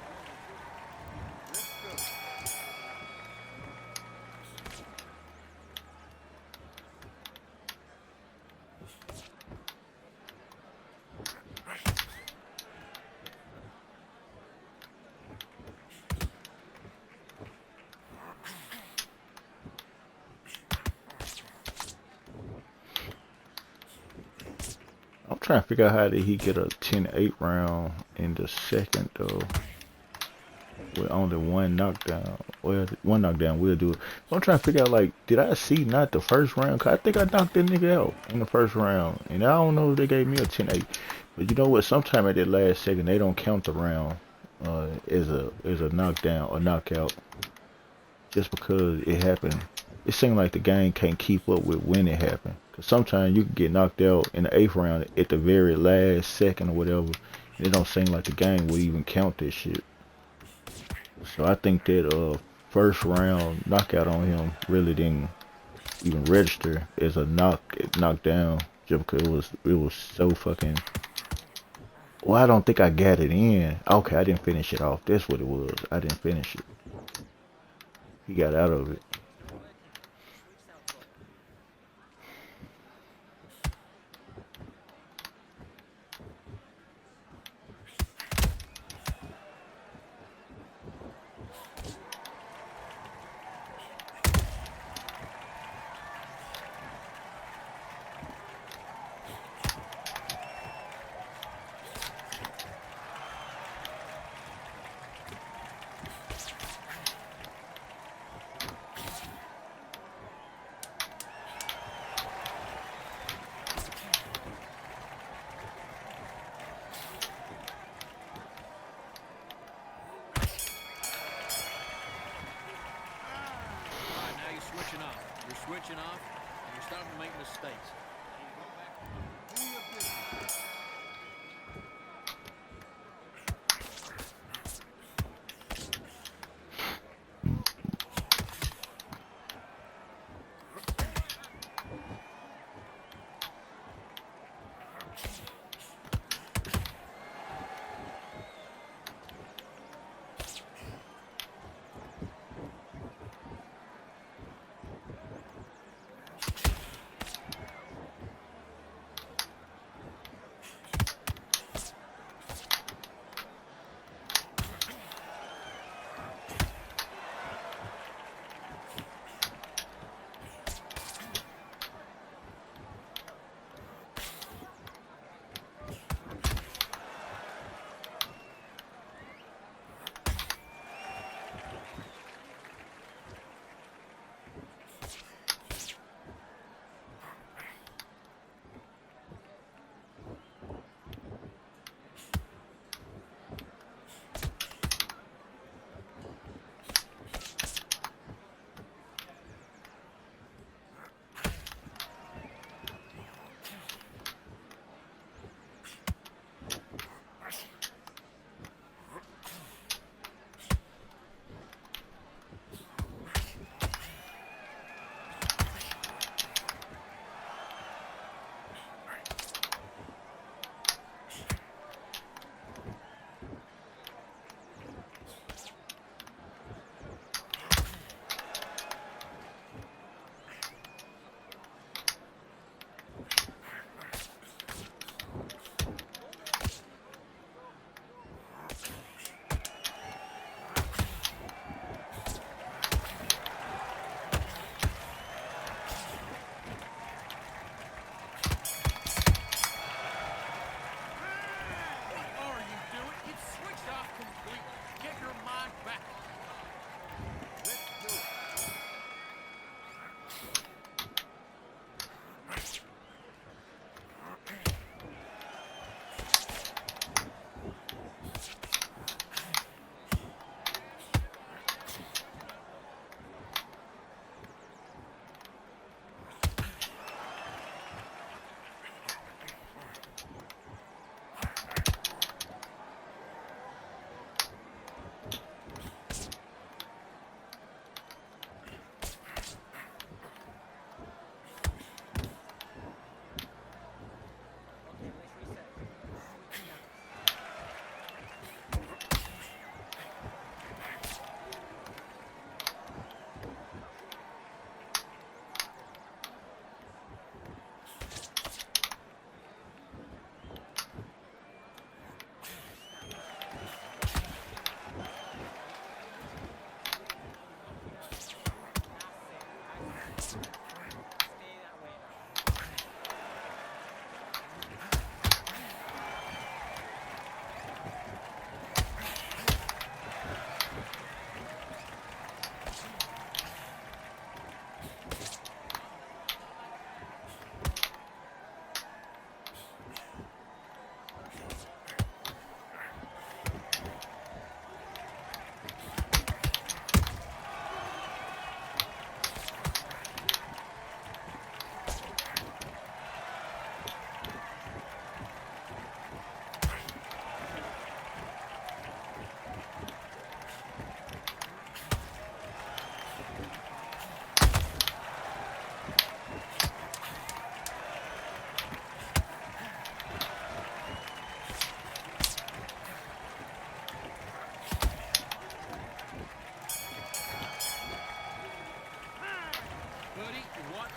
I'm trying to figure out how did he get a 10-8 round in the second though. with only one knockdown. Well, one knockdown will do it. So I'm trying to figure out, like, did I see not the first round? Cause I think I knocked that nigga out in the first round. And I don't know if they gave me a 10-8. But you know what? Sometime at that last second, they don't count the round as a knockdown or knockout. Just because it happened. It seemed like the game can't keep up with when it happened. Cause sometimes you can get knocked out in the 8th round at the very last second or whatever. And it don't seem like the game would even count this shit. So I think that first round knockout on him really didn't even register as a knockdown, just because it was so fucking. Well, I don't think I got it in. Okay, I didn't finish it off. That's what it was. I didn't finish it. He got out of it. Switching off, and you're starting to make mistakes.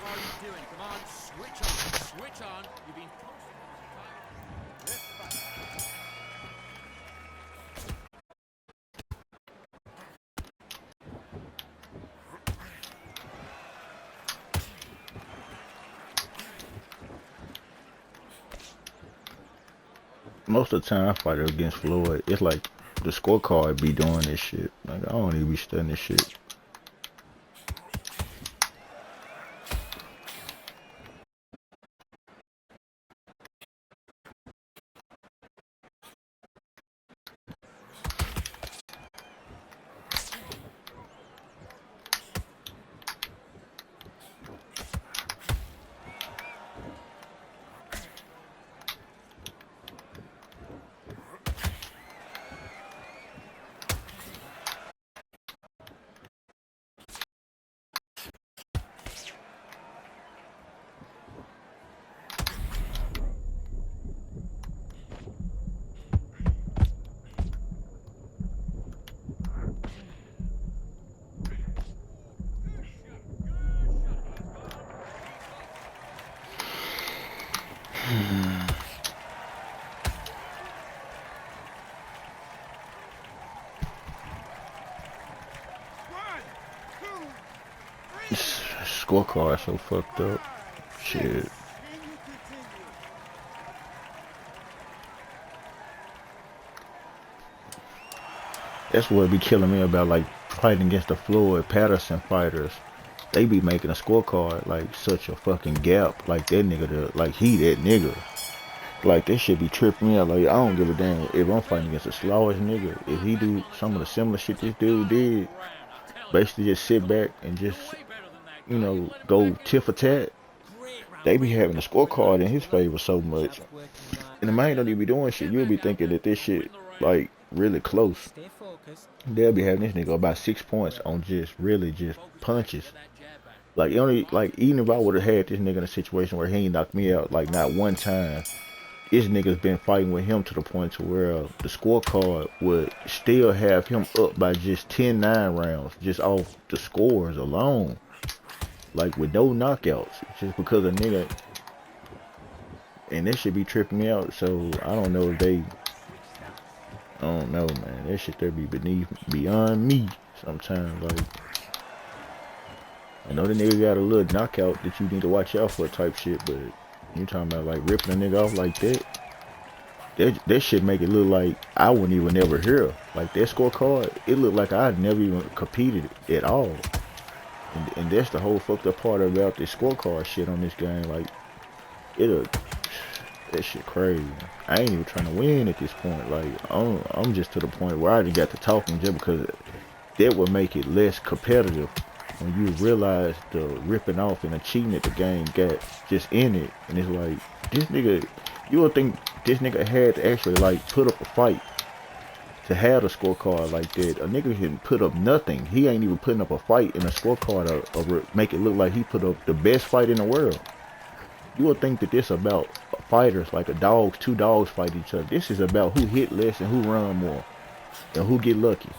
are you doing? Come on, switch on. Switch on. You've been Most of the time I fight against Floyd, it's like the scorecard be doing this shit. Like I don't even be studying this shit. This scorecard so fucked up. Shit. That's what be killing me about like fighting against the Floyd Patterson fighters. They be making a scorecard like such a fucking gap. Like that nigga, like he that nigga. Like that shit be tripping me out. Like I don't give a damn if I'm fighting against a slowish nigga. If he do some of the similar shit this dude did, basically just sit back and just, you know, go tit for tat. They be having a scorecard in his favor so much. And the man don't even be doing shit. You'll be thinking that this shit like really close. Stay focused. They'll be having this nigga about 6 points on just really just punches. Like only like even if I would have had this nigga in a situation where he ain't knocked me out like not one time, this nigga's been fighting with him to the point to where the scorecard would still have him up by just 10-9 rounds just off the scores alone. Like with no knockouts, just because a nigga, and that should be tripping me out. So I don't know if they, I don't know, man. That shit there be beyond me sometimes. Like I know the nigga got a little knockout that you need to watch out for type shit, but you talking about like ripping a nigga off like that? That shit make it look like I wouldn't even ever hear. Like that scorecard, it looked like I'd never even competed at all. And that's the whole fucked up part about this scorecard shit on this game. Like, that shit crazy. I ain't even trying to win at this point. Like, I'm just to the point where I just got to talking just because that would make it less competitive when you realize the ripping off and the cheating that the game got just in it. And it's like, this nigga, you would think this nigga had to actually like put up a fight to have a scorecard like that. A nigga can put up nothing. He ain't even putting up a fight in a scorecard or make it look like he put up the best fight in the world. You would think that this about fighters, like two dogs fight each other. This is about who hit less and who run more and who get lucky.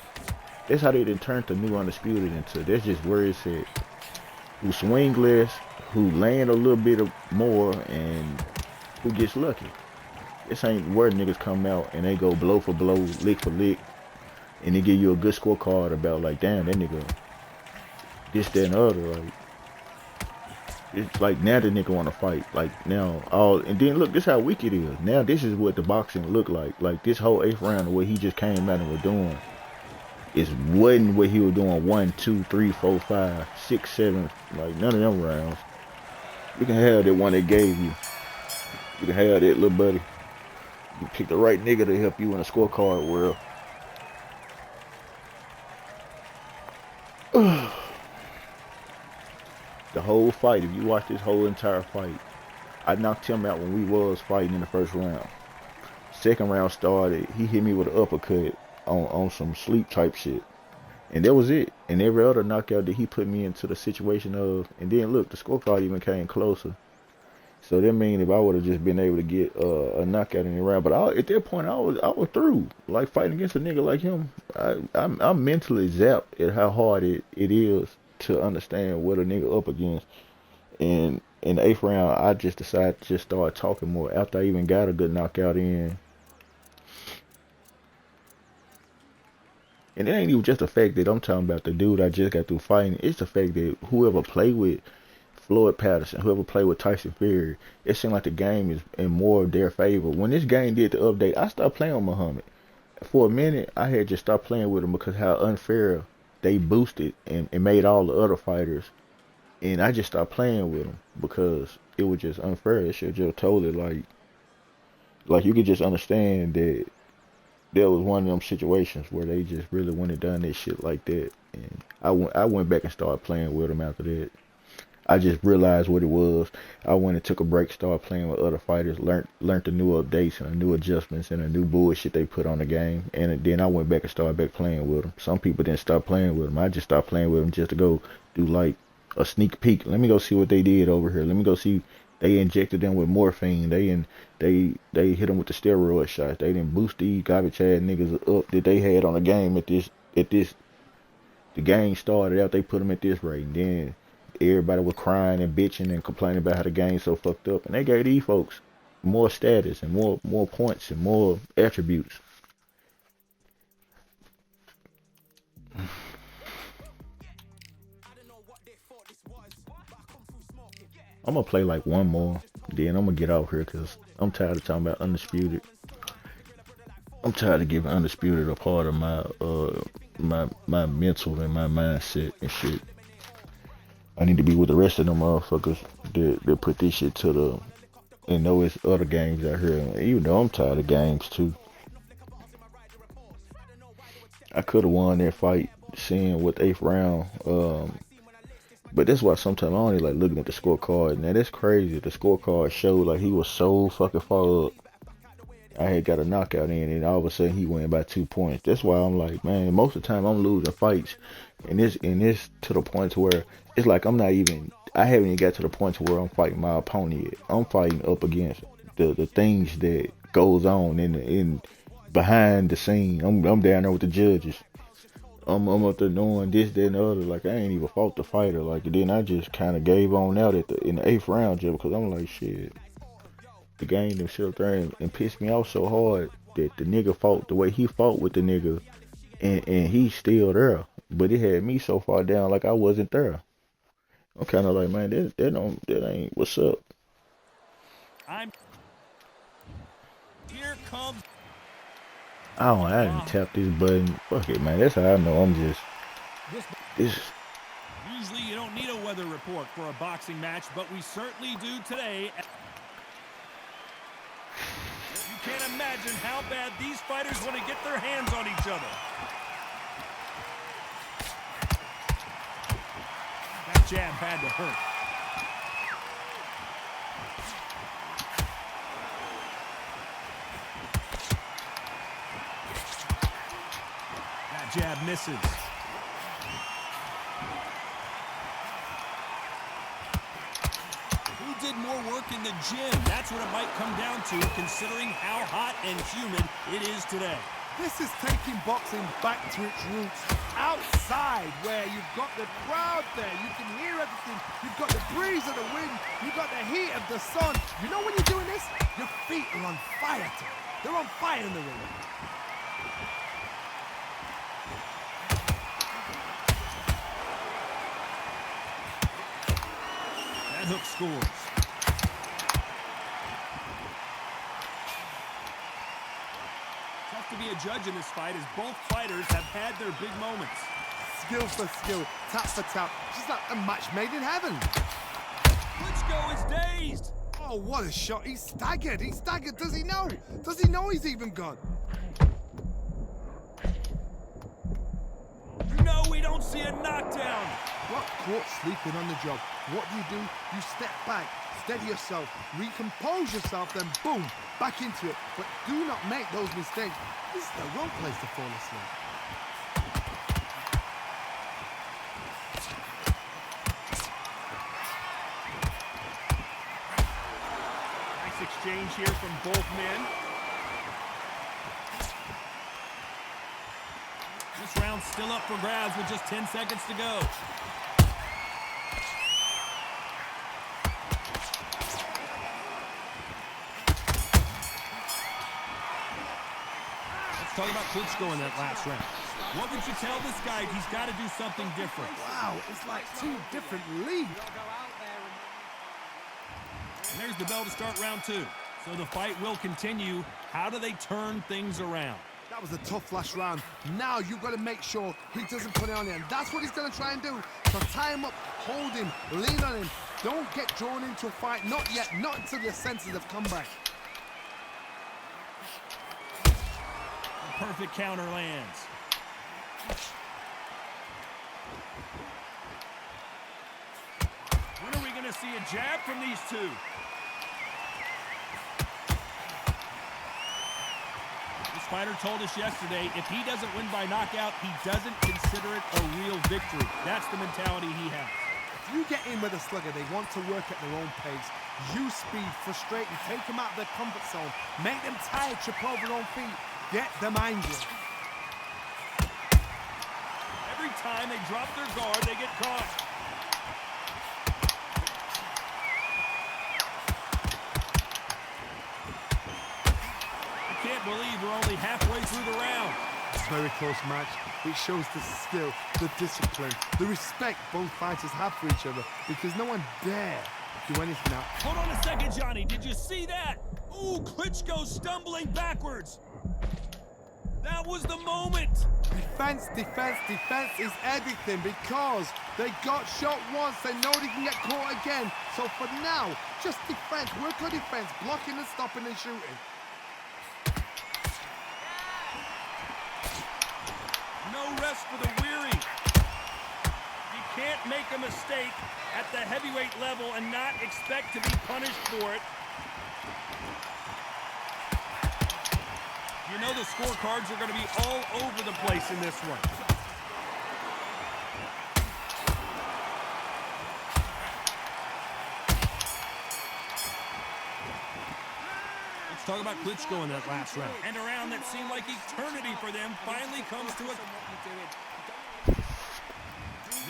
That's how they done turned the new Undisputed into. That's just where it's at. Who swing less, who land a little bit more, and who gets lucky. This ain't where niggas come out and they go blow for blow, lick for lick, and they give you a good scorecard about like, damn, that nigga, this, that, and the other. Like, it's like now the nigga want to fight. Like now, and then look, this how weak it is. Now this is what the boxing look like. Like this whole 8th round, the way he just came out and was doing, wasn't what he was doing 1, 2, 3, 4, 5, 6, 7, like none of them rounds. You can have that one they gave you. You can have that, little buddy. You pick the right nigga to help you in a scorecard world. The whole fight, if you watch this whole entire fight, I knocked him out when we was fighting in the first round. Second round started, he hit me with an uppercut on some sleep type shit. And that was it. And every other knockout that he put me into the situation of, and then look, the scorecard even came closer. So that means if I would have just been able to get a knockout in the round, but at that point I was through. Like fighting against a nigga like him, I'm mentally zapped at how hard it is to understand what a nigga up against. And in the 8th round, I just decided to just start talking more after I even got a good knockout in. And it ain't even just the fact that I'm talking about the dude I just got through fighting. It's the fact that whoever played with Floyd Patterson, whoever played with Tyson Fury, it seemed like the game is in more of their favor. When this game did the update, I stopped playing with Muhammad. For a minute, I had just stopped playing with him because how unfair they boosted and made all the other fighters. And I just stopped playing with him because it was just unfair. It should just totally like you could just understand that there was one of them situations where they just really went and done this shit like that. And I went back and started playing with him after that. I just realized what it was. I went and took a break, started playing with other fighters, learned the new updates and the new adjustments and the new bullshit they put on the game. And then I went back and started back playing with them. Some people didn't stop playing with them. I just stopped playing with them just to go do like a sneak peek. Let me go see what they did over here. Let me go see. They injected them with morphine. They hit them with the steroid shots. They didn't boost these garbage ass niggas up that they had on the game at this. The game started out. They put them at this rate, and then everybody was crying and bitching and complaining about how the game's so fucked up. And they gave these folks more status and more points and more attributes. I'm gonna play like one more, then I'm gonna get out here because I'm tired of talking about Undisputed. I'm tired of giving Undisputed a part of my my mental and my mindset and shit. I need to be with the rest of them motherfuckers that put this shit to the, and know it's other games out here. Even though I'm tired of games too. I could have won that fight seeing what 8th round. But that's why sometimes I only like looking at the scorecard. Now that's crazy. The scorecard showed like he was so fucking far up. I had got a knockout in, and all of a sudden he went by 2 points. That's why I'm like, man, most of the time I'm losing fights, and this to the point to where it's like I haven't even got to the point to where I'm fighting my opponent yet. I'm fighting up against the things that goes on in behind the scene. I'm down there with the judges. I'm up there knowing this, that, and the other. Like I ain't even fought the fighter. Like then I just kind of gave on out in the 8th round just because I'm like shit. The game them shit up there and pissed me off so hard that the nigga fought the way he fought with the nigga, and he's still there. But it had me so far down like I wasn't there. I'm kind of like, man, that ain't what's up. Here comes. I didn't tap this button. Fuck it, man. That's how I know I'm just this. Usually you don't need a weather report for a boxing match, but we certainly do today. You can't imagine how bad these fighters want to get their hands on each other. That jab had to hurt. That jab misses. Did more work in the gym. That's what it might come down to, considering how hot and humid it is today. This is taking boxing back to its roots. Outside, where you've got the crowd there, you can hear everything. You've got the breeze of the wind. You've got the heat of the sun. You know when you're doing this? Your feet are on fire. They're on fire in the ring. That hook scores. Tough to be a judge in this fight as both fighters have had their big moments. Skill for skill, tap for tap. Just like a match made in heaven. Klitschko is dazed. Oh, what a shot. He's staggered. He's staggered. Does he know? Does he know he's even gone? No, we don't see a knockdown. Got caught sleeping on the job. What do? You step back, steady yourself, recompose yourself, then boom, back into it. But do not make those mistakes. This is the wrong place to fall asleep. Nice exchange here from both men. This round's still up for grabs with just 10 seconds to go. talk about Klitschko in that last round. What would you tell this guy if he's got to do something different? Wow, it's like two different leagues. And there's the bell to start round 2. So the fight will continue. How do they turn things around? That was a tough last round. Now you've got to make sure he doesn't put it on you. And that's what he's going to try and do. So tie him up, hold him, lean on him. Don't get drawn into a fight. Not yet. Not until your senses have come back. A perfect counter lands. When are we going to see a jab from these two? This fighter told us yesterday, if he doesn't win by knockout, he doesn't consider it a real victory. That's the mentality he has. If you get in with a slugger, they want to work at their own pace. Use speed, frustrate them, take them out of their comfort zone, make them tired, trip over their own feet, get them angry. Every time they drop their guard, they get caught. I can't believe we're only halfway through the round. It's a very close match. It shows the skill, the discipline, the respect both fighters have for each other because no one dare do anything out. Hold on a second, Johnny. Did you see that? Ooh, Klitschko stumbling backwards. That was the moment. Defense, defense, defense is everything because they got shot once. They know they can get caught again. So for now, just defense. Work on defense, blocking and stopping and shooting. No rest for the weary. You can't make a mistake at the heavyweight level and not expect to be punished for it. You know the scorecards are going to be all over the place in this one. Let's talk about Klitschko in that last round. And a round that seemed like eternity for them finally comes to a...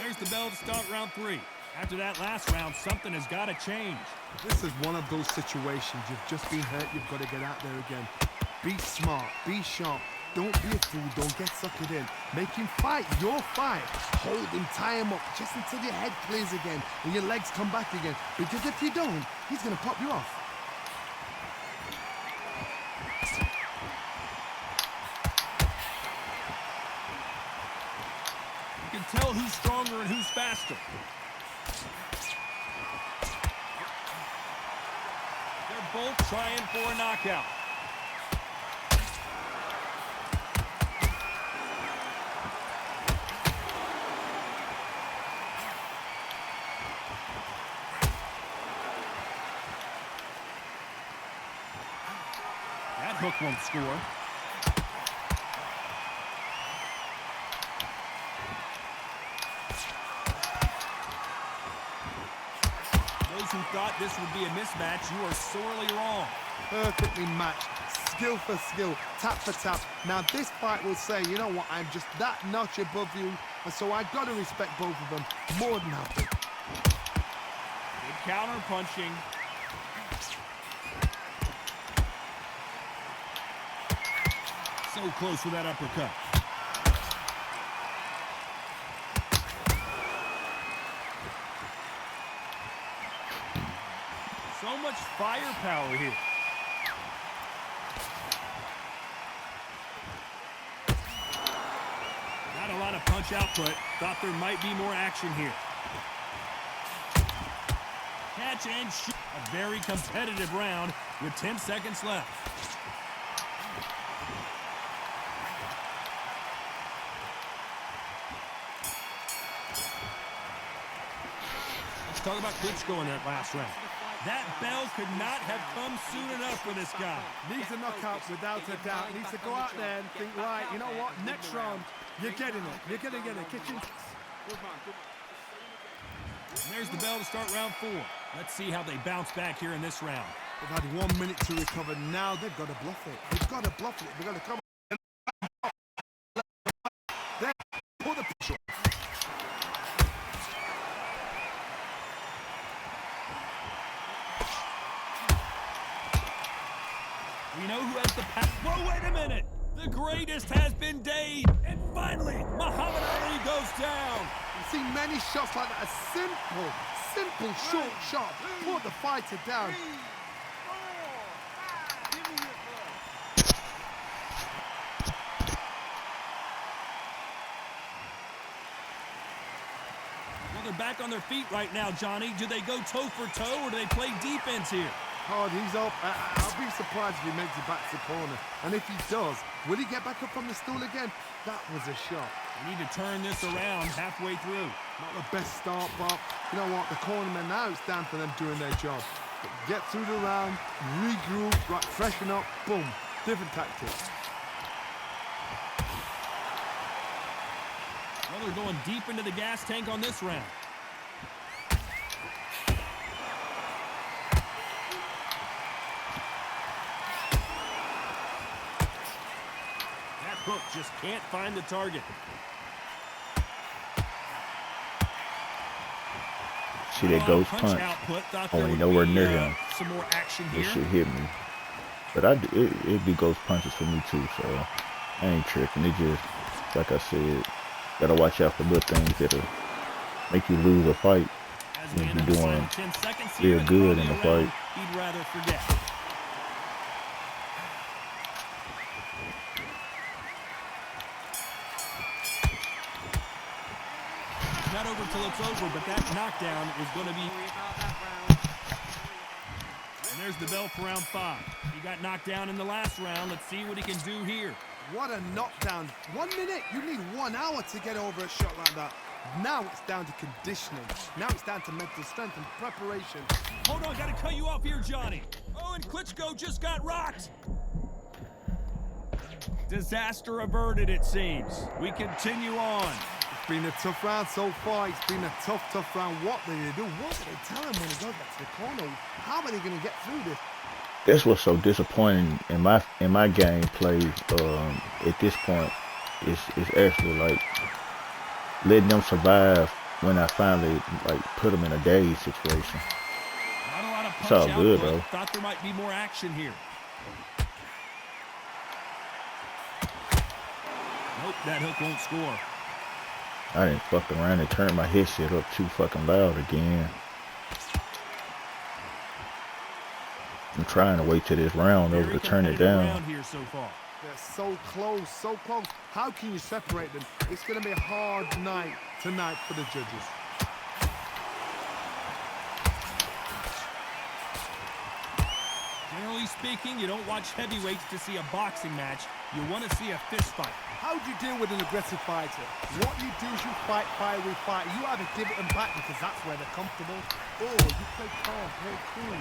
There's the bell to start round 3. After that last round, something has got to change. This is one of those situations. You've just been hurt. You've got to get out there again. Be smart. Be sharp. Don't be a fool. Don't get suckered in. Make him fight your fight. Hold him. Tie him up just until your head clears again and your legs come back again. Because if you don't, he's going to pop you off. You can tell who's stronger and who's faster. They're both trying for a knockout. That hook won't score. Those who thought this would be a mismatch, you are sorely wrong. Perfectly matched. Skill for skill. Tap for tap. Now this fight will say, you know what, I'm just that notch above you. And so I've got to respect both of them more than happy. Good counter punching. So close with that uppercut. So much firepower here. Not a lot of punch output. Thought there might be more action here. Catch and shoot. A very competitive round with 10 seconds left. Let's talk about Klitschko in that last round. That bell could not have come soon enough for this guy. Needs a knockout without a doubt. Needs to go out there and think, right, you know what, next round, you're getting it. You're going to get it. Kitchen. There's the bell to start round 4. Let's see how they bounce back here in this round. They've had 1 minute to recover. Now they've got to bluff it. They've got to bluff it. They've got to come. There, put the pressure. We know who has the pass. Whoa, wait a minute! The greatest has been Dade. And finally, Muhammad Ali goes down. You see many shots like that. A simple short shot. Put the fighter down. Well, they're back on their feet right now, Johnny. Do they go toe for toe or do they play defense here? Hard, he's up. I'll be surprised if he makes it back to the corner. And if he does, will he get back up from the stool again? That was a shot. We need to turn this around halfway through. Not the best start, but you know what? The cornermen, now it's down for them doing their job. Get through the round, regroup, right, freshen up, boom. Different tactics. Well, they're going deep into the gas tank on this round. That hook just can't find the target. See that ghost punch? Only nowhere near him. Some more action It here. should hit me. But it'd be ghost punches for me too, so I ain't tripping. It just, like I said, gotta watch out for little things that'll make you lose a fight. As When we you're enter the doing final 10 seconds here, real it's good in probably the a round fight. he'd rather forget. Not over till it's over, but that knockdown is going to be... And there's the bell for round 5. He got knocked down in the last round. Let's see what he can do here. What a knockdown. 1 minute, you need 1 hour to get over a shot like that. Now it's down to conditioning. Now it's down to mental strength and preparation. Hold on, got to cut you off here, Johnny. Oh, and Klitschko just got rocked. Disaster averted, it seems. We continue on. It's been a tough round so far. It's been a tough round. What do they do? What do they tell him when he goes back to the corner? How are they going to get through this? That's what's so disappointing in my gameplay. At this point, it's actually like letting them survive when I finally like put them in a daze situation. Not a lot of It's all punch good, output. though. Thought there might be more action here. Nope, that hook won't score. I didn't fuck around and turn my headset up too fucking loud again. I'm trying to wait till this round over Very to turn it competitive down. round here so far. They're so close, so close. How can you separate them? It's going to be a hard night tonight for the judges. Generally speaking, you don't watch heavyweights to see a boxing match. You want to see a fist fight. How do you deal with an aggressive fighter? What you do is you fight fire with fire. You either give it them back because that's where they're comfortable, or you play calm, play cool.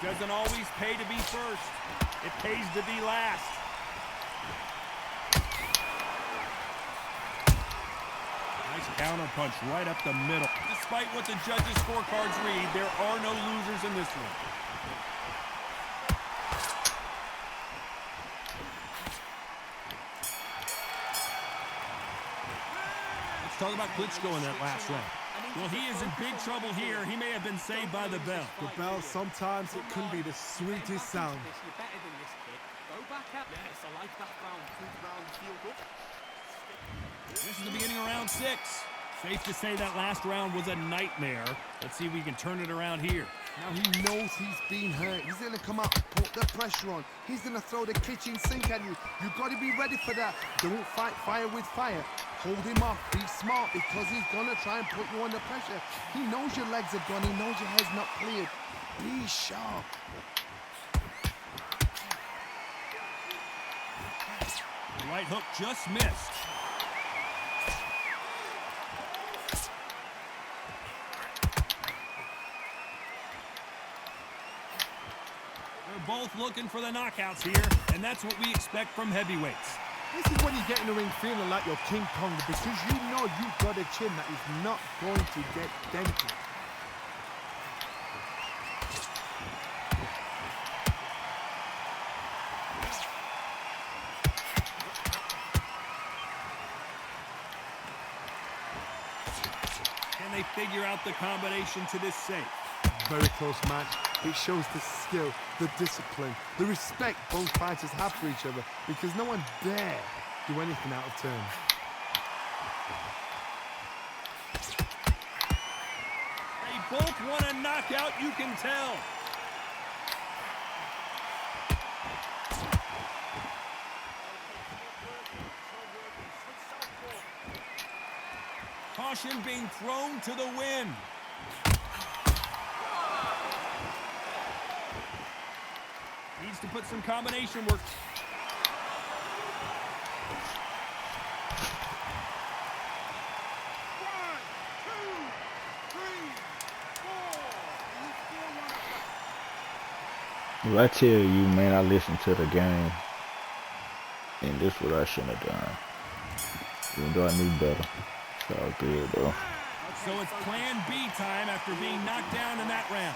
It doesn't always pay to be first. It pays to be last. Nice counter punch right up the middle. Despite what the judges' scorecards read, there are no losers in this one. Let's talk about Klitschko in that last round. Well, he is in big trouble here. He may have been saved by the bell. The bell, sometimes it can be the sweetest sound. You're better than this, kid. Go back up. Yes, I like that round. Good round, feel good. This is the beginning of round 6. Safe to say that last round was a nightmare. Let's see if we can turn it around here. Now he knows he's been hurt. He's going to come out and put the pressure on. He's going to throw the kitchen sink at you. You've got to be ready for that. Don't fight fire with fire. Hold him off. Be smart because he's going to try and put you under pressure. He knows your legs are gone. He knows your head's not cleared. Be sharp. The right hook just missed. They're both looking for the knockouts here, and that's what we expect from heavyweights. This is when you get in the ring feeling like you're King Kong because you know you've got a chin that is not going to get dented. Can they figure out the combination to this safe. Very close match. It shows the skill, the discipline, the respect both fighters have for each other because no one dare do anything out of turn. They both want a knockout, you can tell. Caution being thrown to the wind. Needs to put some combination work. Well, I tell you, man, I listened to the game, and this is what I shouldn't have done. Even though I knew better. It's all good, though. So it's plan B time after being knocked down in that round.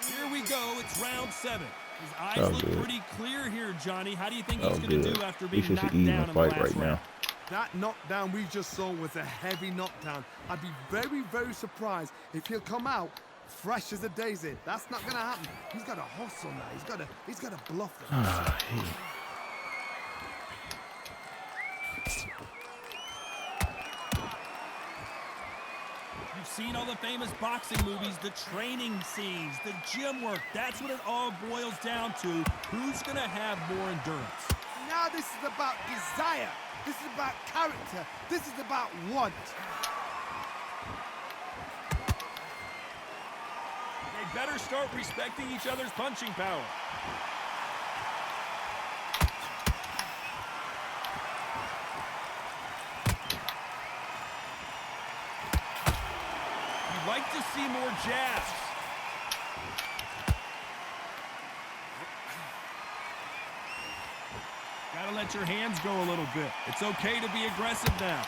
Here we go. It's round 7. His eyes look pretty clear here, Johnny. How do you think he's going to do after being knocked down in the last round? That knockdown we just saw was a heavy knockdown. I'd be very, very surprised if he'll come out fresh as a daisy. That's not going to happen. He's got a hustle now. He's got to bluff them. You've seen all the famous boxing movies, the training scenes, the gym work. That's what it all boils down to. Who's going to have more endurance? Now this is about desire. This is about character. This is about want. They better start respecting each other's punching power. You'd like to see more jabs. Gotta let your hands go a little bit. It's okay to be aggressive now.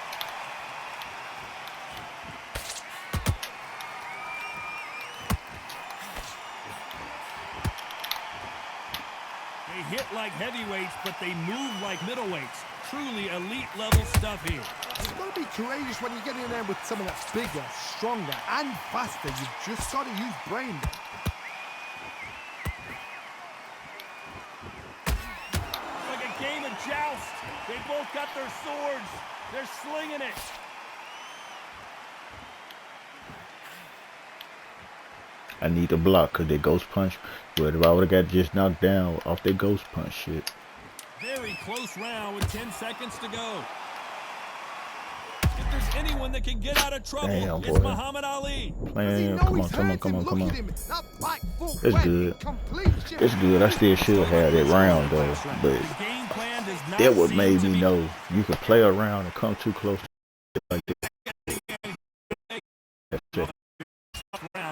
They hit like heavyweights, but they move like middleweights. Truly elite level stuff here. You've got to be courageous when you get in there with someone that's bigger, stronger, and faster. You've just got to use brain. Like a game of joust. They both got their swords. They're slinging it. I need to block because they ghost punch. But if I would have got just knocked down off their ghost punch shit. Very close round with 10 seconds to go. If there's anyone that can get out of trouble, damn, it's Muhammad Ali. Man, come on. It's good. It's good. I still should have that round though. But that what made me know you can play around and come too close to it like that.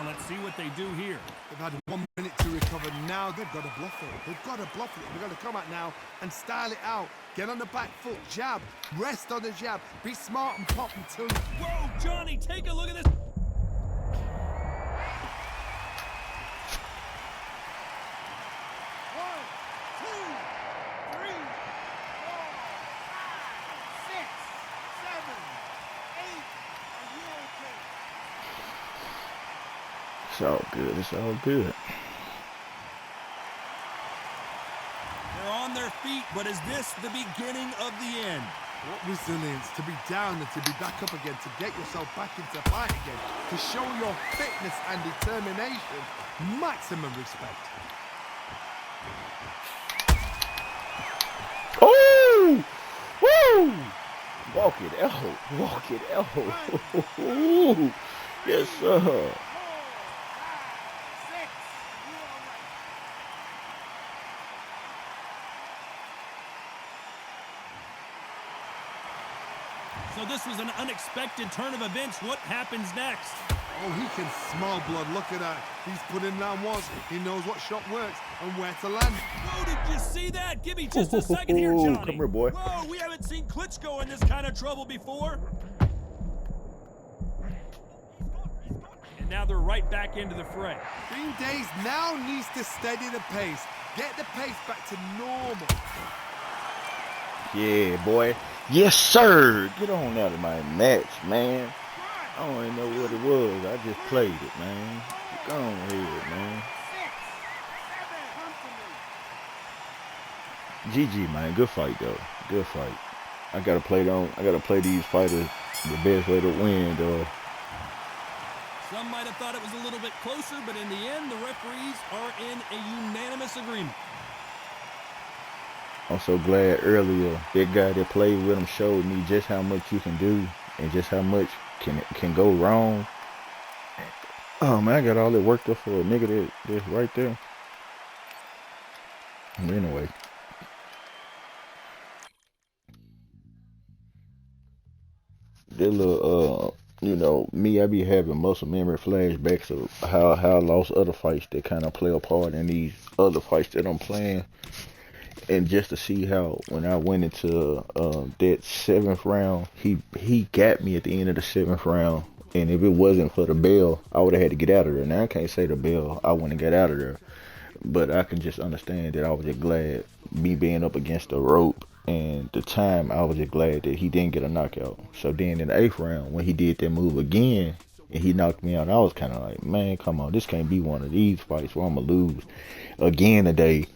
Let's see what they do here. They've had 1 minute to recover. Now they've got to bluff it. They've got to bluff it. They've got to come out now and style it out. Get on the back foot, jab, rest on the jab. Be smart and pop until you... Whoa, Johnny, take a look at this. It's all good. It's all good. They're on their feet, but is this the beginning of the end? What resilience to be down and to be back up again, to get yourself back into fight again, to show your fitness and determination. Maximum respect. Oh! Woo! Walk it out. Walk it out. Yes, sir. So this was an unexpected turn of events. What happens next? Oh, he can smell blood. Look at that. He's put in down once. He knows what shot works and where to land. Whoa, did you see that? Give me just a second here, Johnny. Come here, boy. Whoa, we haven't seen Klitschko in this kind of trouble before. And now they're right back into the fray. Green Days now needs to steady the pace. Get the pace back to normal. Yeah, boy. Yes, sir. Get on out of my match, man. I don't even know what it was. I just played it, man. Go on ahead, man. GG, man. Good fight, though. Good fight. I gotta play these fighters the best way to win, though. Some might have thought it was a little bit closer, but in the end, the referees are in a unanimous agreement. I'm so glad earlier that guy that played with him showed me just how much you can do and just how much can go wrong. Oh man, I got all that worked up for a nigga that's right there. Anyway. That little you know, me, I be having muscle memory flashbacks of how I lost other fights that kind of play a part in these other fights that I'm playing. And just to see how when I went into that 7th round, he got me at the end of the 7th round. And if it wasn't for the bell, I would have had to get out of there. Now I can't say the bell, I wouldn't get out of there. But I can just understand that I was just glad me being up against the rope and the time, I was just glad that he didn't get a knockout. So then in the 8th round, when he did that move again and he knocked me out, I was kind of like, man, come on, this can't be one of these fights where I'm going to lose again today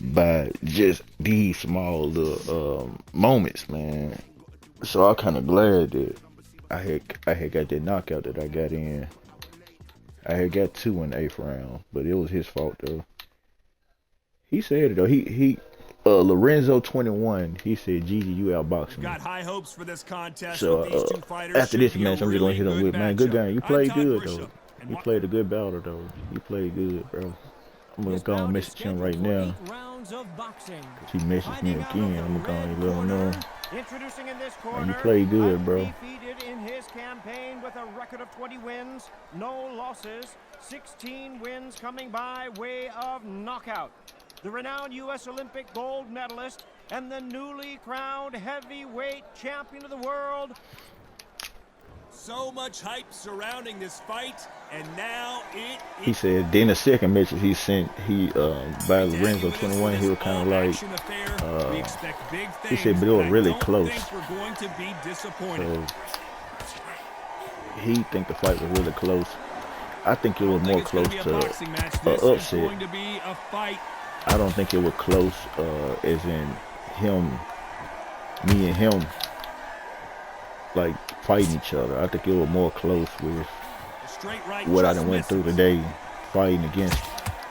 by just these small little moments, man. So I'm kind of glad that I had got that knockout that I got in. I had got 2 in the 8th round, but it was his fault though. He said it though. He Lorenzo 21. He said, "Gigi, you outboxing me." Got high hopes for this contest. So with these two fighters. after this match, I'm just gonna really hit him with, man, good game. You I'm played Todd good Grisham. though. You played a good battle though. You played good, bro. I'm gonna go and message him right now. Cause he messaged me again. I'm gonna go and let him know. Introducing in this Man, corner, you played good, bro. undefeated in his campaign with a record of 20 wins, no losses, 16 wins coming by way of knockout. The renowned U.S. Olympic gold medalist and the newly crowned heavyweight champion of the world. So much hype surrounding this fight, and now he said then the second message he sent, by Lorenzo 21, he was kind of like, he said, but it was really close. So he think the fight was really close. I think it was more close to an upset. I don't think it was close as in me and him like fighting each other. I think it was more close with what I done went through today, fighting against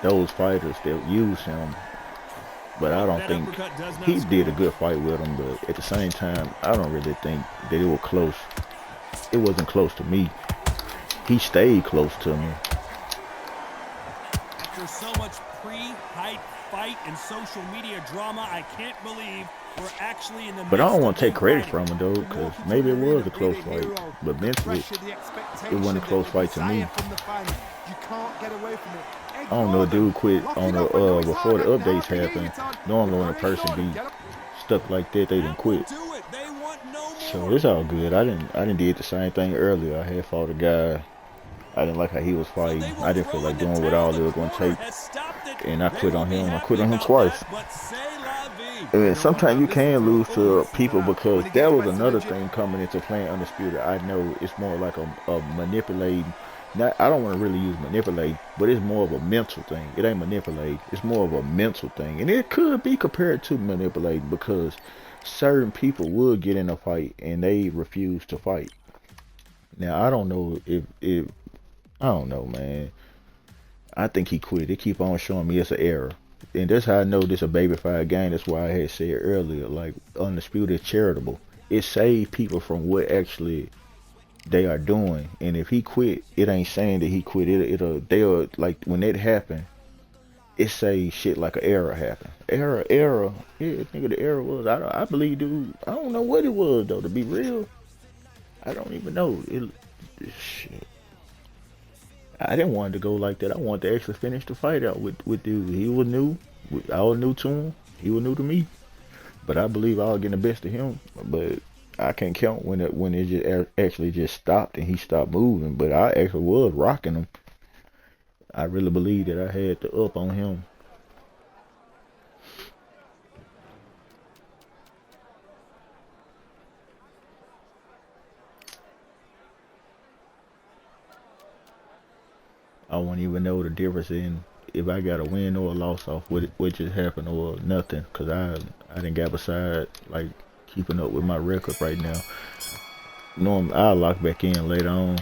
those fighters that use him. But I don't think he did a good fight with him. But at the same time, I don't really think that it was close. It wasn't close to me. He stayed close to me. After so much pre-hype fight and social media drama, I can't believe we're actually in the. But I don't want to take credit from him though, because maybe it was a close fight. But mentally, it wasn't a close fight to me. I don't know, dude quit on the before the updates happened. Normally when a person be stuck like that, they didn't quit. So it's all good. I didn't did the same thing earlier. I had fought a guy. I didn't like how he was fighting. I didn't feel like doing what all it was going to take. And I quit on him. I quit on him twice. And sometimes you can lose to people because that was another thing coming into playing Undisputed. I know it's more like a manipulating. I don't want to really use manipulate, but it's more of a mental thing. It ain't manipulate. It's more of a mental thing. And it could be compared to manipulating because certain people would get in a fight and they refuse to fight. Now, I don't know if I don't know, man. I think he quit. They keep on showing me it's an error. And that's how I know this a baby fight game. That's why I had said earlier, like, Undisputed is charitable. It saved people from what actually they are doing. And if he quit, it ain't saying that he quit. They'll, like, when that happened, it say shit like an error happened. Error. Yeah, nigga, the error was, I believe, dude, I don't know what it was, though, to be real. I don't even know. Shit. I didn't want it to go like that. I wanted to actually finish the fight out with dude. He was new. I was new to him. He was new to me. But I believe I was getting the best of him. But I can't count when it just actually just stopped and he stopped moving. But I actually was rocking him. I really believe that I had the up on him. won't even know the difference in if I got a win or a loss off what just happened or nothing, cause I didn't got beside like keeping up with my record right now. Normally I'll lock back in later on.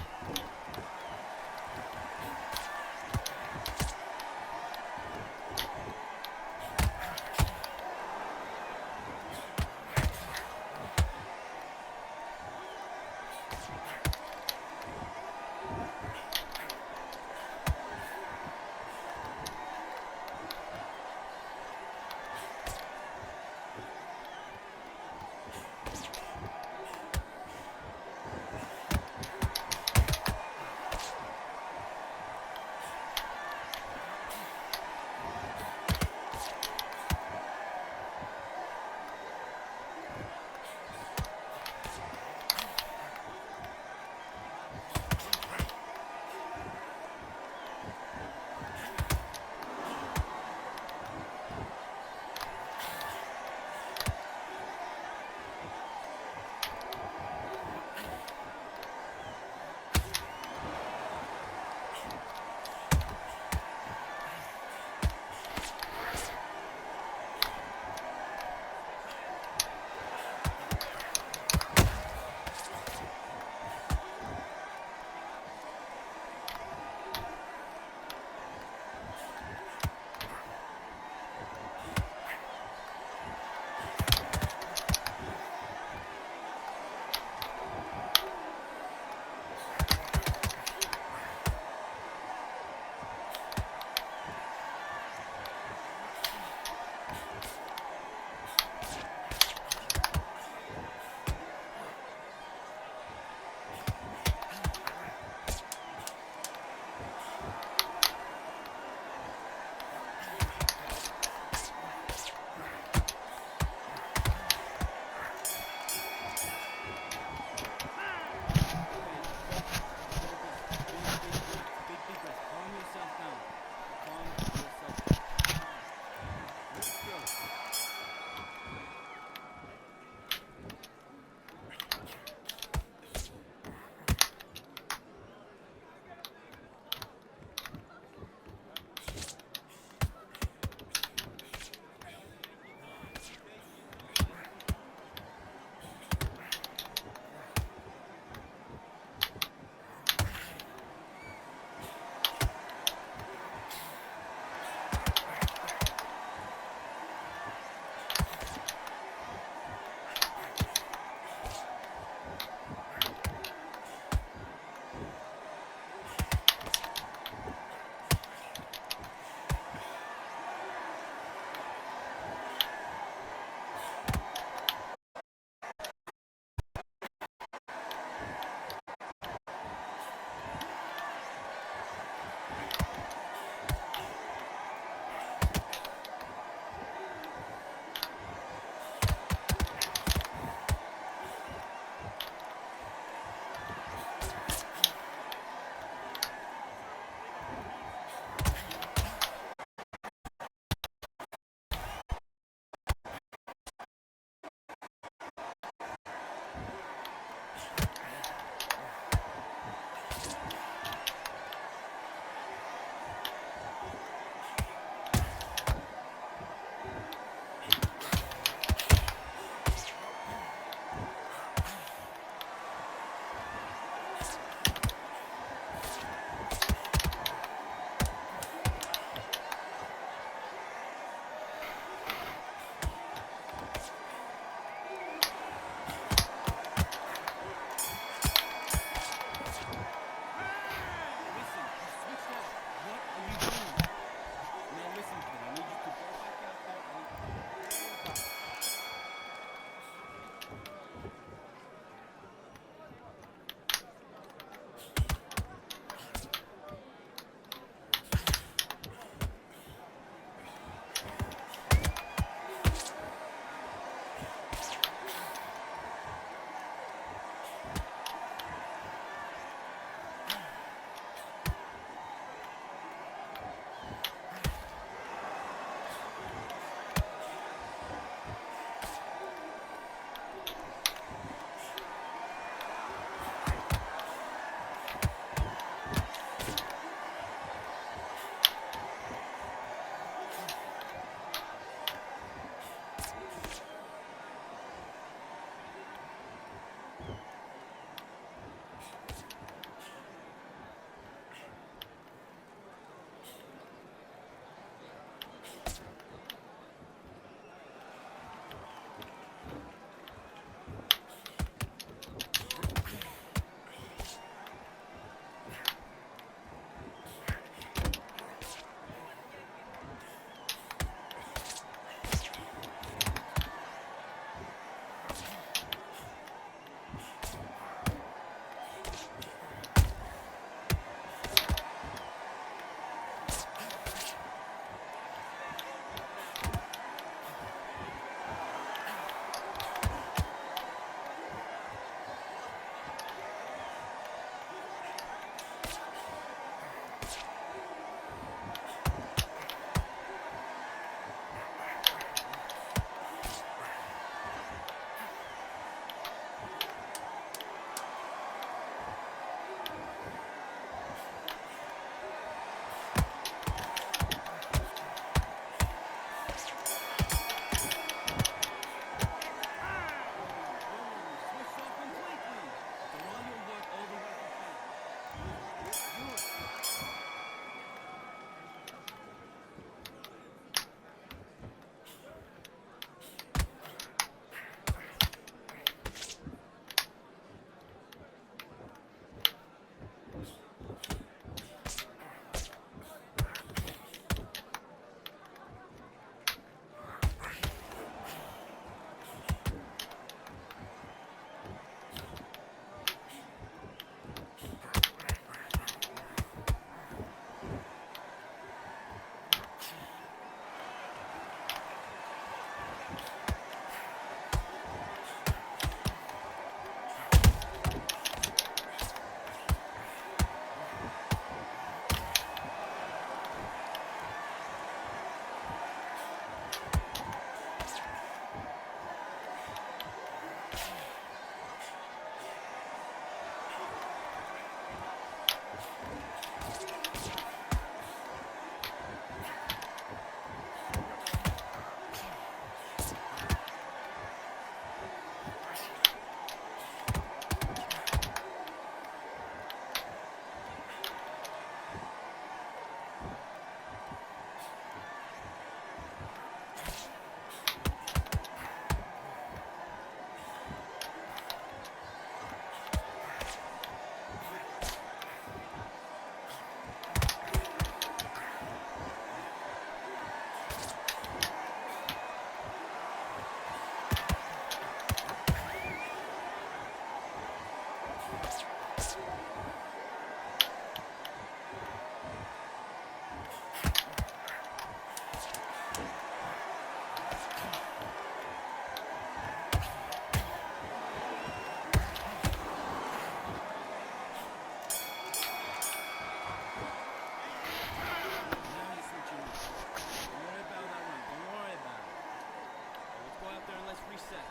there and let's reset.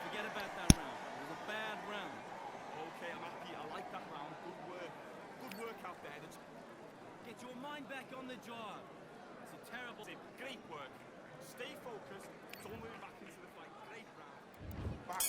Forget about that round. It was a bad round. Okay, I'm happy. I like that round. Good work. Good work out there. Get your mind back on the job. It's a terrible... Great work. Stay focused. Don't move back into the fight. Great round. Back.